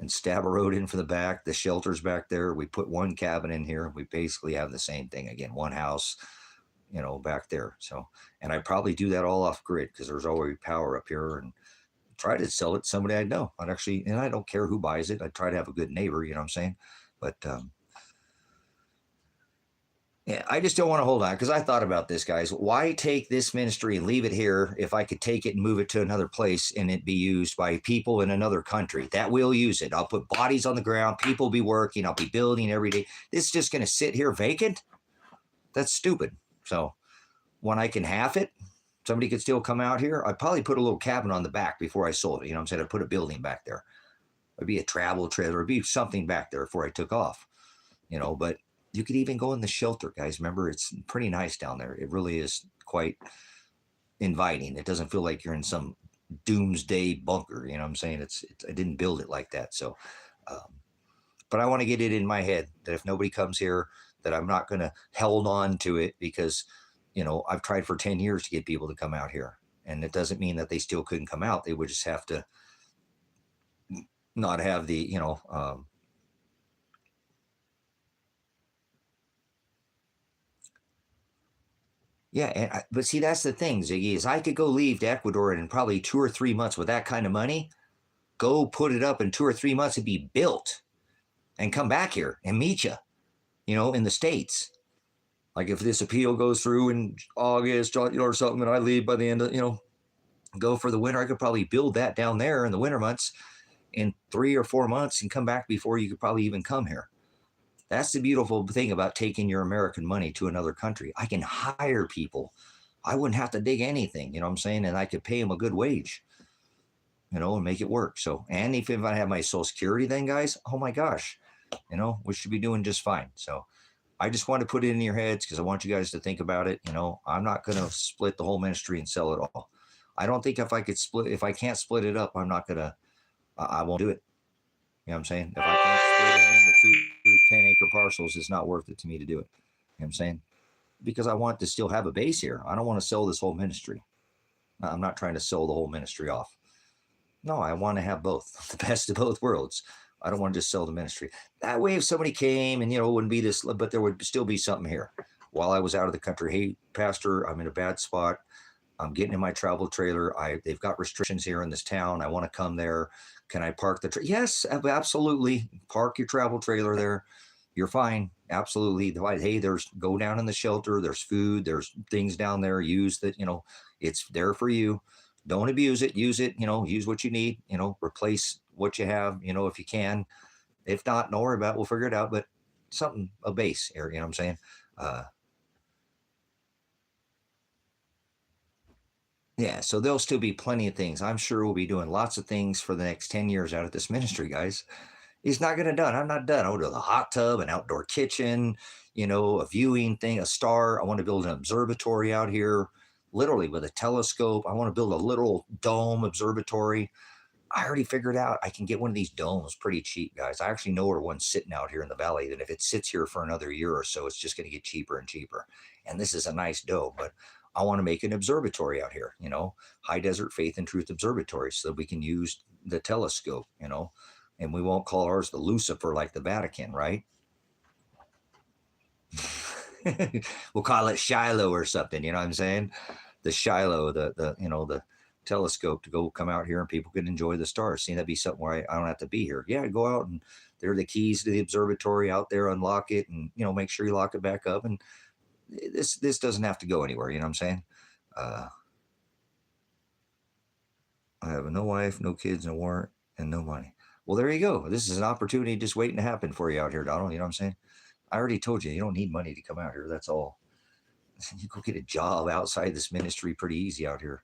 stab a road in for the back. The shelter's back there. We put one cabin in here. We basically have the same thing again, one house, back there. So, and I probably do that all off grid because there's always power up here, and try to sell it to somebody I know. And I don't care who buys it. I try to have a good neighbor, you know what I'm saying? But, yeah, I just don't want to hold on because I thought about this, guys. Why take this ministry and leave it here if I could take it and move it to another place and it be used by people in another country that will use it? I'll put bodies on the ground. People will be working. I'll be building every day. This is just going to sit here vacant? That's stupid. So when I can half it, somebody could still come out here. I'd probably put a little cabin on the back before I sold it. You know what I'm saying? I'd put a building back there. It'd be a travel trailer. It'd be something back there before I took off, but you could even go in the shelter, guys. Remember, it's pretty nice down there. It really is quite inviting. It doesn't feel like you're in some doomsday bunker. You know what I'm saying? I didn't build it like that. So, but I want to get it in my head that if nobody comes here, that I'm not going to hold on to it because, I've tried for 10 years to get people to come out here. And it doesn't mean that they still couldn't come out. They would just have to not have the, yeah, but see, that's the thing, Ziggy, is I could go leave to Ecuador in probably 2 or 3 months with that kind of money, go put it up in 2 or 3 months and be built and come back here and meet you, in the States. Like if this appeal goes through in August, or something, and I leave by the end of, go for the winter, I could probably build that down there in the winter months in 3 or 4 months and come back before you could probably even come here. That's the beautiful thing about taking your American money to another country. I can hire people. I wouldn't have to dig anything, you know what I'm saying? And I could pay them a good wage, and make it work. So, and if I have my Social Security then, guys, oh my gosh, we should be doing just fine. So I just want to put it in your heads because I want you guys to think about it. I'm not going to split the whole ministry and sell it all. I don't think if I can't split it up, I won't do it. You know what I'm saying? If I can't split it into two 10-acre parcels, it's not worth it to me to do it. You know what I'm saying? Because I want to still have a base here. I don't want to sell this whole ministry. I'm not trying to sell the whole ministry off. No, I want to have both, the best of both worlds. I don't want to just sell the ministry. That way, if somebody came and, it wouldn't be this, but there would still be something here. While I was out of the country, hey, Pastor, I'm in a bad spot. I'm getting in my travel trailer. They've got restrictions here in this town. I want to come there. Can I park the yes, absolutely. Park your travel trailer there. You're fine. Absolutely. Hey, go down in the shelter. There's food. There's things down there. Use that, it's there for you. Don't abuse it. Use it, use what you need, replace what you have, if you can. If not, don't worry about it. We'll figure it out. But something, a base here, you know what I'm saying? Yeah, so there'll still be plenty of things. I'm sure we'll be doing lots of things for the next 10 years out of this ministry, guys. He's not going to done. I'm not done. I want to do a hot tub, an outdoor kitchen, a viewing thing, a star. I want to build an observatory out here, literally with a telescope. I want to build a little dome observatory. I already figured out I can get one of these domes pretty cheap, guys. I actually know where one's sitting out here in the valley, that if it sits here for another year or so, it's just going to get cheaper and cheaper. And this is a nice dome, but I want to make an observatory out here, High Desert Faith and Truth Observatory, so that we can use the telescope, and we won't call ours the Lucifer like the Vatican, right? We'll call it Shiloh or something, you know what I'm saying? The Shiloh, the telescope to go come out here and people can enjoy the stars. See, that'd be something where I don't have to be here. Yeah, go out and there are the keys to the observatory out there, unlock it, and make sure you lock it back up. And this doesn't have to go anywhere. You know what I'm saying? I have no wife, no kids, no warrant, and no money. Well, there you go. This is an opportunity just waiting to happen for you out here, Donald. You know what I'm saying? I already told you, you don't need money to come out here. That's all. You go get a job outside this ministry pretty easy out here.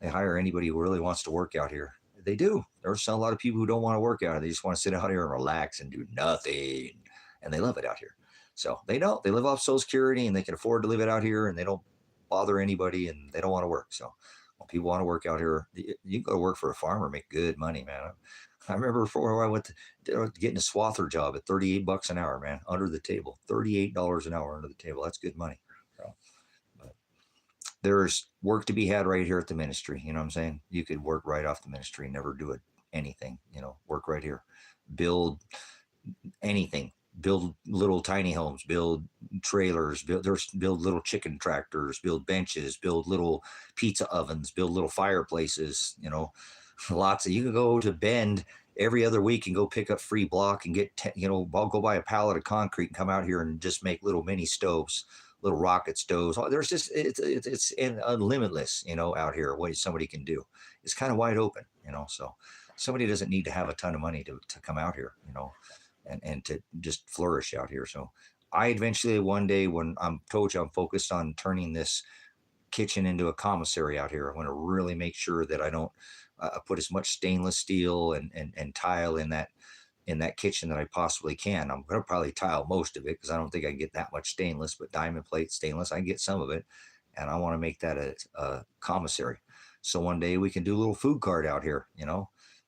They hire anybody who really wants to work out here. They do. There's a lot of people who don't want to work out here. They just want to sit out here and relax and do nothing. And they love it out here. So they don't. They live off Social Security and they can afford to live it out here and they don't bother anybody and they don't want to work. So when people want to work out here, you can go to work for a farmer, make good money, man. I remember before I went to getting a swather job at $38 an hour, man, under the table. $38 an hour under the table. That's good money. So, but there's work to be had right here at the ministry. You know what I'm saying? You could work right off the ministry, never do anything, work right here. Build anything. Build little tiny homes, build trailers, build little chicken tractors, build benches, build little pizza ovens, build little fireplaces, lots of, you can go to Bend every other week and go pick up free block and get, I'll go buy a pallet of concrete and come out here and just make little mini stoves, little rocket stoves. There's just, it's unlimitless, out here, what somebody can do. It's kind of wide open, so somebody doesn't need to have a ton of money to come out here, and to just flourish out here. So I eventually one day when I'm told you I'm focused on turning this kitchen into a commissary out here, I want to really make sure that I don't put as much stainless steel and tile in that kitchen that I possibly can. I'm going to probably tile most of it because I don't think I can get that much stainless, but diamond plate stainless, I can get some of it. And I want to make that a commissary. So one day we can do a little food cart out here,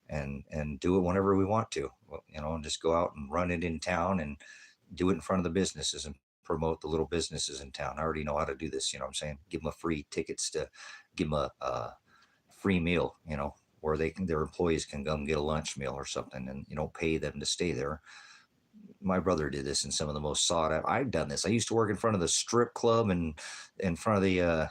and do it whenever we want to, and just go out and run it in town and do it in front of the businesses and promote the little businesses in town. I already know how to do this. You know what I'm saying? Give them a free tickets to give them a free meal, where their employees can come get a lunch meal or something and, pay them to stay there. My brother did this in some of the most sought out. I've done this. I used to work in front of the strip club and in front of the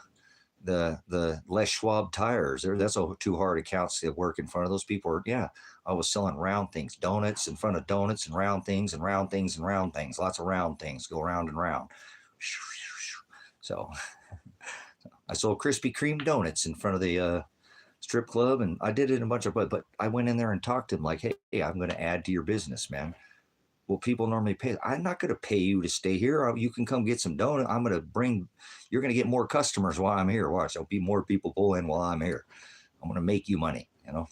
Les Schwab tires. That's too hard accounts to work in front of those people. Yeah, I was selling round things, donuts in front of donuts and round things and round things and round things. Lots of round things go round and round. So I sold Krispy Kreme donuts in front of the strip club, and I did it in a bunch of, but I went in there and talked to them like, hey, I'm going to add to your business, man. Well, people normally pay. I'm not going to pay you to stay here. You can come get some donut. You're going to get more customers while I'm here. Watch, there'll be more people pull in while I'm here. I'm going to make you money, I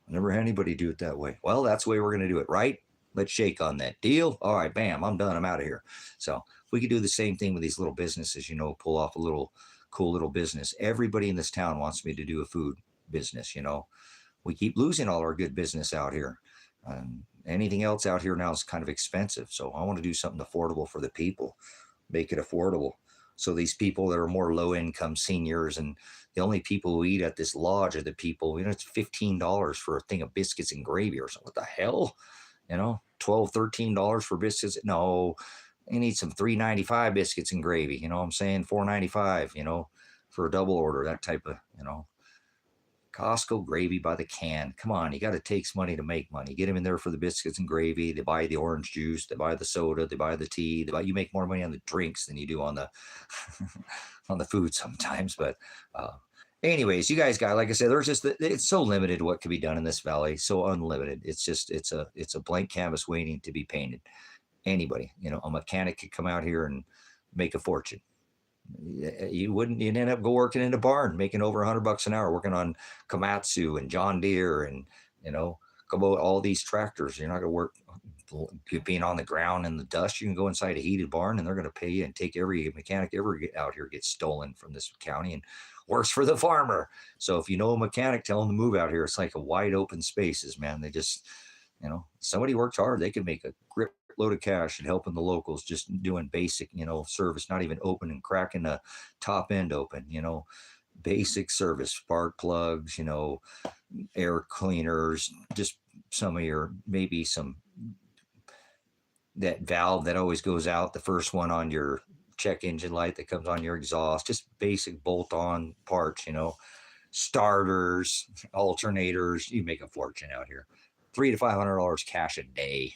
never had anybody do it that way. Well, that's the way we're going to do it, right? Let's shake on that deal. All right, bam, I'm done. I'm out of here. So if we could do the same thing with these little businesses, pull off a cool little business. Everybody in this town wants me to do a food business, We keep losing all our good business out here. Anything else out here now is kind of expensive. So I want to do something affordable for the people, make it affordable. So these people that are more low income seniors and the only people who eat at this lodge are the people, it's $15 for a thing of biscuits and gravy or something. What the hell? $12, $13 for biscuits. No, you need some $3.95 biscuits and gravy. You know what I'm saying? $4.95, for a double order, that type of, Costco gravy by the can. Come on, you got to take some money to make money. Get them in there for the biscuits and gravy. They buy the orange juice. They buy the soda. They buy the tea. You make more money on the drinks than you do on the on the food sometimes. But anyways, you guys got, like I said, it's so limited what can be done in this valley. So unlimited. It's a blank canvas waiting to be painted. Anybody, a mechanic could come out here and make a fortune. You'd end up working in a barn, making over $100 an hour, working on Komatsu and John Deere and, all these tractors. You're not going to work being on the ground in the dust. You can go inside a heated barn and they're going to pay you and take every mechanic ever out here gets stolen from this county and works for the farmer. So if you know a mechanic, tell them to move out here. It's like a wide open spaces, man. They just, somebody works hard. They can make a grip load of cash and helping the locals, just doing basic, service, not even open and cracking the top end open, basic service, spark plugs, air cleaners, just some of your, maybe some, that valve that always goes out, the first one on your check engine light that comes on your exhaust, just basic bolt on parts, starters, alternators. You make a fortune out here. $300 to $500 cash a day.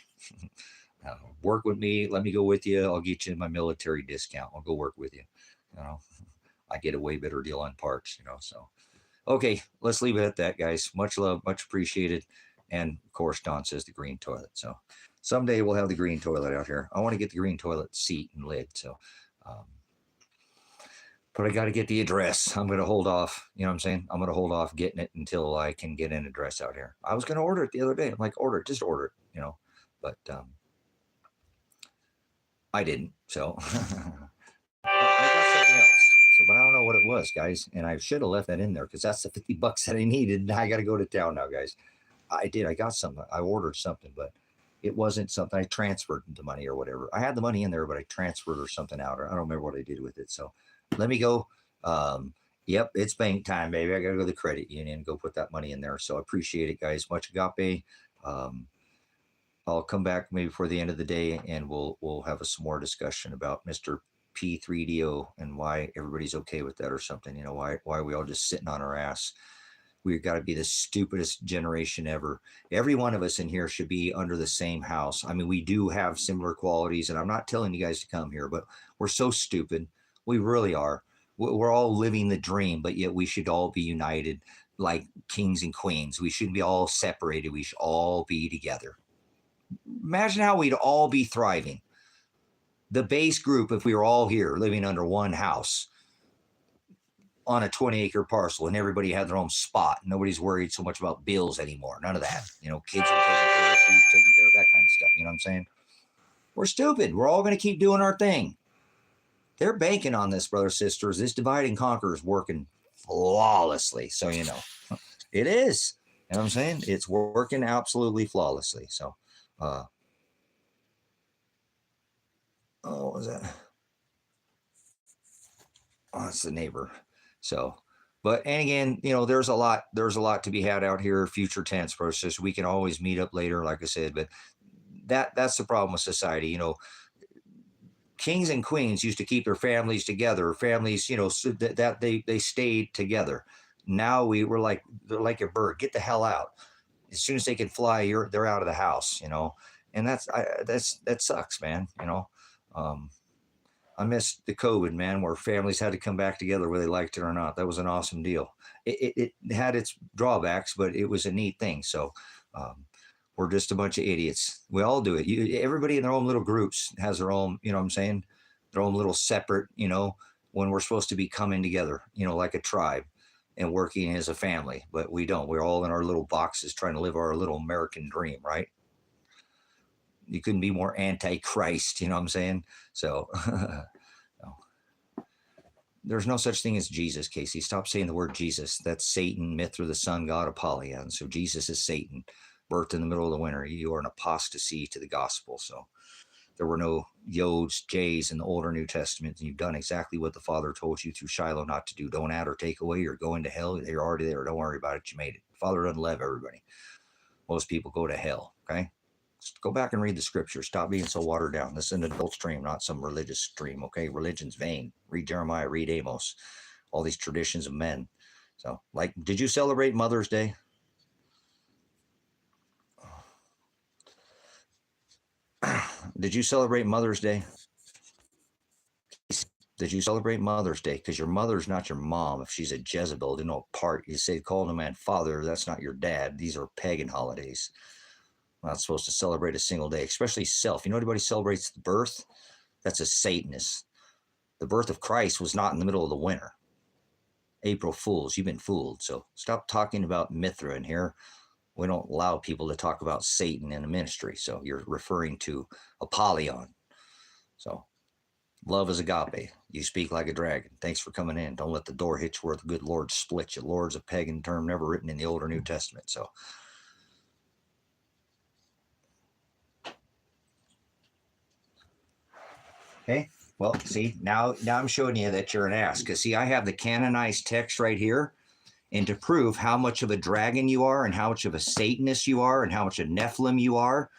Work with me. Let me go with you. I'll get you my military discount. I'll go work with you. You know, I get a way better deal on parts, you know. So, okay, let's leave it at that, guys. Much love, much appreciated. And of course, Don says the green toilet. So someday we'll have the green toilet out here. I want to get the green toilet seat and lid. So, but I got to get the address. I'm going to hold off. You know what I'm saying? I'm going to hold off getting it until I can get an address out here. I was going to order it the other day. I'm like, order it, just order it, you know. But I didn't. So I got something else. So, but I don't know what it was, guys. And I should have left that in there because that's the $50 that I needed. And I got to go to town now, guys. I did. I got something. I ordered something, but it wasn't something I transferred into money or whatever. I had the money in there, but I transferred or something out, or I don't remember what I did with it. So let me go. Yep, it's bank time, baby. I got to go to the credit union and go put that money in there. So I appreciate it, guys. Much Agape. I'll come back maybe before the end of the day, and we'll have some more discussion about Mr. P3DO and why everybody's okay with that or something. You know, why are we all just sitting on our ass? We've got to be the stupidest generation ever. Every one of us in here should be under the same house. I mean, we do have similar qualities, and I'm not telling you guys to come here, but we're so stupid. We really are. We're all living the dream, but yet we should all be united like kings and queens. We shouldn't be all separated. We should all be together. Imagine how we'd all be thriving. The base group, if we were all here living under one house on a 20-acre parcel and everybody had their own spot. Nobody's worried so much about bills anymore. None of that. You know, kids are taking care of food, taking care of that kind of stuff. You know what I'm saying? We're stupid. We're all going to keep doing our thing. They're banking on this, brothers, sisters. This divide and conquer is working flawlessly. So, you know, it is. You know what I'm saying? It's working absolutely flawlessly. So, what was that? Oh, it's the neighbor. So, but, and again, you know, there's a lot to be had out here. Future tense process. We can always meet up later, like I said, but that's the problem with society. You know, kings and queens used to keep their families together. Families, you know, so that they stayed together. Now they're like a bird. Get the hell out. As soon as they can fly, they're out of the house. You know, and that sucks, man. You know. I missed the COVID, man, where families had to come back together whether they liked it or not. That was an awesome deal. It had its drawbacks, but it was a neat thing. So we're just a bunch of idiots. We all do it. Everybody in their own little groups has their own, you know what I'm saying, their own little separate, you know, when we're supposed to be coming together, you know, like a tribe and working as a family. But we don't. We're all in our little boxes trying to live our little American dream, right? You couldn't be more anti-Christ, you know what I'm saying? So no. There's no such thing as Jesus, Casey. Stop saying the word Jesus. That's Satan, Mithra, the sun god, Apollyon. So Jesus is Satan, birthed in the middle of the winter. You are an apostasy to the gospel. So there were no Yods, J's in the Old or New Testament. And you've done exactly what the Father told you through Shiloh not to do. Don't add or take away. You're going to hell. You're already there. Don't worry about it. You made it. The Father doesn't love everybody. Most people go to hell, okay? Go back and read the scripture. Stop being so watered down. This is an adult stream, not some religious stream, okay? Religion's vain. Read Jeremiah, read Amos, all these traditions of men. So, like, did you celebrate Mother's Day? Did you celebrate Mother's Day? Did you celebrate Mother's Day? Because your mother's not your mom. If she's a Jezebel, there's no part. You say, call a man father. That's not your dad. These are pagan holidays. Not supposed to celebrate a single day, especially self. You know, anybody celebrates the birth? That's a Satanist. The birth of Christ was not in the middle of the winter. April Fools, you've been fooled. So stop talking about Mithra in here. We don't allow people to talk about Satan in the ministry. So you're referring to Apollyon. So love is agape. You speak like a dragon. Thanks for coming in. Don't let the door hit you where the good Lord split you. Lord's a pagan term never written in the Old or New Testament. So okay, well, see, now I'm showing you that you're an ass. Because, see, I have the canonized text right here. And to prove how much of a dragon you are and how much of a Satanist you are and how much a Nephilim you are,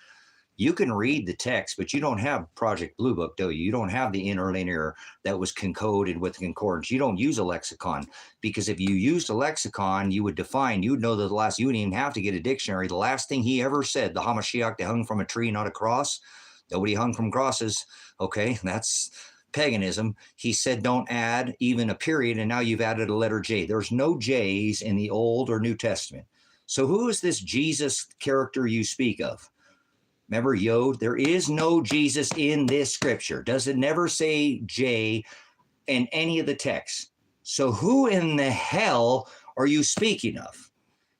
You can read the text, but you don't have Project Blue Book, do you? You don't have the interlinear that was concoded with concordance. You don't use a lexicon, because if you used a lexicon, you would define, you would know that the last, you wouldn't even have to get a dictionary. The last thing he ever said, the Hamashiach, they hung from a tree, not a cross. Nobody hung from crosses. Okay, that's paganism. He said don't add even a period, and now you've added a letter J. There's no J's in the Old or New Testament. So who is this Jesus character you speak of? Remember, Yod, there is no Jesus in this scripture. Does it never say J in any of the texts? So who in the hell are you speaking of?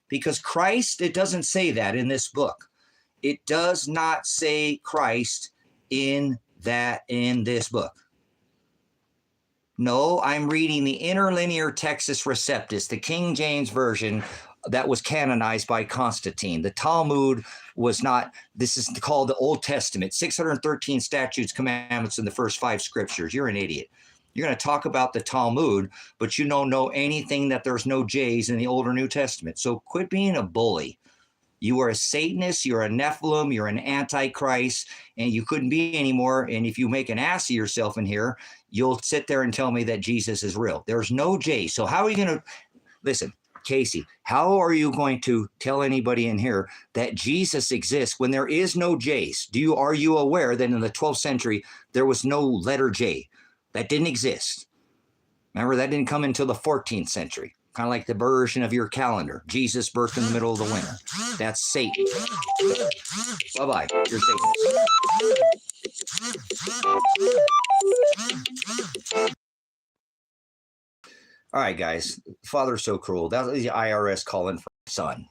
Because Christ, it doesn't say that in this book. It does not say Christ in this book. No, I'm reading the Interlinear Textus Receptus, the King James Version that was canonized by Constantine. The Talmud was not. This is called the Old Testament, 613 statutes, commandments in the first 5 scriptures. You're an idiot. You're going to talk about the Talmud, but you don't know anything that there's no J's in the Old or New Testament. So quit being a bully. You are a Satanist, you're a Nephilim, you're an Antichrist, and you couldn't be anymore. And if you make an ass of yourself in here, you'll sit there and tell me that Jesus is real. There's no J. So how are you going to, listen, Casey, how are you going to tell anybody in here that Jesus exists when there is no J's? Are you aware that in the 12th century, there was no letter J? That didn't exist. Remember, that didn't come until the 14th century. Kind of like the version of your calendar. Jesus birthed in the middle of the winter. That's Satan. Bye-bye. You're Satan. All right, guys. Father's so cruel. That was the IRS calling for my son.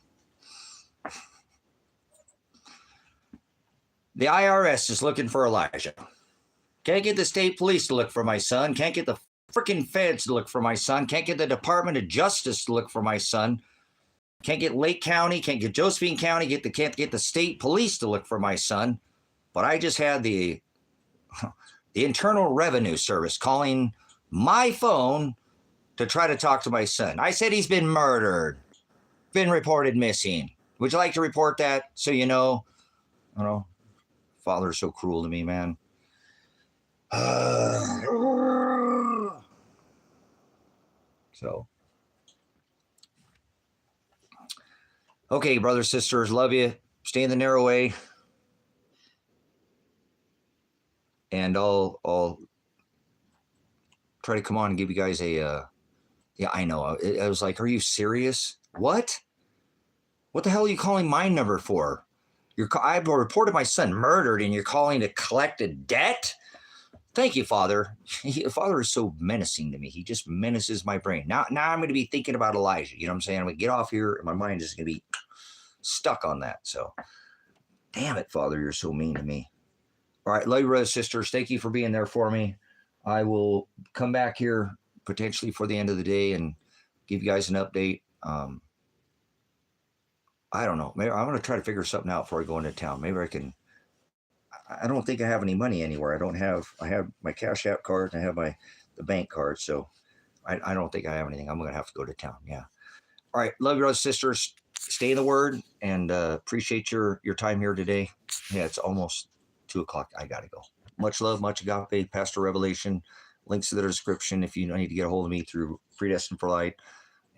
The IRS is looking for Elijah. Can't get the state police to look for my son. Can't get the freaking feds to look for my son. Can't get the Department of Justice to look for my son. Can't get Lake County. Can't get Josephine County. Can't get the state police to look for my son. But I just had the Internal Revenue Service calling my phone to try to talk to my son. I said he's been murdered, been reported missing. Would you like to report that so you know? I don't know. Father's so cruel to me, man. So, okay, brothers, sisters, love you. Stay in the narrow way. And I'll try to come on and give you guys a, yeah, I know. I was like, are you serious? What? What the hell are you calling my number for? I've reported my son murdered and you're calling to collect a debt? Thank you, Father. Father is so menacing to me. He just menaces my brain. Now I'm going to be thinking about Elijah. You know what I'm saying? I'm going to get off here and my mind is going to be stuck on that. So, damn it, Father, you're so mean to me. All right, love you, brothers, sisters. Thank you for being there for me. I will come back here potentially for the end of the day and give you guys an update. I don't know. Maybe I'm going to try to figure something out before I go into town. Maybe I can. I don't think I have any money anywhere. I have my CashApp card and I have the bank card. So I don't think I have anything. I'm going to have to go to town. Yeah. All right. Love you, brothers, sisters. Stay in the word and appreciate your time here today. Yeah, it's almost 2:00. I got to go. Much love, much agape, Pastor Revelation. Links to the description if you need to get a hold of me through Predestined for Light.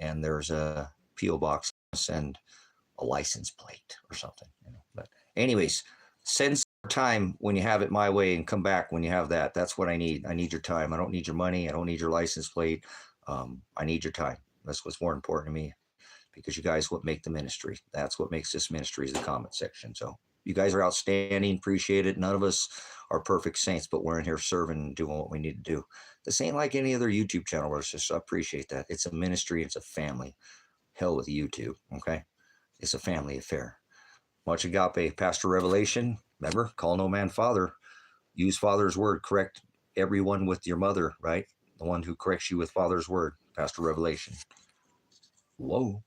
And there's a P.O.Box and a license plate or something. But anyways, send some time when you have it my way and come back when you have that. That's what I need. I need your time. I don't need your money. I don't need your license plate. I need your time. That's what's more important to me, because you guys what make the ministry. That's what makes this ministry, is the comment section. So you guys are outstanding. Appreciate it. None of us are perfect saints, but we're in here serving and doing what we need to do. This ain't like any other YouTube channel. I appreciate that. It's a ministry. It's a family. Hell with YouTube. Okay. It's a family affair. Much agape, Pastor Revelation. Remember, call no man father. Use Father's word. Correct everyone with your mother, right? The one who corrects you with Father's word. Pastor Revelation. Whoa.